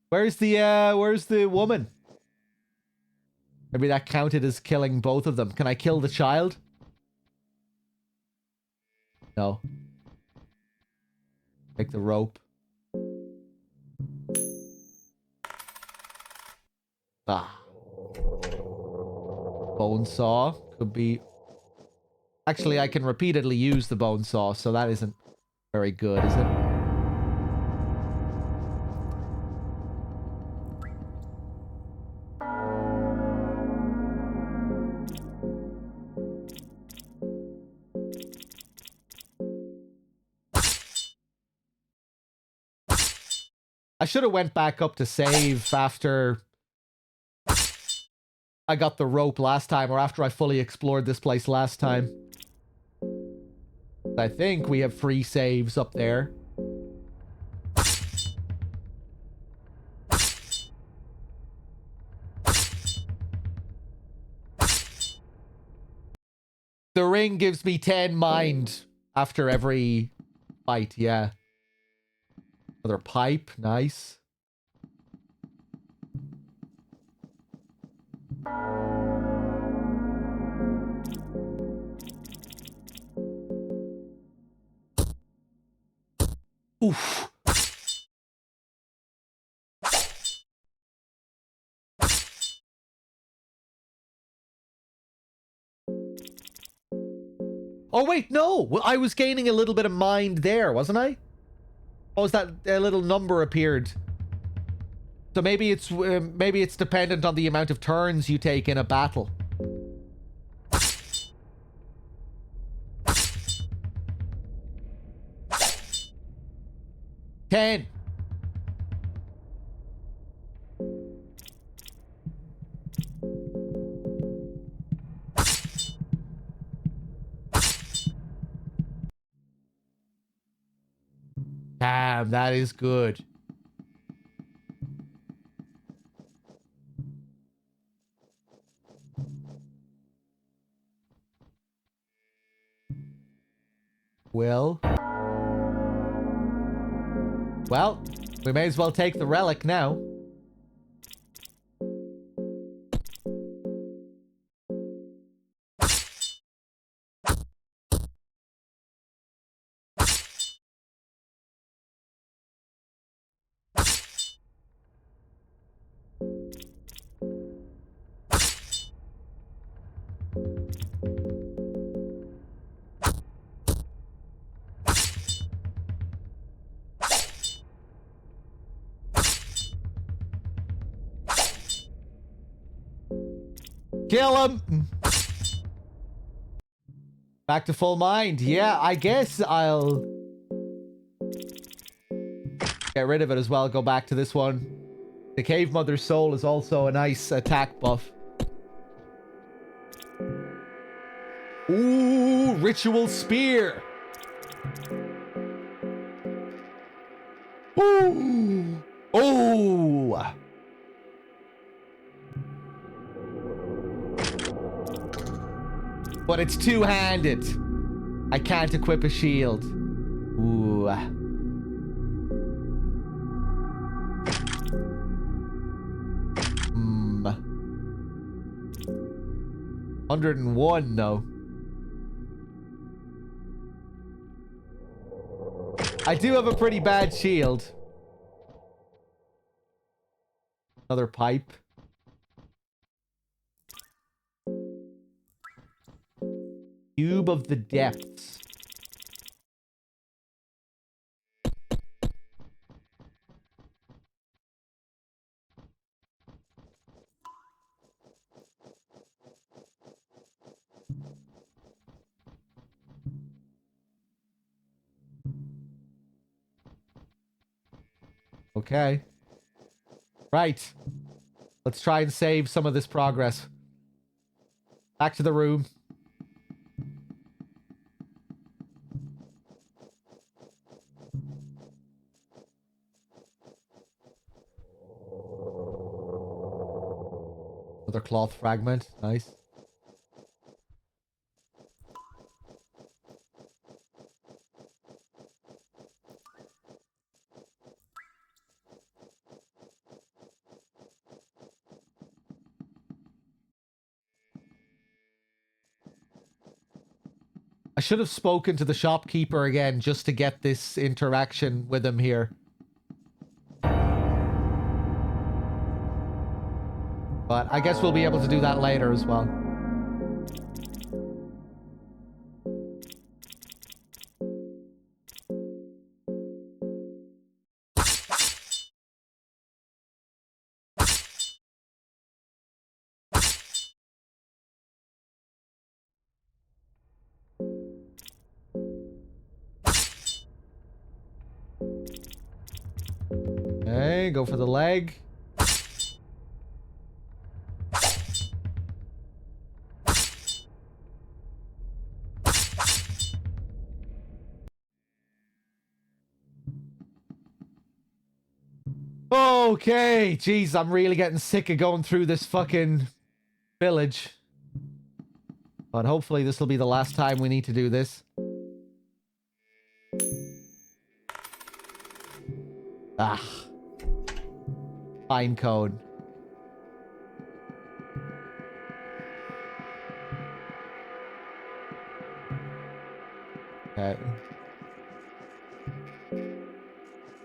Where's the woman? Maybe that counted as killing both of them. Can I kill the child? No. Take the rope. Ah. Bone saw could be... Actually, I can repeatedly use the bone saw, so that isn't very good, is it? I should have went back up to save after I got the rope last time, or after I fully explored this place last time. I think we have free saves up there. thing gives me 10 mind after every fight, yeah. Another pipe, nice. Oof. Oh, wait, no. Well, I was gaining a little bit of mind there, wasn't I? Oh, was that a little number appeared? So maybe it's dependent on the amount of turns you take in a battle. Ten. Damn, that is good. Well, we may as well take the relic now. Kill him! Back to full mind. Yeah, I guess I'll get rid of it as well. Go back to this one. The Cave Mother's Soul is also a nice attack buff. Ooh, Ritual Spear. Ooh. Ooh. But it's two-handed. I can't equip a shield. Ooh. Hmm. 101, though. I do have a pretty bad shield. Another pipe. Cube of the Depths. Okay. Right. Let's try and save some of this progress. Back to the room. Another cloth fragment. Nice. I should have spoken to the shopkeeper again just to get this interaction with him here. But I guess we'll be able to do that later as well. Okay, go for the leg. Okay, jeez, I'm really getting sick of going through this fucking village. But hopefully this will be the last time we need to do this. Ah. Pine cone. Okay.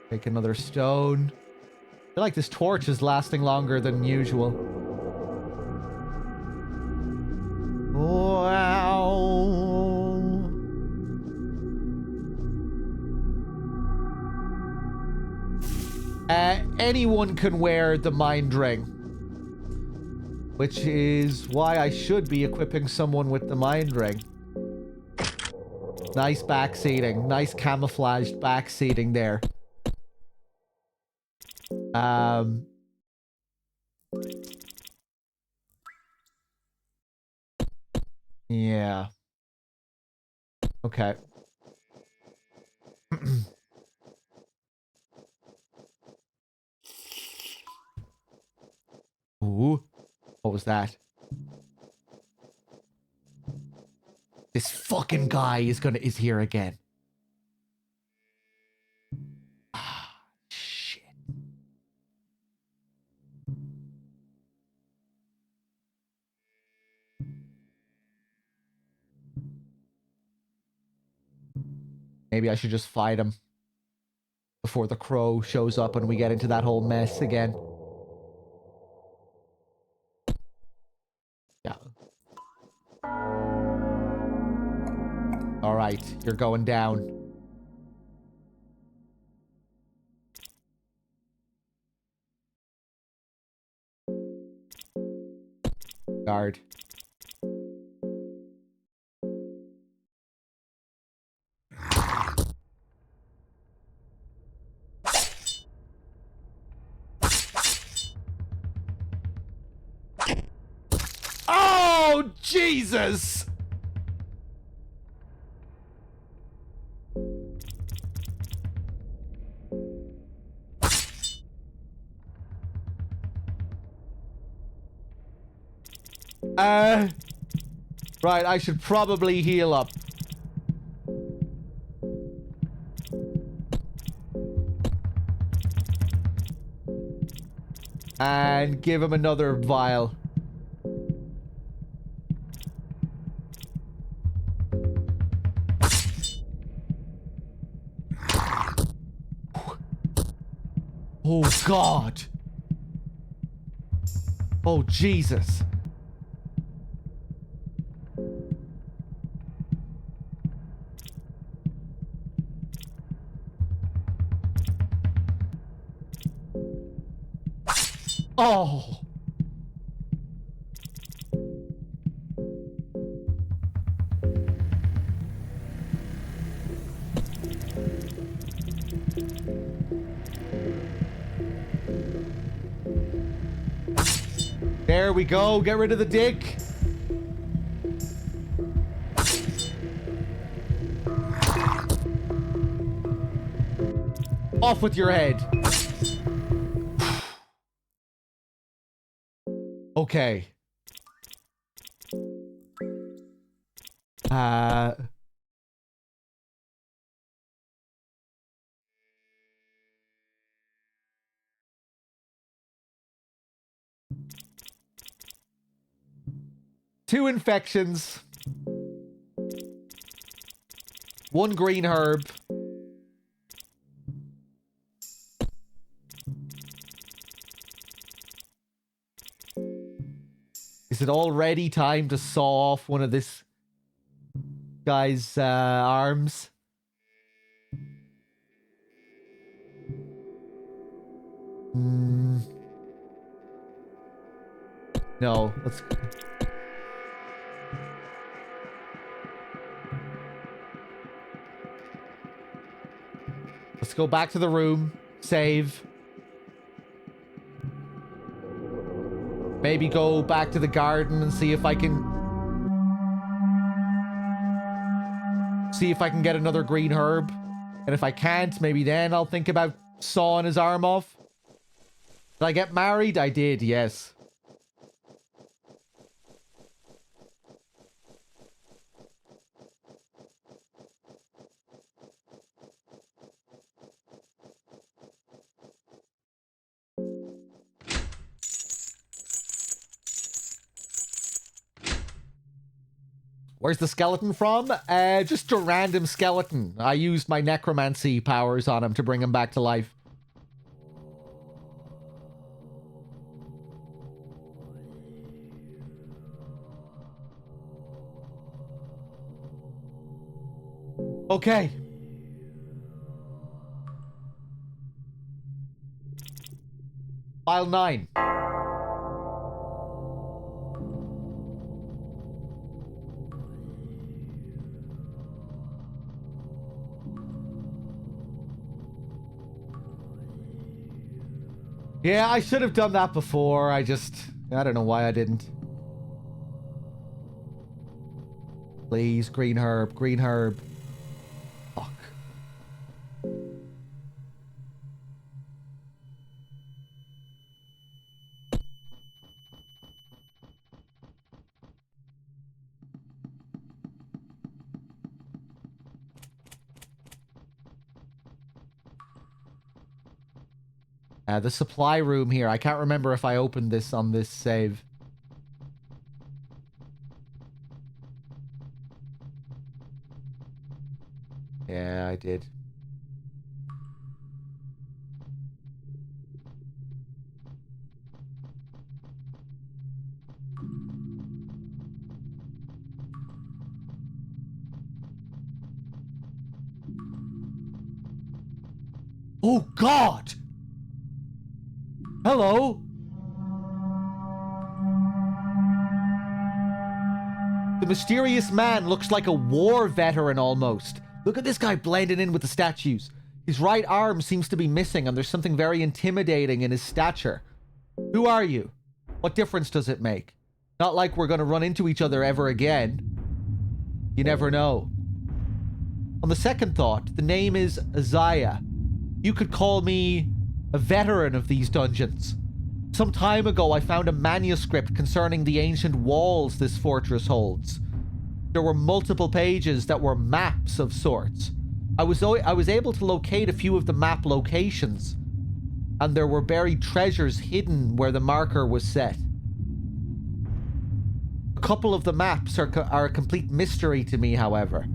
Take another stone. I feel like this torch is lasting longer than usual. Wow. Anyone can wear the mind ring. Which is why I should be equipping someone with the mind ring. Nice backseating. Nice camouflaged backseating there. Yeah. Okay. Ooh. What was that? This fucking guy is here again. Ah, shit. Maybe I should just fight him before the crow shows up and we get into that whole mess again. Yeah. All right, you're going down. Guard. Oh, Jesus! Right, I should probably heal up. And give him another vial. Oh, God. Oh, Jesus. Oh. There we go. Get rid of the dick. Off with your head. Okay. Two infections. One green herb. Is it already time to saw off one of this guy's arms? No, let's go back to the room. Save. Maybe go back to the garden and see if I can get another green herb. And if I can't, maybe then I'll think about sawing his arm off. Did I get married? I did, yes. Where's the skeleton from? Just a random skeleton. I used my necromancy powers on him to bring him back to life. Okay. File 9. Yeah, I should have done that before. I don't know why I didn't. Please, green herb, green herb. Fuck. The supply room here. I can't remember if I opened this on this save. Yeah, I did. Oh, God! Hello? The mysterious man looks like a war veteran almost. Look at this guy blending in with the statues. His right arm seems to be missing and there's something very intimidating in his stature. Who are you? What difference does it make? Not like we're gonna run into each other ever again. You never know. On the second thought, the name is Isaiah. You could call me a veteran of these dungeons. Some time ago, I found a manuscript concerning the ancient walls this fortress holds. There were multiple pages that were maps of sorts. I was able to locate a few of the map locations, and there were buried treasures hidden where the marker was set. A couple of the maps are a complete mystery to me, however.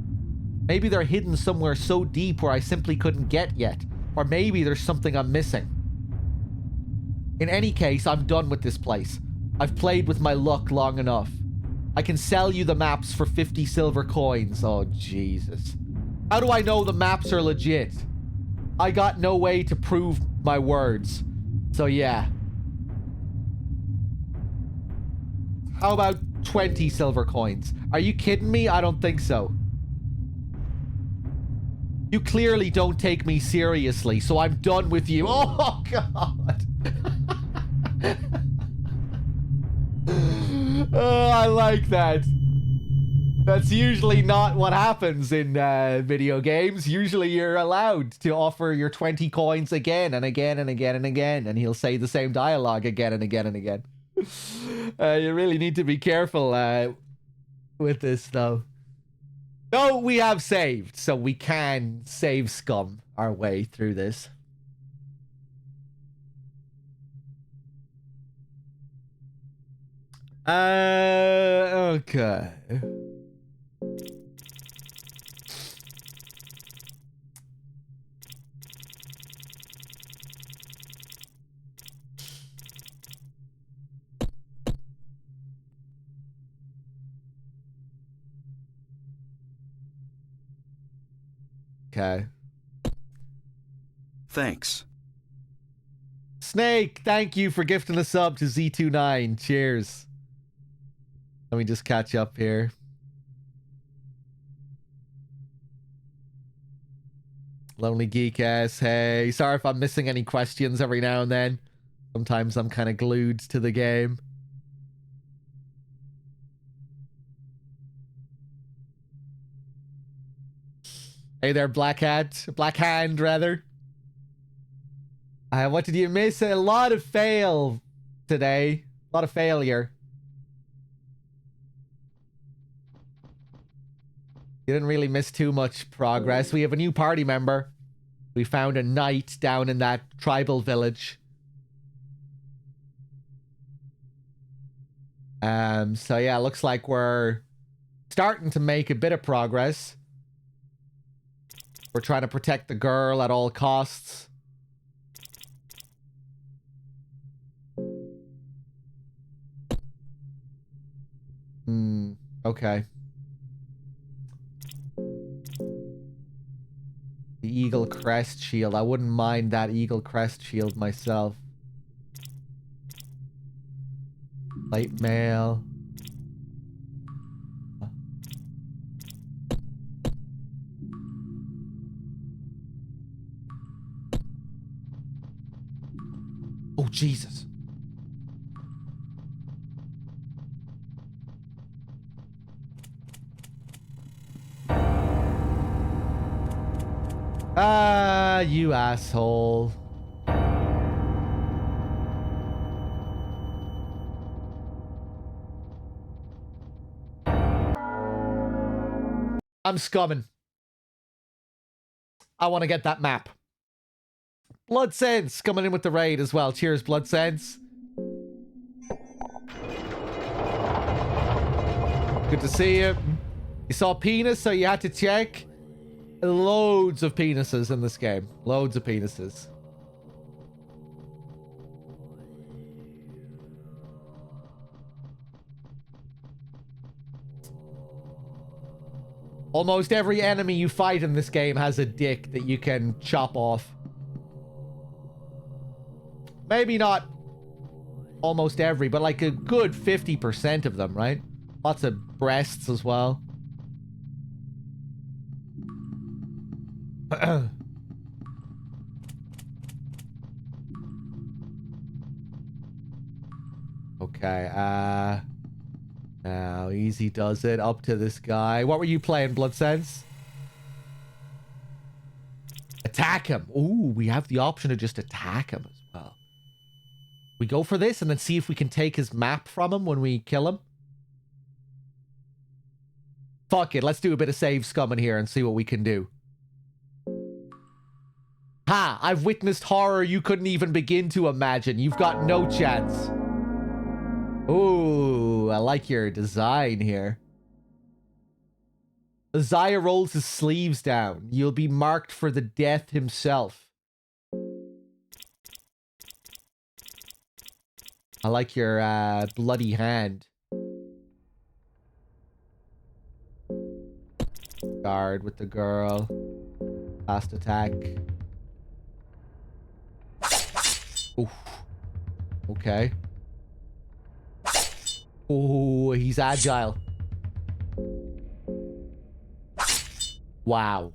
Maybe they're hidden somewhere so deep where I simply couldn't get yet, or maybe there's something I'm missing. In any case, I'm done with this place. I've played with my luck long enough. I can sell you the maps for 50 silver coins. Oh, Jesus. How do I know the maps are legit? I got no way to prove my words. So, yeah. How about 20 silver coins? Are you kidding me? I don't think so. You clearly don't take me seriously, so I'm done with you. Oh, God. Oh, I like that. That's usually not what happens in video games. Usually you're allowed to offer your 20 coins again and again and again and again, and he'll say the same dialogue again and again and again. You really need to be careful with this, though. No, we have saved, so we can save scum our way through this. Okay. Okay. Thanks. Snake, thank you for gifting a sub to Z29. Cheers. Let me just catch up here. Lonely Geek ass, hey. Sorry if I'm missing any questions every now and then. Sometimes I'm kind of glued to the game. Hey there, Black Hat. Black Hand, rather. What did you miss? A lot of fail today. A lot of failure. You didn't really miss too much progress. We have a new party member. We found a knight down in that tribal village. So yeah, looks like we're starting to make a bit of progress. We're trying to protect the girl at all costs. Okay. The Eagle Crest Shield. I wouldn't mind that Eagle Crest Shield myself. Light mail. Oh, Jesus. Ah, you asshole. I'm scumming. I want to get that map. Blood Sense coming in with the raid as well. Cheers, Blood Sense. Good to see you. You saw penis, so you had to check. Loads of penises in this game. Loads of penises. Almost every enemy you fight in this game has a dick that you can chop off. Maybe not almost every, but like a good 50% of them, right? Lots of breasts as well. Okay, now easy does it up to this guy. What were you playing, Blood Sense? Attack him. Ooh, we have the option to just attack him as well. We go for this and then see if we can take his map from him when we kill him. Fuck it, let's do a bit of save scumming here and see what we can do. Ha! I've witnessed horror you couldn't even begin to imagine. You've got no chance. Ooh, I like your design here. Isaiah rolls his sleeves down. You'll be marked for the death himself. I like your bloody hand. Guard with the girl. Last attack. Oof. Okay. Oh, he's agile. Wow.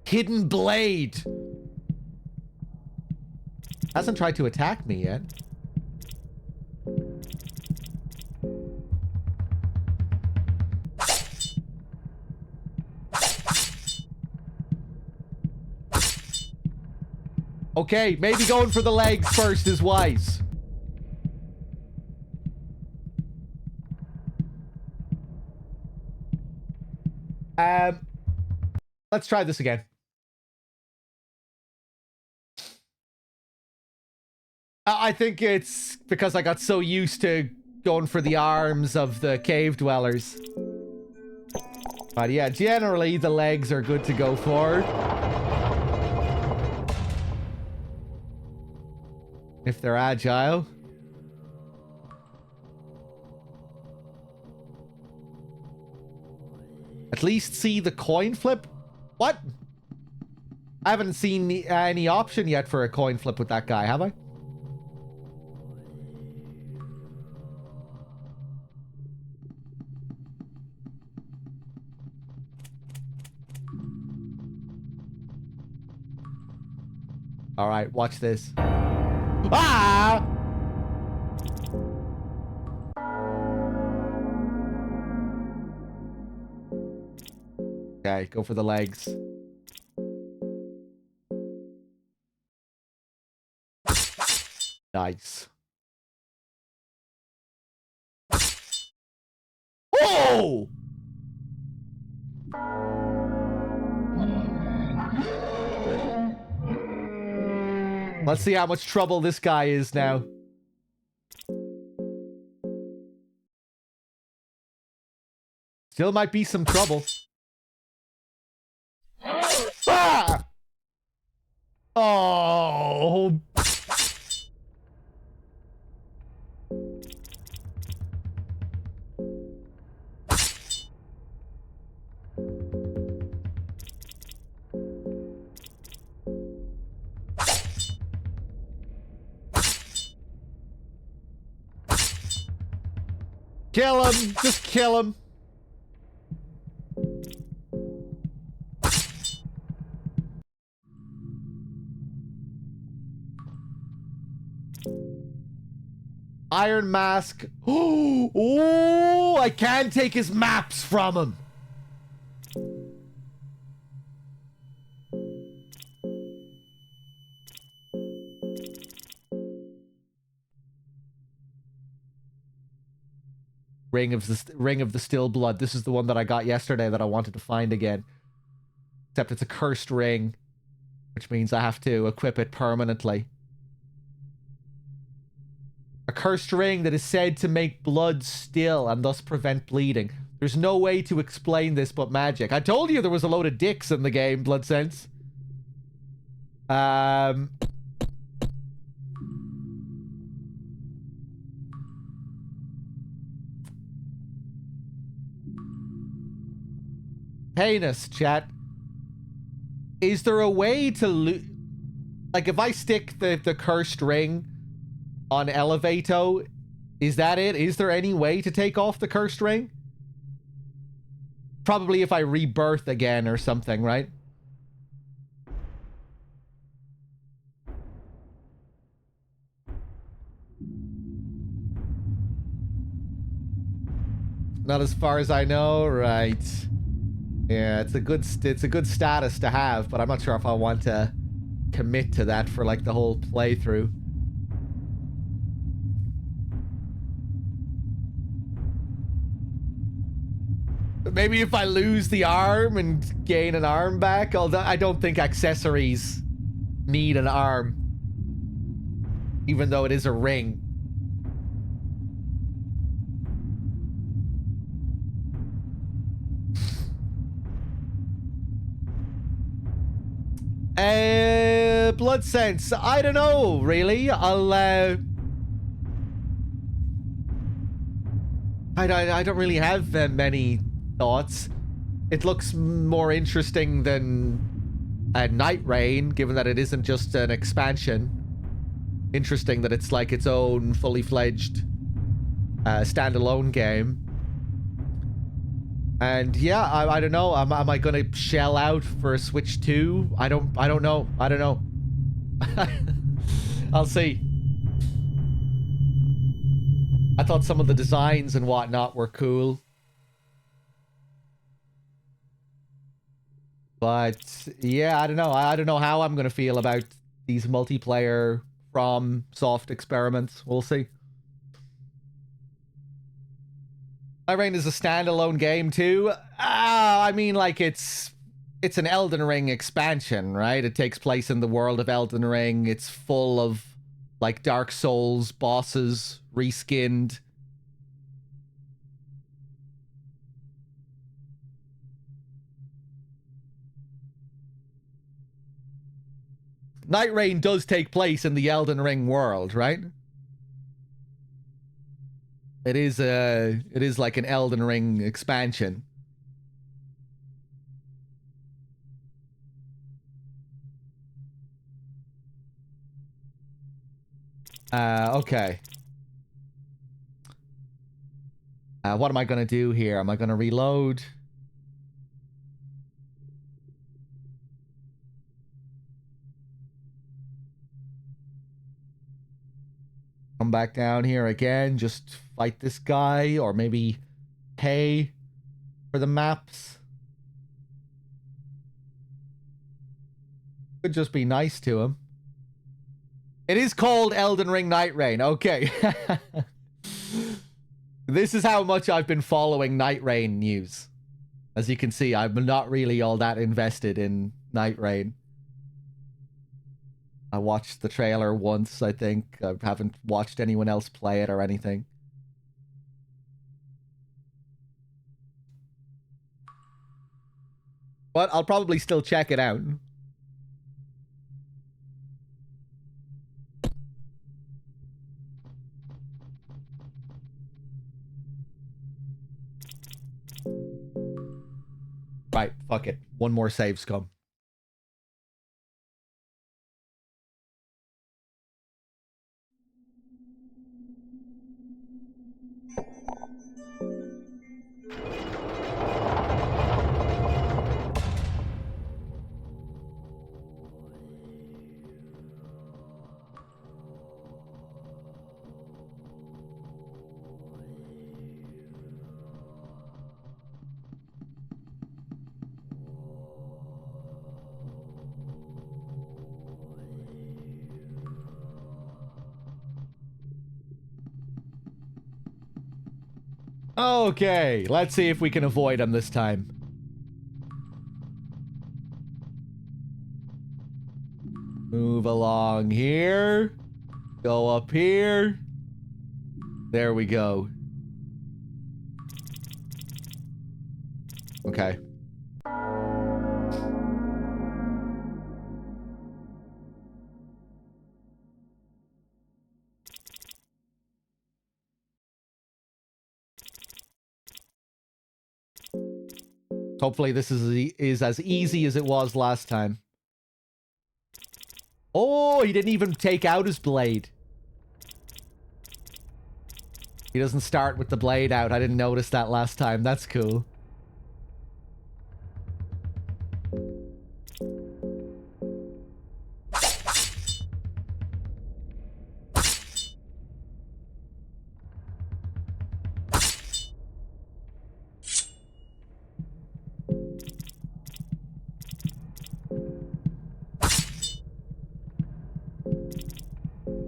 Hidden blade. Hasn't tried to attack me yet. Okay, maybe going for the legs first is wise. Let's try this again. I think it's because I got so used to going for the arms of the cave dwellers. But yeah, generally the legs are good to go for. If they're agile. At least see the coin flip? What? I haven't seen any option yet for a coin flip with that guy, have I? All right, watch this. Ah! Okay, go for the legs. Nice. Oh! Let's see how much trouble this guy is now. Still might be some trouble. Ah! Oh. Kill him! Just kill him! Iron Mask. Oh, I can't take his maps from him. Ring of the Still Blood. This is the one that I got yesterday that I wanted to find again. Except it's a cursed ring, which means I have to equip it permanently. A cursed ring that is said to make blood still and thus prevent bleeding. There's no way to explain this but magic. I told you there was a load of dicks in the game, Bloodsense. Heinous, chat. Is there a way to like, if I stick the cursed ring on Elevato, is that it? Is there any way to take off the cursed ring? Probably if I rebirth again or something, right? Not as far as I know, right? Yeah, it's a good status to have, but I'm not sure if I want to commit to that for like the whole playthrough. But maybe if I lose the arm and gain an arm back, although I don't think accessories need an arm, even though it is a ring. Bloodsense. I don't know, really. I don't really have many thoughts. It looks more interesting than Night Rain, given that it isn't just an expansion. Interesting that it's like its own fully fledged standalone game. And yeah, I don't know. Am I gonna shell out for a Switch 2? I don't know. I don't know. I'll see. I thought some of the designs and whatnot were cool. But yeah, I don't know. I don't know how I'm gonna feel about these multiplayer From Soft experiments. We'll see. Night Rain is a standalone game too. I mean, like, it's an Elden Ring expansion, right? It takes place in the world of Elden Ring. It's full of like Dark Souls bosses reskinned. Night Rain does take place in the Elden Ring world, right? It is like an Elden Ring expansion. Okay. What am I gonna do here? Am I gonna reload? Come back down here again, just fight this guy, or maybe pay for the maps. Could just be nice to him. It is called Elden Ring Night Rain. Okay. This is how much I've been following Night Rain news. As you can see, I'm not really all that invested in Night Rain. I watched the trailer once, I think. I haven't watched anyone else play it or anything. But I'll probably still check it out. Right, fuck it. One more save scum. Okay, let's see if we can avoid him this time. Move along here. Go up here. There we go. Okay. Hopefully this is as easy as it was last time. Oh, he didn't even take out his blade. He doesn't start with the blade out. I didn't notice that last time. That's cool.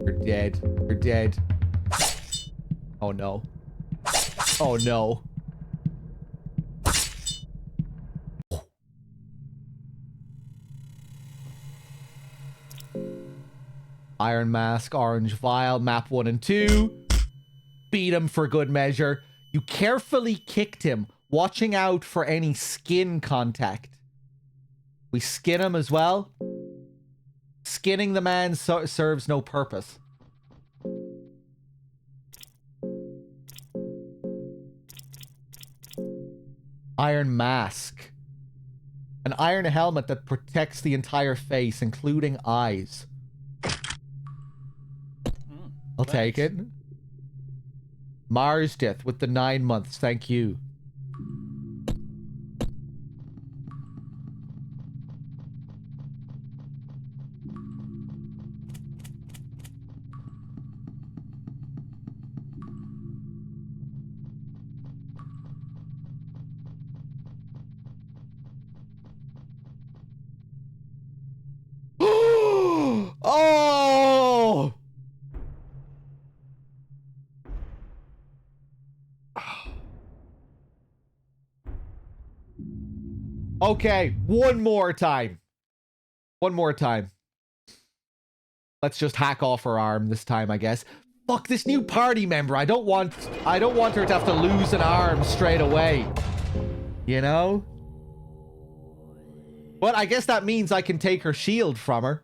You're dead. You're dead. Oh no. Oh no. Iron Mask, Orange Vial, map 1 and 2. Beat him for good measure. You carefully kicked him, watching out for any skin contact. We skin him as well. Skinning the man serves no purpose. Iron Mask. An iron helmet that protects the entire face, including eyes. I'll take it. Mars Death with the 9 months. Thank you. Oh! Okay, one more time. One more time. Let's just hack off her arm this time, I guess. Fuck this new party member. I don't want her to have to lose an arm straight away. You know? But I guess that means I can take her shield from her.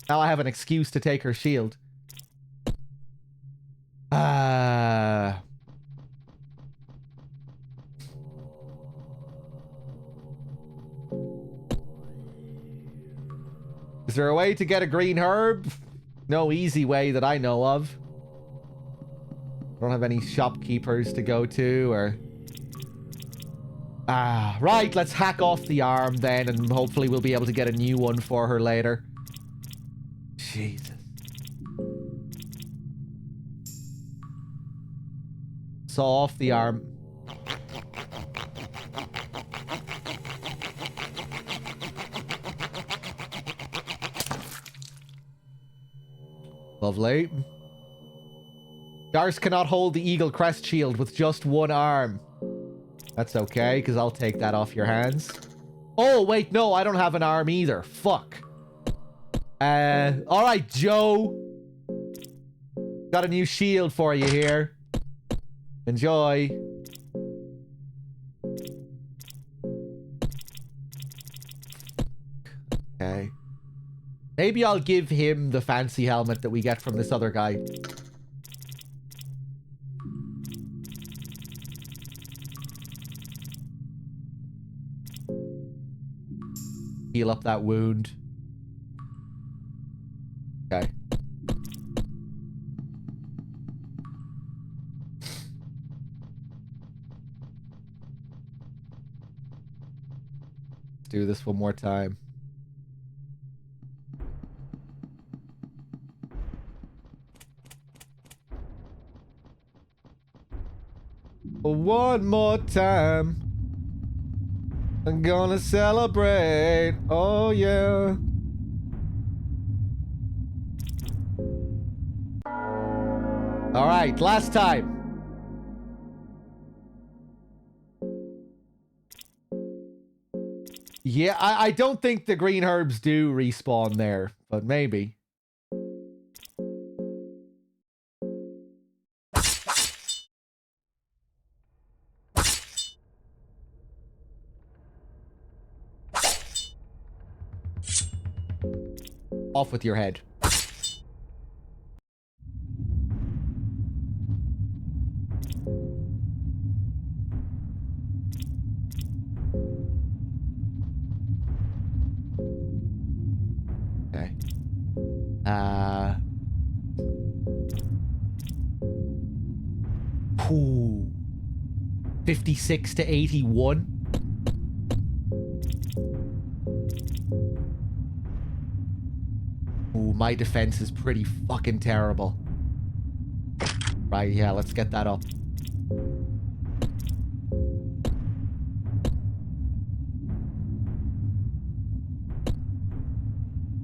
Now I have an excuse to take her shield. Is there a way to get a green herb? No easy way that I know of. I don't have any shopkeepers to go to, or... right, let's hack off the arm then, and hopefully we'll be able to get a new one for her later. Jesus. Saw off the arm. Lovely. Darce cannot hold the Eagle Crest shield with just one arm. That's okay, because I'll take that off your hands. Oh, wait, no, I don't have an arm either. Fuck. Alright, Joe. Got a new shield for you here. Enjoy. Okay. Maybe I'll give him the fancy helmet that we get from this other guy. Heal up that wound. Okay. Let's do this one more time. One more time. I'm gonna celebrate. Oh, yeah. All right, last time. Yeah, I don't think the green herbs do respawn there, but maybe. Off with your head. Okay. 56 to 81. Ooh, my defense is pretty fucking terrible. Right, yeah, let's get that up.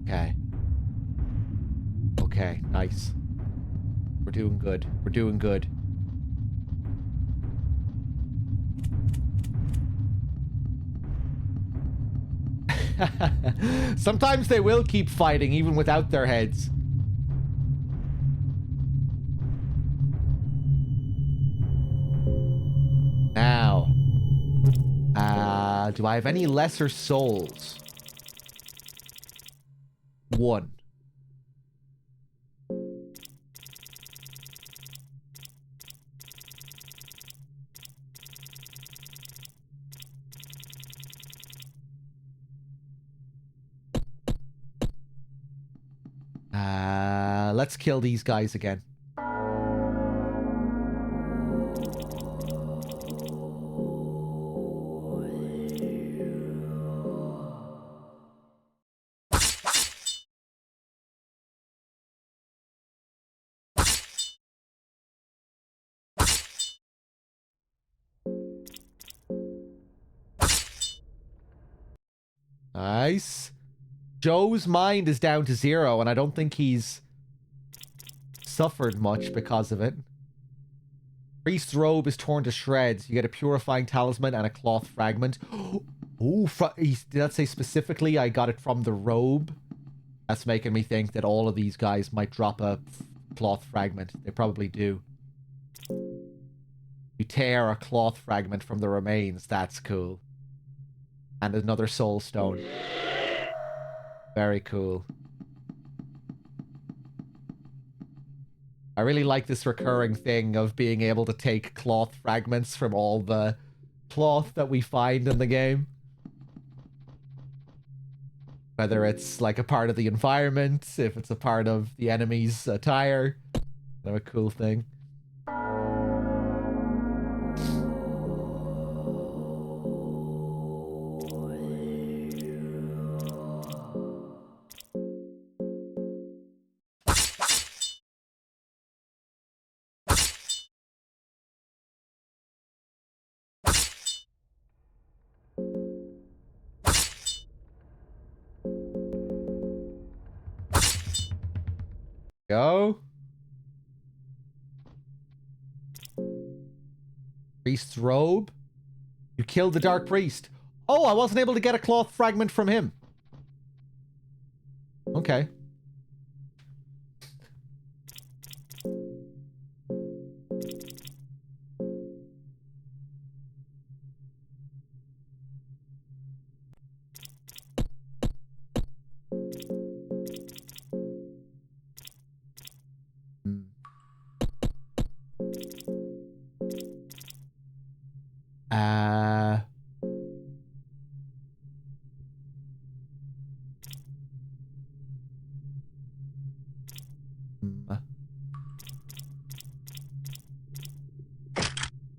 Okay. Okay, nice. We're doing good. We're doing good. Sometimes they will keep fighting even without their heads. Now, do I have any lesser souls? 1. Let's kill these guys again. Nice. Joe's mind is down to 0, and I don't think he's suffered much because of it. Priest's robe is torn to shreds. You get a purifying talisman and a cloth fragment. Ooh, did that say specifically I got it from the robe? That's making me think that all of these guys might drop a cloth fragment. They probably do. You tear a cloth fragment from the remains. That's cool. And another soul stone. Very cool. I really like this recurring thing of being able to take cloth fragments from all the cloth that we find in the game. Whether it's like a part of the environment, if it's a part of the enemy's attire. Kind of a cool thing. Go. Priest's robe. You killed the Dark Priest. Oh, I wasn't able to get a cloth fragment from him. Okay.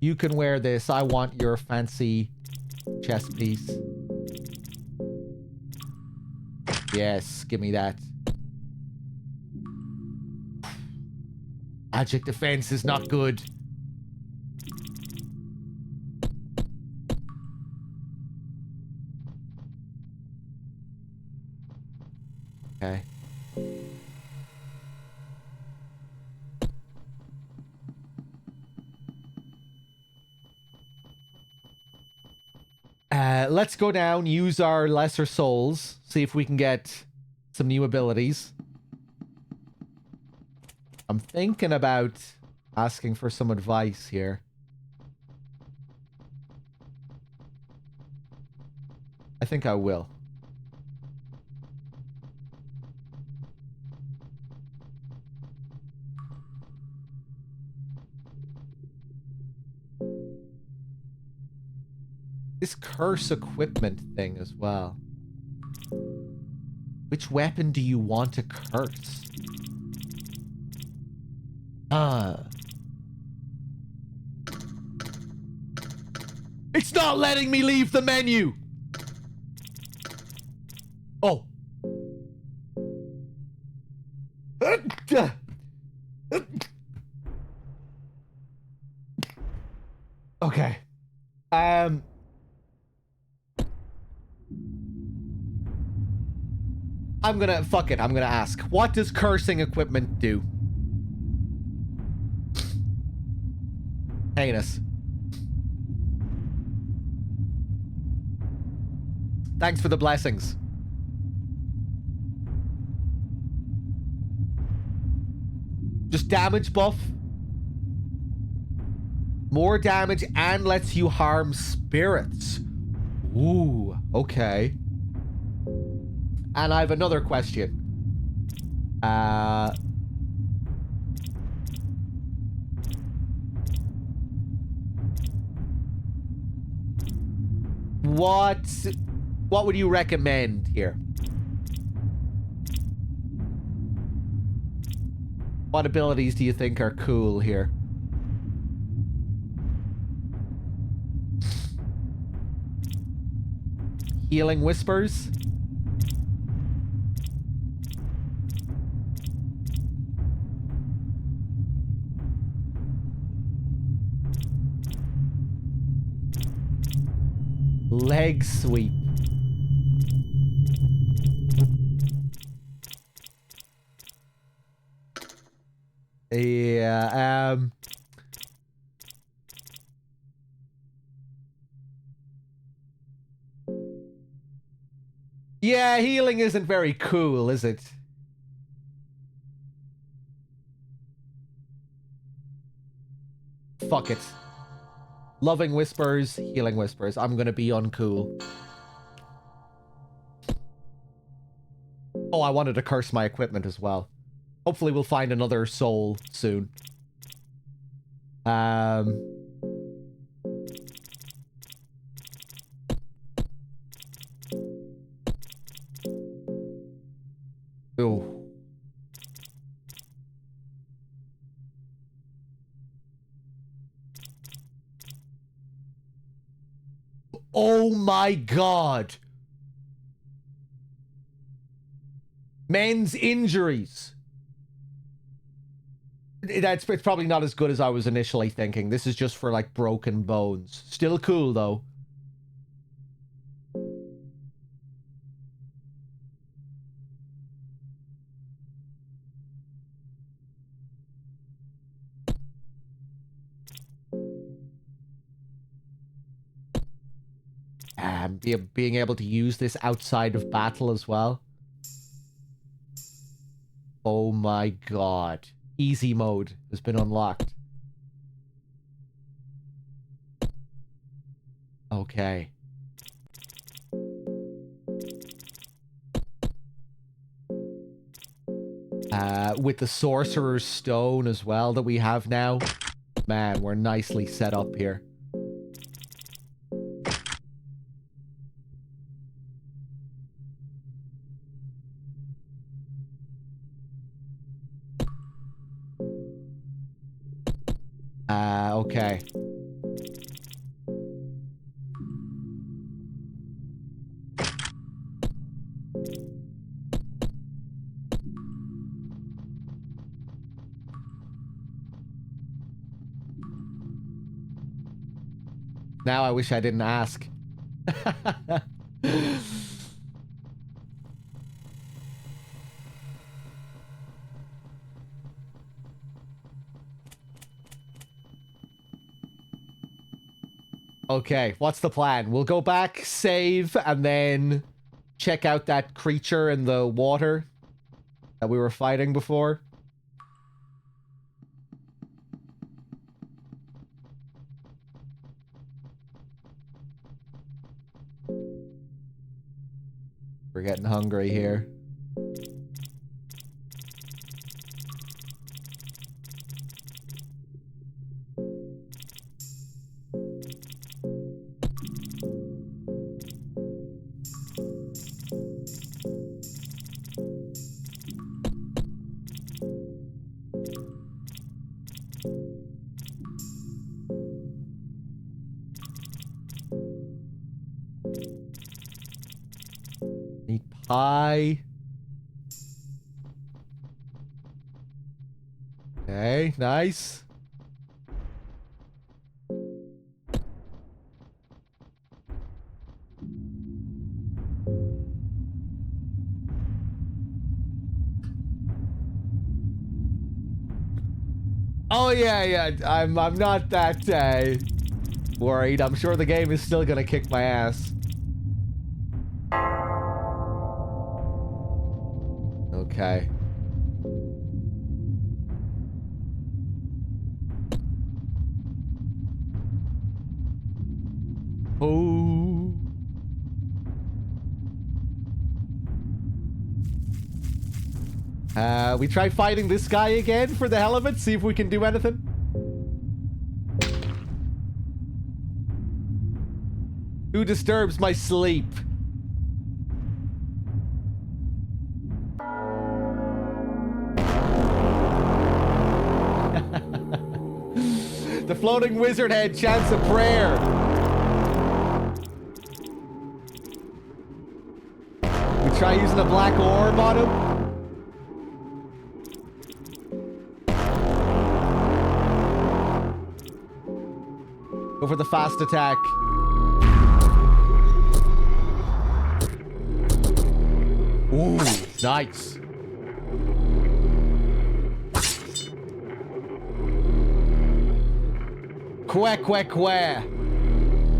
You can wear this. I want your fancy chest piece. Yes, give me that. Magic defense is not good. Okay. Let's go down, use our lesser souls, see if we can get some new abilities. I'm thinking about asking for some advice here. I think I will. This curse equipment thing as well. Which weapon do you want to curse? It's not letting me leave the menu! Oh. Okay. Fuck it, I'm gonna ask. What does cursing equipment do? Heinous. Thanks for the blessings. Just damage buff. More damage and lets you harm spirits. Ooh, okay. And I have another question. What would you recommend here? What abilities do you think are cool here? Healing Whispers? Leg sweep. Yeah, yeah, healing isn't very cool, is it? Fuck it. Loving Whispers, Healing Whispers. I'm gonna be uncool. Oh, I wanted to curse my equipment as well. Hopefully we'll find another soul soon. Ooh. Oh my god. Men's injuries. It's probably not as good as I was initially thinking. This is just for like broken bones. Still cool though. Being able to use this outside of battle as well. Oh my god. Easy mode has been unlocked. Okay. With the Sorcerer's Stone as well that we have now. Man, we're nicely set up here. Okay. Now I wish I didn't ask. Okay, what's the plan? We'll go back, save, and then check out that creature in the water that we were fighting before. We're getting hungry here. Meat pie. Okay, nice. Oh yeah. I'm not that worried. I'm sure the game is still gonna kick my ass. Okay. Oh. We try fighting this guy again for the hell of it, see if we can do anything. Who disturbs my sleep? The floating wizard head chants a prayer. We try using a black orb on him. Go for the fast attack. Ooh, nice. Quack.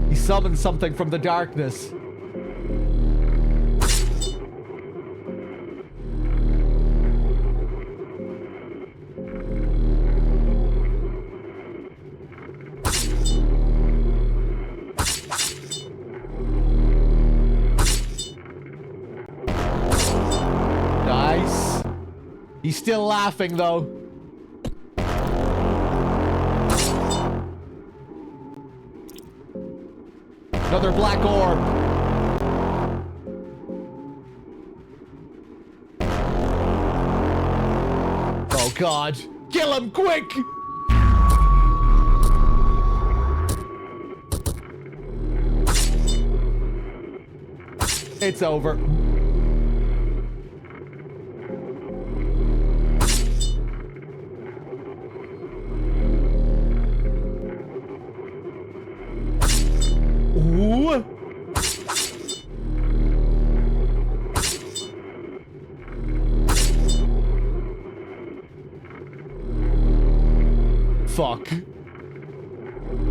He summoned something from the darkness. Nice. He's still laughing though. Another black orb. Oh god. Kill him quick! It's over. Ooh. Fuck.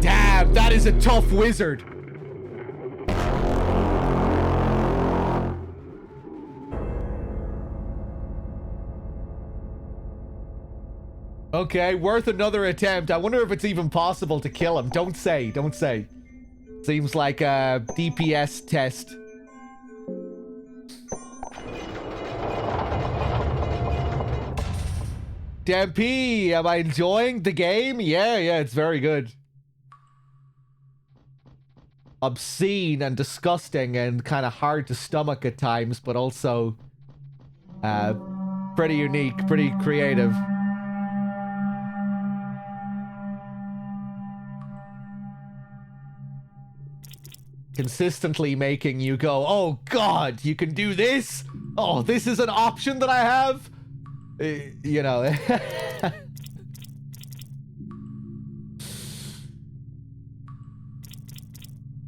Damn, that is a tough wizard. Okay, worth another attempt. I wonder if it's even possible to kill him. Don't say. Seems like a DPS test. Dempy, am I enjoying the game? Yeah, it's very good. Obscene and disgusting and kind of hard to stomach at times, but also pretty unique, pretty creative. Consistently making you go, oh god, you can do this? Oh, this is an option that I have? You know.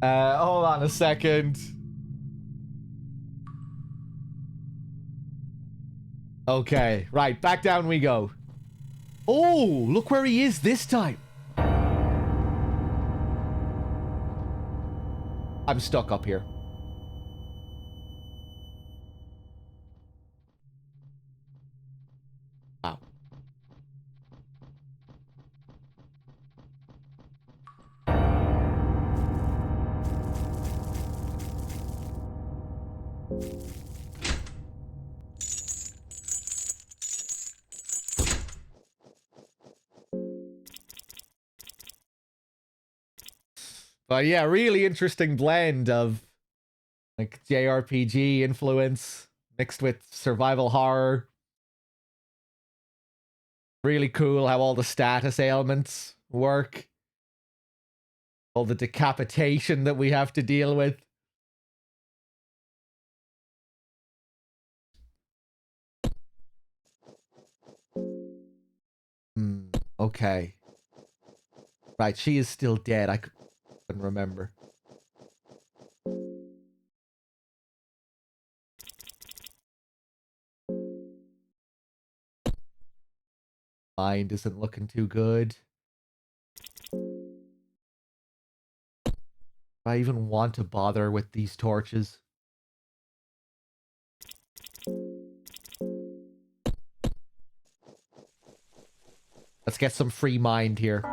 Hold on a second. Okay, right, back down we go. Oh, look where he is this time. I'm stuck up here. Wow. But yeah, really interesting blend of like JRPG influence mixed with survival horror. Really cool how all the status ailments work. All the decapitation that we have to deal with. Okay. Right, she is still dead. I couldn't remember. Mind isn't looking too good. Do I even want to bother with these torches? Let's get some free mind here.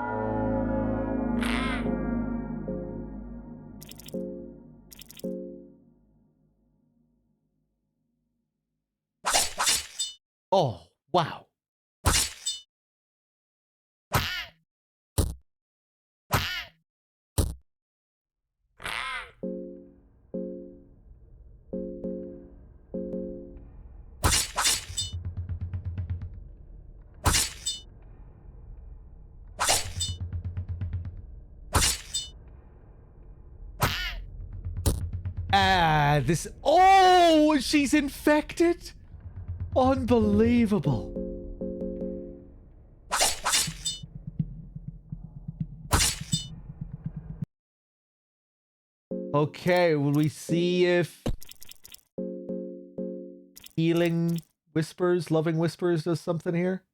Oh, wow. This... Oh, she's infected? Unbelievable. Okay, will we see if healing whispers, loving whispers does something here?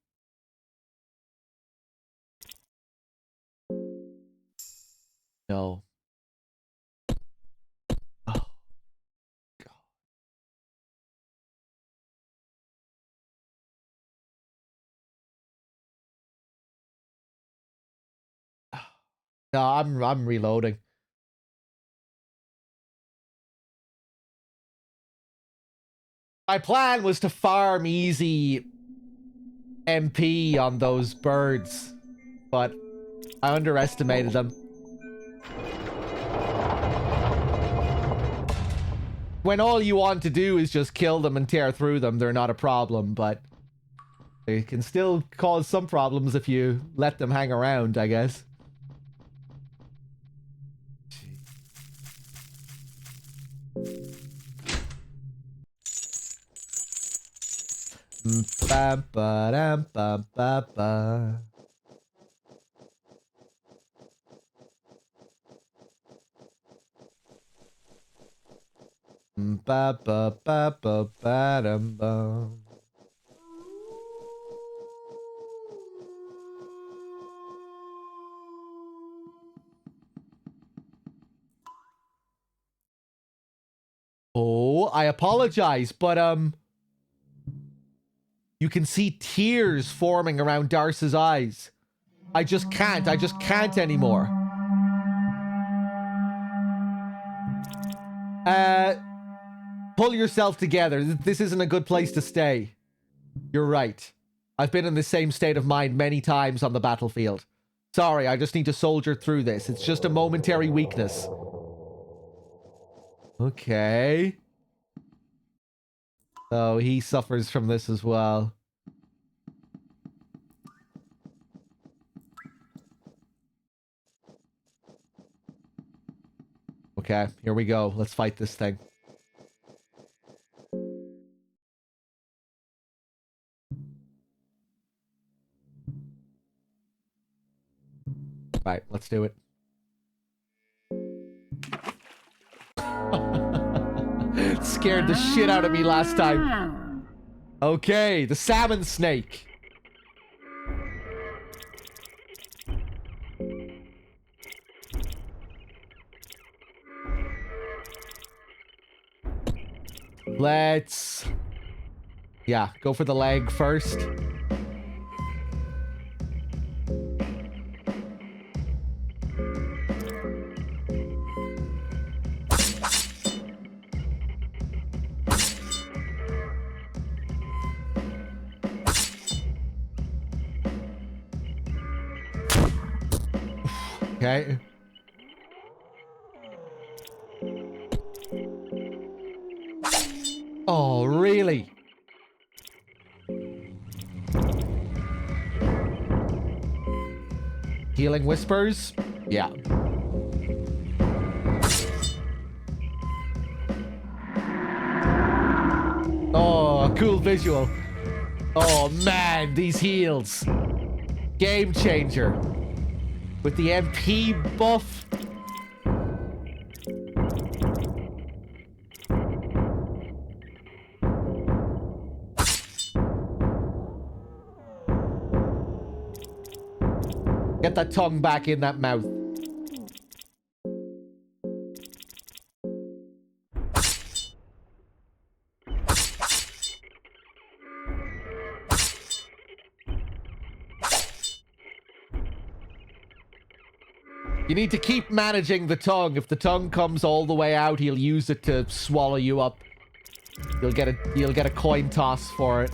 No. Oh, God. No, I'm reloading. My plan was to farm easy MP on those birds, but I underestimated them. When all you want to do is just kill them and tear through them, they're not a problem, but they can still cause some problems if you let them hang around, I guess. Ba ba dam ba ba ba. Ba ba ba ba ba dum bum. Oh, I apologize, but you can see tears forming around Darce's eyes. I just can't anymore. Pull yourself together. This isn't a good place to stay. You're right. I've been in the same state of mind many times on the battlefield. Sorry, I just need to soldier through this. It's just a momentary weakness. Okay. Oh, he suffers from this as well. Okay, here we go. Let's fight this thing. Right, let's do it. Scared the shit out of me last time. Okay, the salmon snake. Let's... yeah, go for the leg first. Okay. Oh, really? Healing whispers? Yeah. Oh, cool visual. Oh, man, these heals. Game changer. With the MP buff. Get that tongue back in that mouth. You need to keep managing the tongue. If the tongue comes all the way out, he'll use it to swallow you up. You'll get a coin toss for it.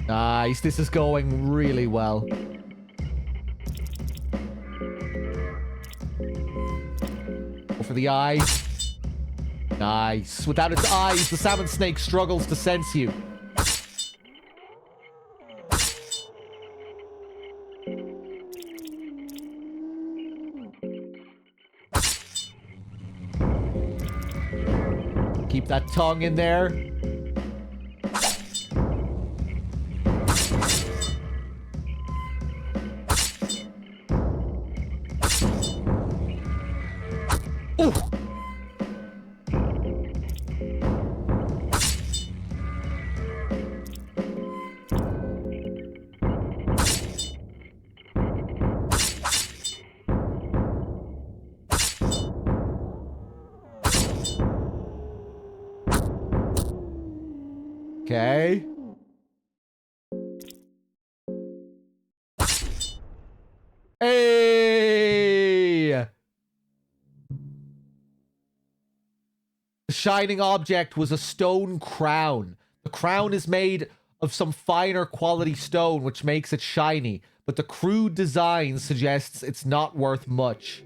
Nice. This is going really well. Go for the eyes. Nice. Without its eyes, the salmon snake struggles to sense you. Keep that tongue in there. Ooh. Okay. Hey! The shining object was a stone crown. The crown is made of some finer quality stone, which makes it shiny, but the crude design suggests it's not worth much.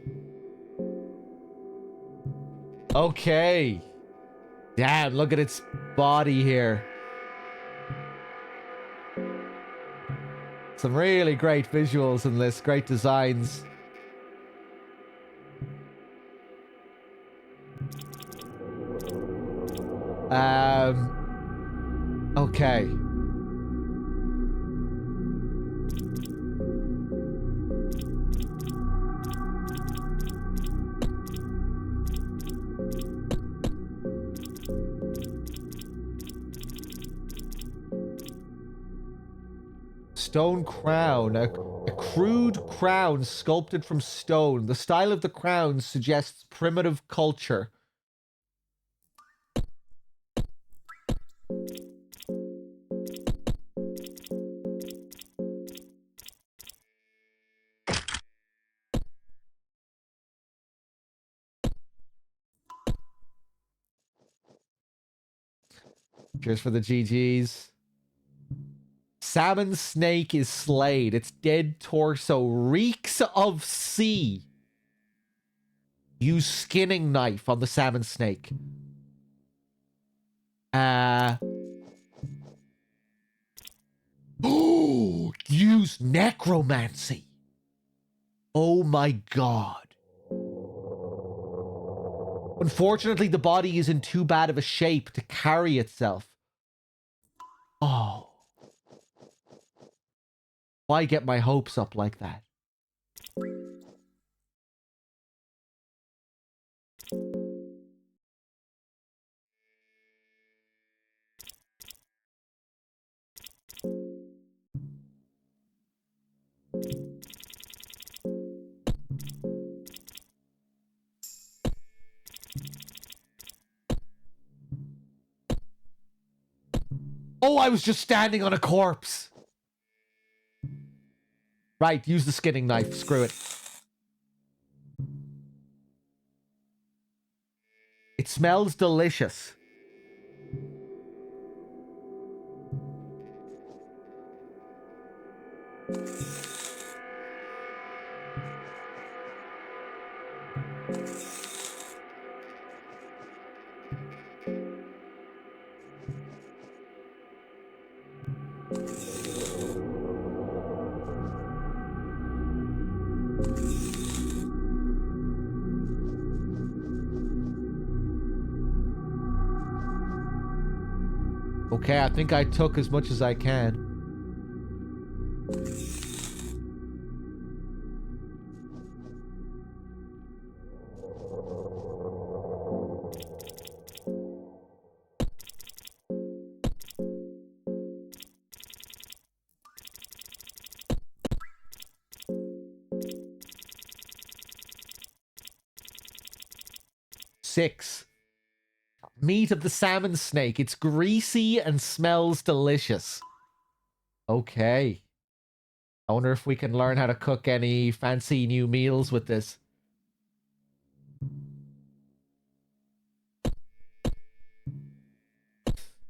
Okay. Damn, look at its body here. Some really great visuals in this, great designs. Okay. Stone crown. A crude crown sculpted from stone. The style of the crown suggests primitive culture. Cheers for the GGs. Salmon snake is slayed. Its dead torso reeks of sea. Use skinning knife on the salmon snake. Oh, use necromancy. Oh my god. Unfortunately, the body is in too bad of a shape to carry itself. Oh. Why get my hopes up like that? Oh, I was just standing on a corpse. Right, use the skinning knife. Screw it. It smells delicious. Okay, I think I took as much as I can. Six. Meat of the salmon snake. It's greasy and smells delicious. Okay. I wonder if we can learn how to cook any fancy new meals with this.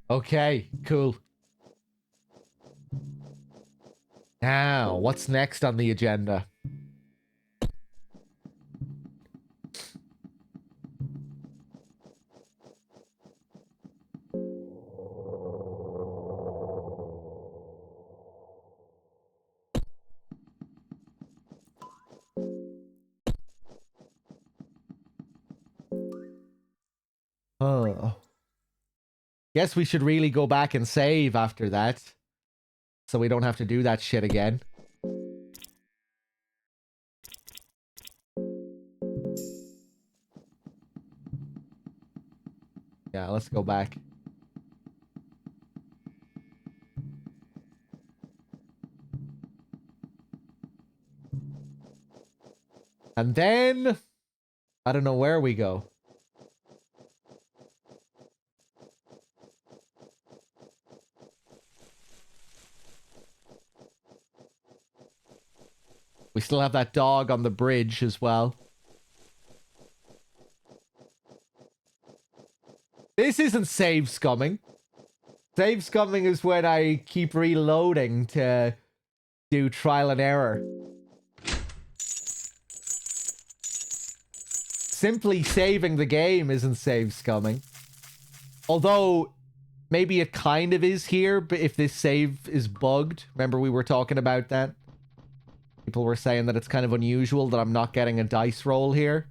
Okay, cool. Now, what's next on the agenda? Oh. Guess we should really go back and save after that. So we don't have to do that shit again. Yeah, let's go back. And then... I don't know where we go. We still have that dog on the bridge as well. This isn't save scumming. Save scumming is when I keep reloading to do trial and error. Simply saving the game isn't save scumming. Although, maybe it kind of is here, but if this save is bugged. Remember we were talking about that? People were saying that it's kind of unusual that I'm not getting a dice roll here.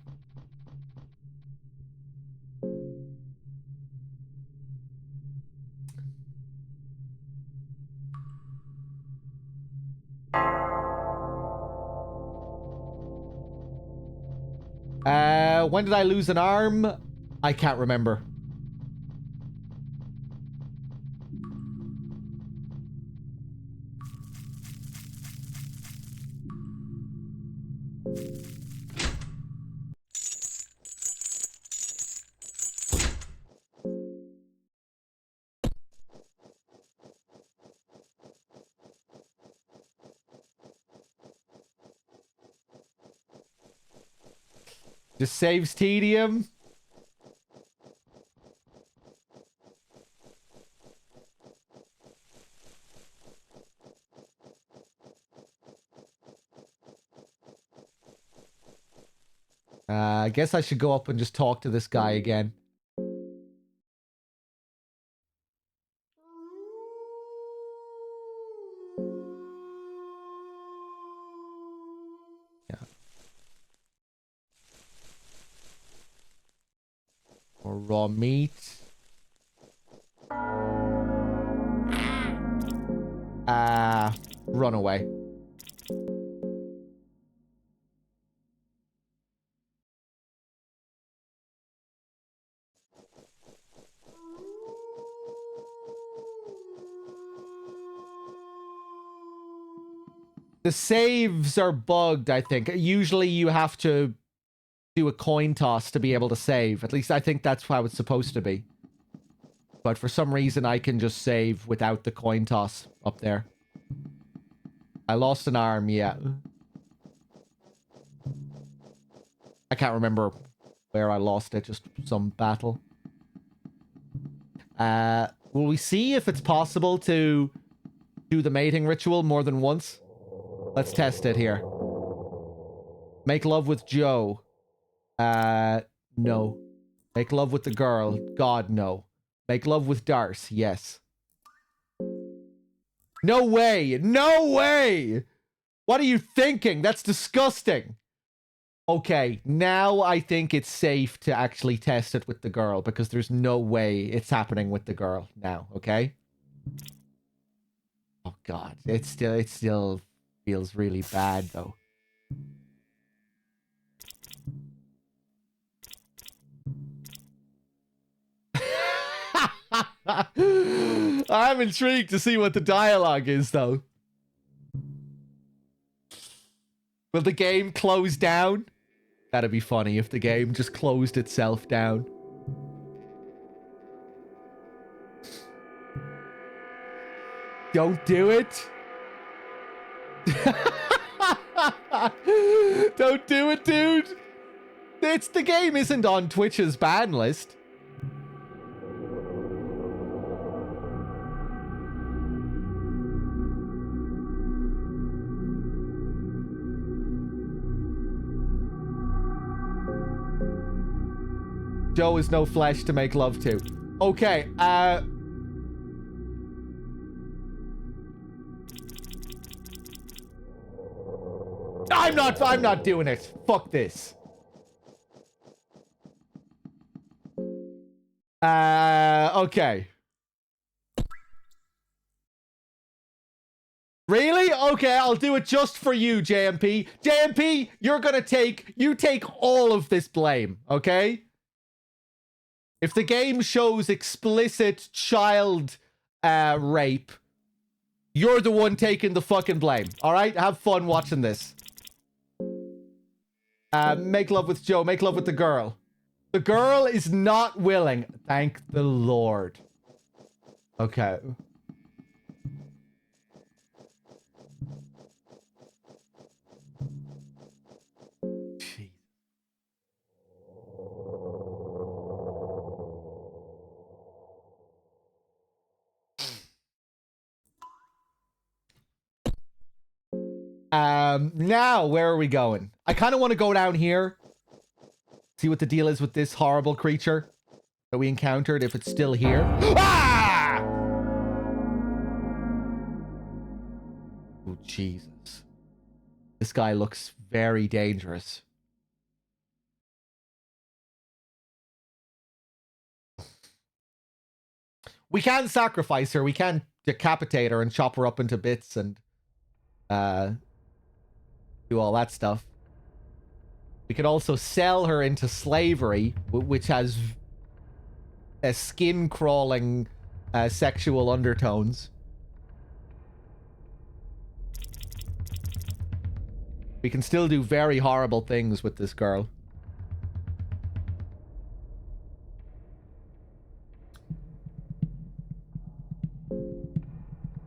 When did I lose an arm? I can't remember. Just saves tedium. I guess I should go up and just talk to this guy again. Yeah. Or raw meat. Run away. The saves are bugged, I think. Usually you have to do a coin toss to be able to save. At least I think that's how it's supposed to be. But for some reason, I can just save without the coin toss up there. I lost an arm, yeah. I can't remember where I lost it, just some battle. Will we see if it's possible to do the mating ritual more than once? Let's test it here. Make love with Joe. No. Make love with the girl. God, no. Make love with Darce. Yes. No way! No way! What are you thinking? That's disgusting. Okay, now I think it's safe to actually test it with the girl because there's no way it's happening with the girl now, okay? Oh god, it still feels really bad though. I'm intrigued to see what the dialogue is though. Will the game close down? That'd be funny if the game just closed itself down. Don't do it. Don't do it, dude. The game isn't on Twitch's ban list. Joe is no flesh to make love to. Okay, I'm not doing it. Fuck this. Okay. Really? Okay, I'll do it just for you, JMP. JMP, you take all of this blame, okay? If the game shows explicit child rape, you're the one taking the fucking blame. All right? Have fun watching this. Make love with Joe. Make love with the girl. The girl is not willing. Thank the Lord. Okay. Jeez. Now, where are we going? I kind of want to go down here. See what the deal is with this horrible creature that we encountered, if it's still here. Ah! Oh, Jesus. This guy looks very dangerous. We can sacrifice her. We can decapitate her and chop her up into bits and do all that stuff. We could also sell her into slavery, which has skin-crawling sexual undertones. We can still do very horrible things with this girl.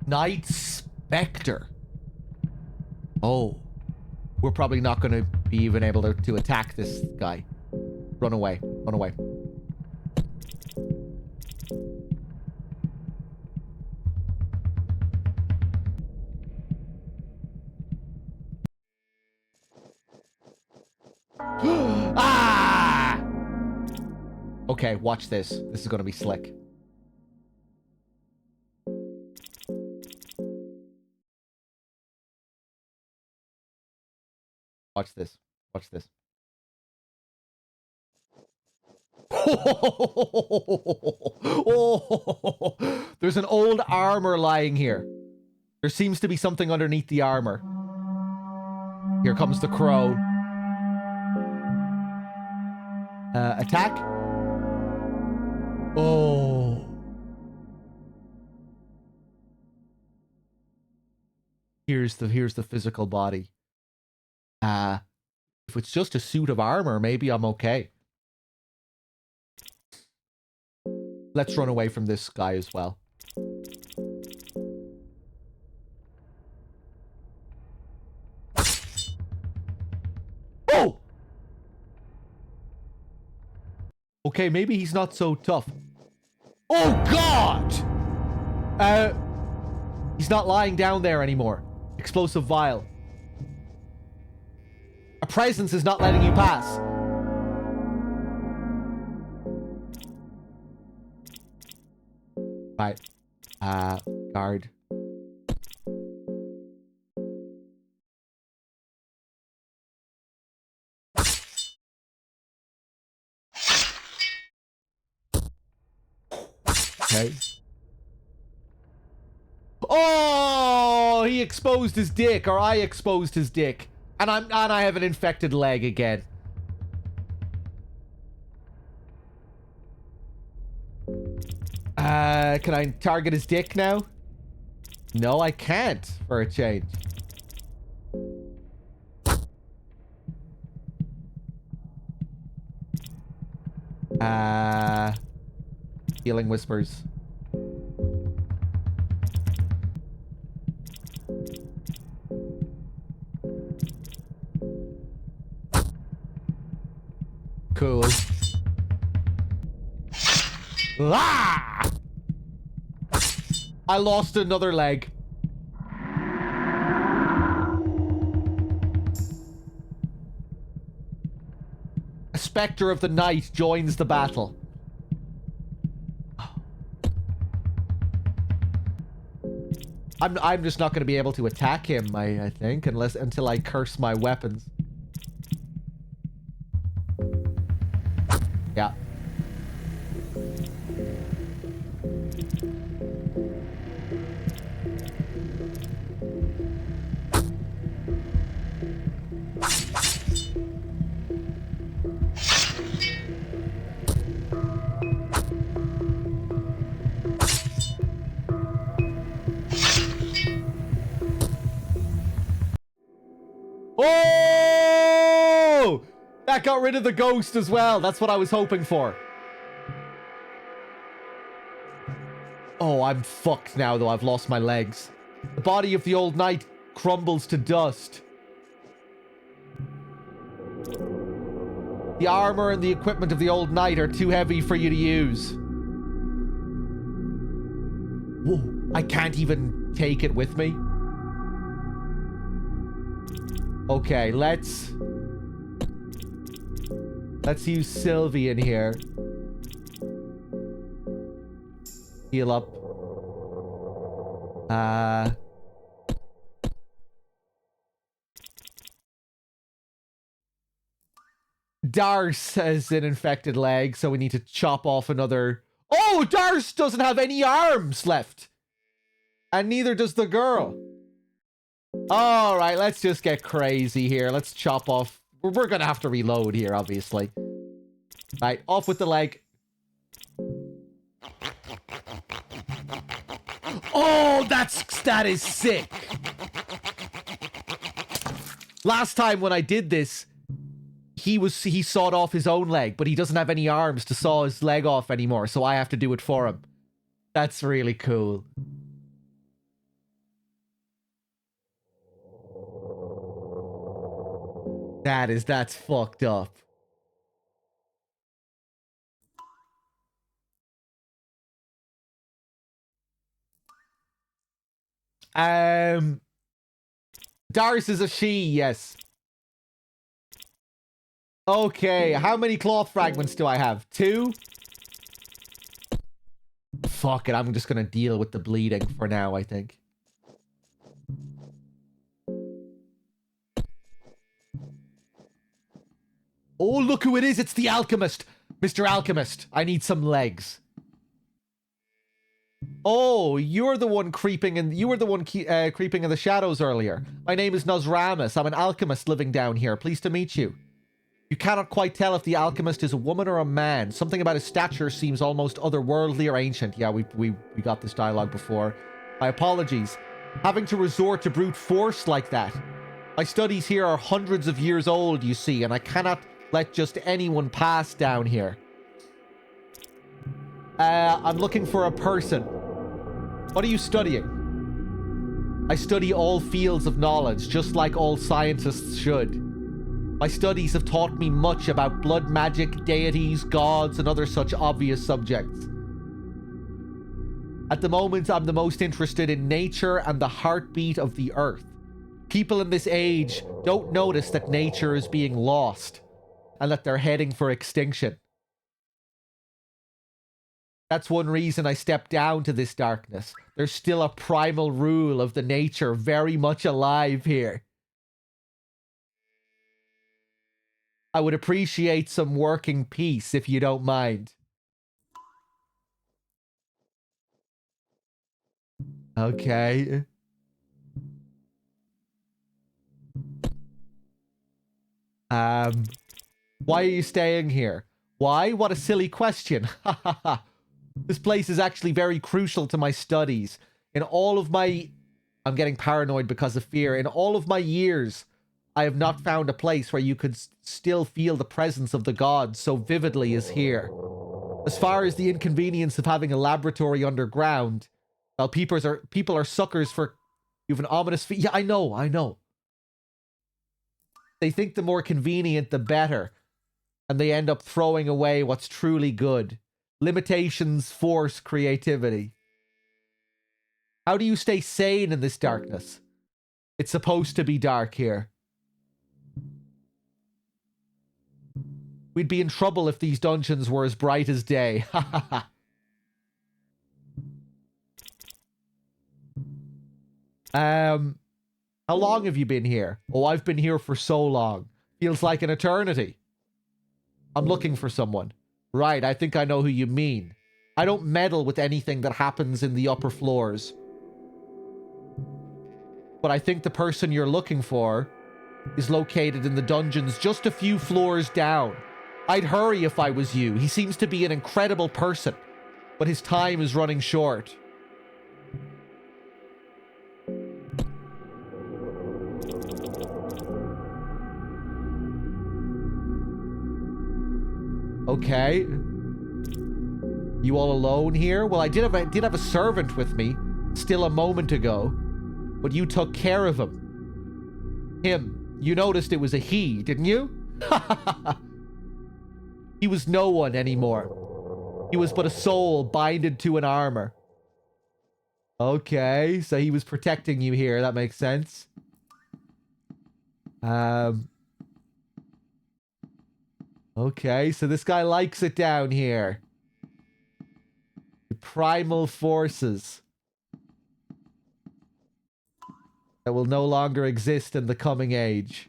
Night Spectre. Oh. We're probably not going to be even able to attack this guy. Run away. Run away. Ah! Okay, watch this. This is going to be slick. Watch this. Watch this. Oh, there's an old armor lying here. There seems to be something underneath the armor. Here comes the crow. Attack. Oh. Here's the physical body. If it's just a suit of armor, maybe I'm okay. Let's run away from this guy as well. Oh! Okay, maybe he's not so tough. Oh, God! He's not lying down there anymore. Explosive vial. A presence is not letting you pass. Right. Guard. Okay. Oh, he exposed his dick, or I exposed his dick. And I have an infected leg again. Can I target his dick now? No, I can't, for a change. Healing whispers. Cool. Ah! I lost another leg. A specter of the night joins the battle. I'm just not going to be able to attack him, I think, until I curse my weapons. Yeah. Oh! That got rid of the ghost as well. That's what I was hoping for. Oh, I'm fucked now, though. I've lost my legs. The body of the old knight crumbles to dust. The armor and the equipment of the old knight are too heavy for you to use. Whoa, I can't even take it with me. Okay, let's use Sylvie in here. Heal up. Darce has an infected leg, so we need to chop off another. Oh, Darce doesn't have any arms left. And neither does the girl. All right, let's just get crazy here. Let's chop off. We're gonna have to reload here, obviously. Right, off with the leg. Oh, that is sick. Last time when I did this, he sawed off his own leg, but he doesn't have any arms to saw his leg off anymore, so I have to do it for him. That's really cool. That's fucked up. Darius is a she, yes. Okay, how many cloth fragments do I have? 2? Fuck it, I'm just gonna deal with the bleeding for now, I think. Oh, look who it is! It's the alchemist! Mr. Alchemist, I need some legs. Oh, you're the one creeping in. You were the one creeping in the shadows earlier. My name is Nosramus. I'm an alchemist living down here. Pleased to meet you. You cannot quite tell if the alchemist is a woman or a man. Something about his stature seems almost otherworldly or ancient. Yeah, we got this dialogue before. My apologies. Having to resort to brute force like that. My studies here are hundreds of years old, you see, and I cannot let just anyone pass down here. I'm looking for a person. What are you studying? I study all fields of knowledge, just like all scientists should. My studies have taught me much about blood magic, deities, gods, and other such obvious subjects. At the moment, I'm the most interested in nature and the heartbeat of the earth. People in this age don't notice that nature is being lost and that they're heading for extinction. That's one reason I stepped down to this darkness. There's still a primal rule of the nature very much alive here. I would appreciate some working peace if you don't mind. Okay. Why are you staying here? Why? What a silly question. Ha ha ha. This place is actually very crucial to my studies. In all of my... I'm getting paranoid because of fear. In all of my years, I have not found a place where you could still feel the presence of the gods so vividly as here. As far as the inconvenience of having a laboratory underground, well, people are suckers for... You have an ominous... Yeah, I know. They think the more convenient, the better. And they end up throwing away what's truly good. Limitations force creativity. How do you stay sane in this darkness? It's supposed to be dark here. We'd be in trouble if these dungeons were as bright as day. Ha ha ha. How long have you been here? Oh, I've been here for so long. Feels like an eternity. I'm looking for someone. Right, I think I know who you mean. I don't meddle with anything that happens in the upper floors. But I think the person you're looking for is located in the dungeons just a few floors down. I'd hurry if I was you. He seems to be an incredible person, but his time is running short. Okay. You all alone here? Well, I did have a servant with me still a moment ago, but you took care of him. You noticed it was a he, didn't you? He was no one anymore. He was but a soul binded to an armor. Okay, so he was protecting you here. That makes sense. Okay, so this guy likes it down here. The primal forces that will no longer exist in the coming age.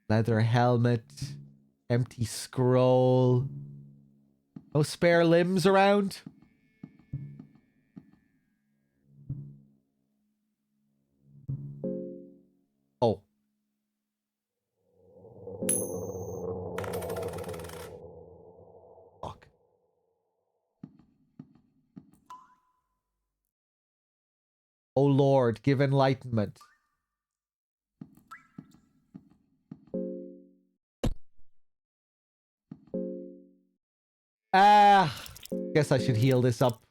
Leather helmet. Empty scroll. No spare limbs around? Oh. Fuck. Oh Lord, give enlightenment. Guess I should heal this up.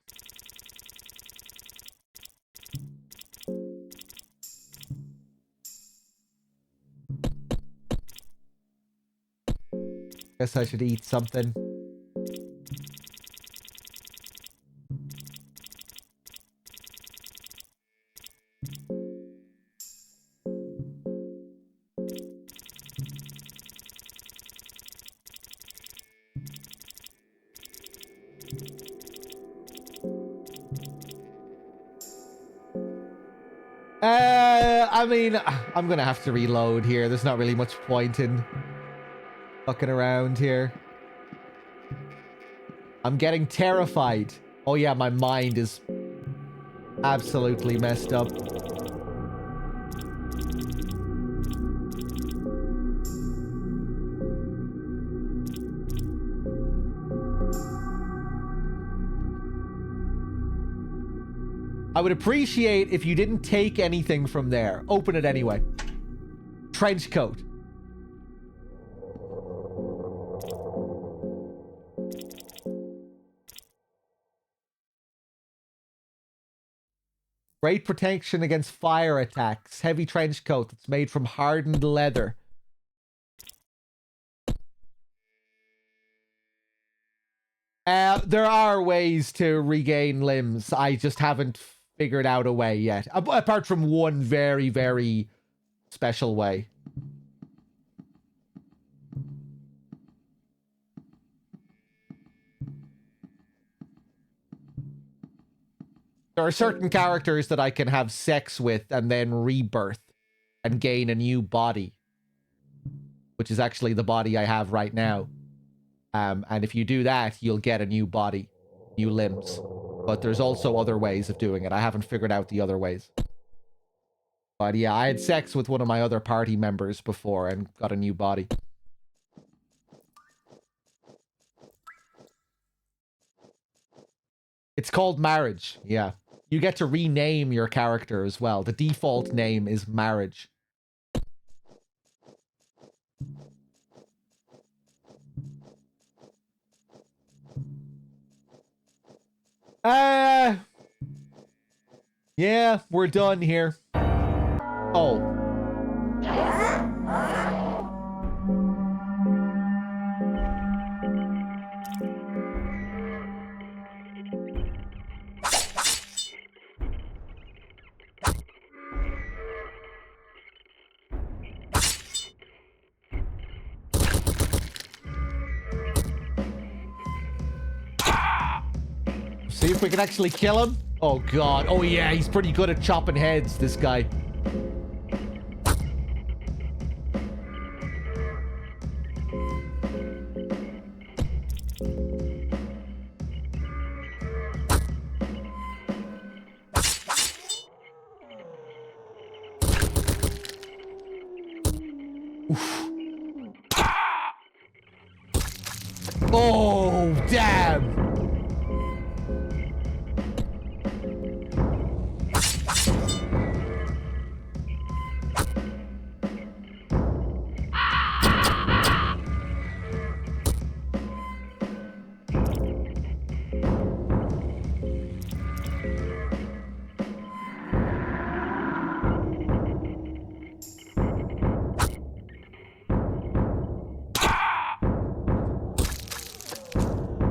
Guess I should eat something. I mean, I'm gonna have to reload here. There's not really much point in fucking around here. I'm getting terrified. Oh yeah, my mind is absolutely messed up. I would appreciate if you didn't take anything from there. Open it anyway. Trench coat. Great protection against fire attacks. Heavy trench coat that's made from hardened leather. There are ways to regain limbs. I just haven't figured out a way yet. Apart from one very, very special way. There are certain characters that I can have sex with and then rebirth and gain a new body. Which is actually the body I have right now. And if you do that, you'll get a new body, new limbs. But there's also other ways of doing it. I haven't figured out the other ways. But yeah, I had sex with one of my other party members before and got a new body. It's called marriage, yeah. You get to rename your character as well. The default name is marriage. Yeah, we're done here. Oh. See if we can actually kill him. Oh, God. Oh, yeah, he's pretty good at chopping heads, this guy. Oof. Oh, damn.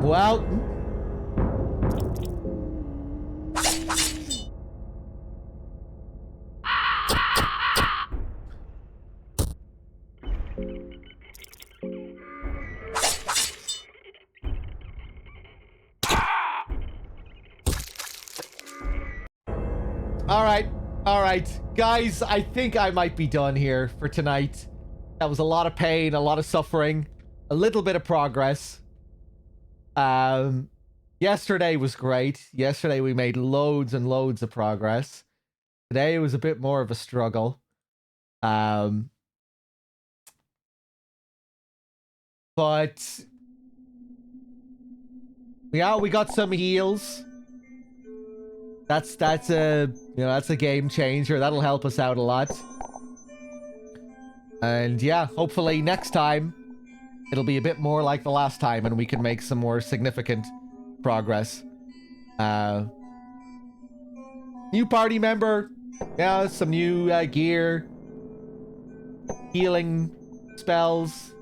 Well, all right, guys, I think I might be done here for tonight. That was a lot of pain, a lot of suffering, a little bit of progress. Yesterday was great. Yesterday we made loads and loads of progress. Today was a bit more of a struggle. But yeah, we got some heals. That's a that's a game changer. That'll help us out a lot. And yeah, hopefully next time it'll be a bit more like the last time and we can make some more significant progress. New party member. Yeah, some new gear. Healing spells.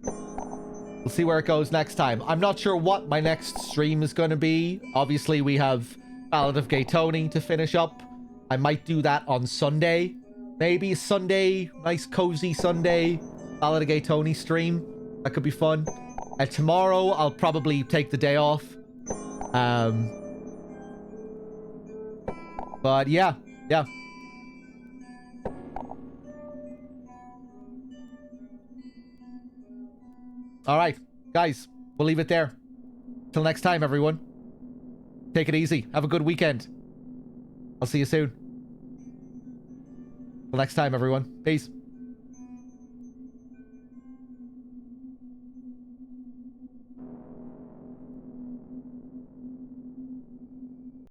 We'll see where it goes next time. I'm not sure what my next stream is going to be. Obviously, we have Ballad of Gay Tony to finish up. I might do that on Sunday. Maybe Sunday, nice cozy Sunday Ballad of Gay Tony stream. That could be fun. Tomorrow, I'll probably take the day off. But yeah. All right, guys, we'll leave it there. Till next time, everyone. Take it easy. Have a good weekend. I'll see you soon. Till next time, everyone. Peace.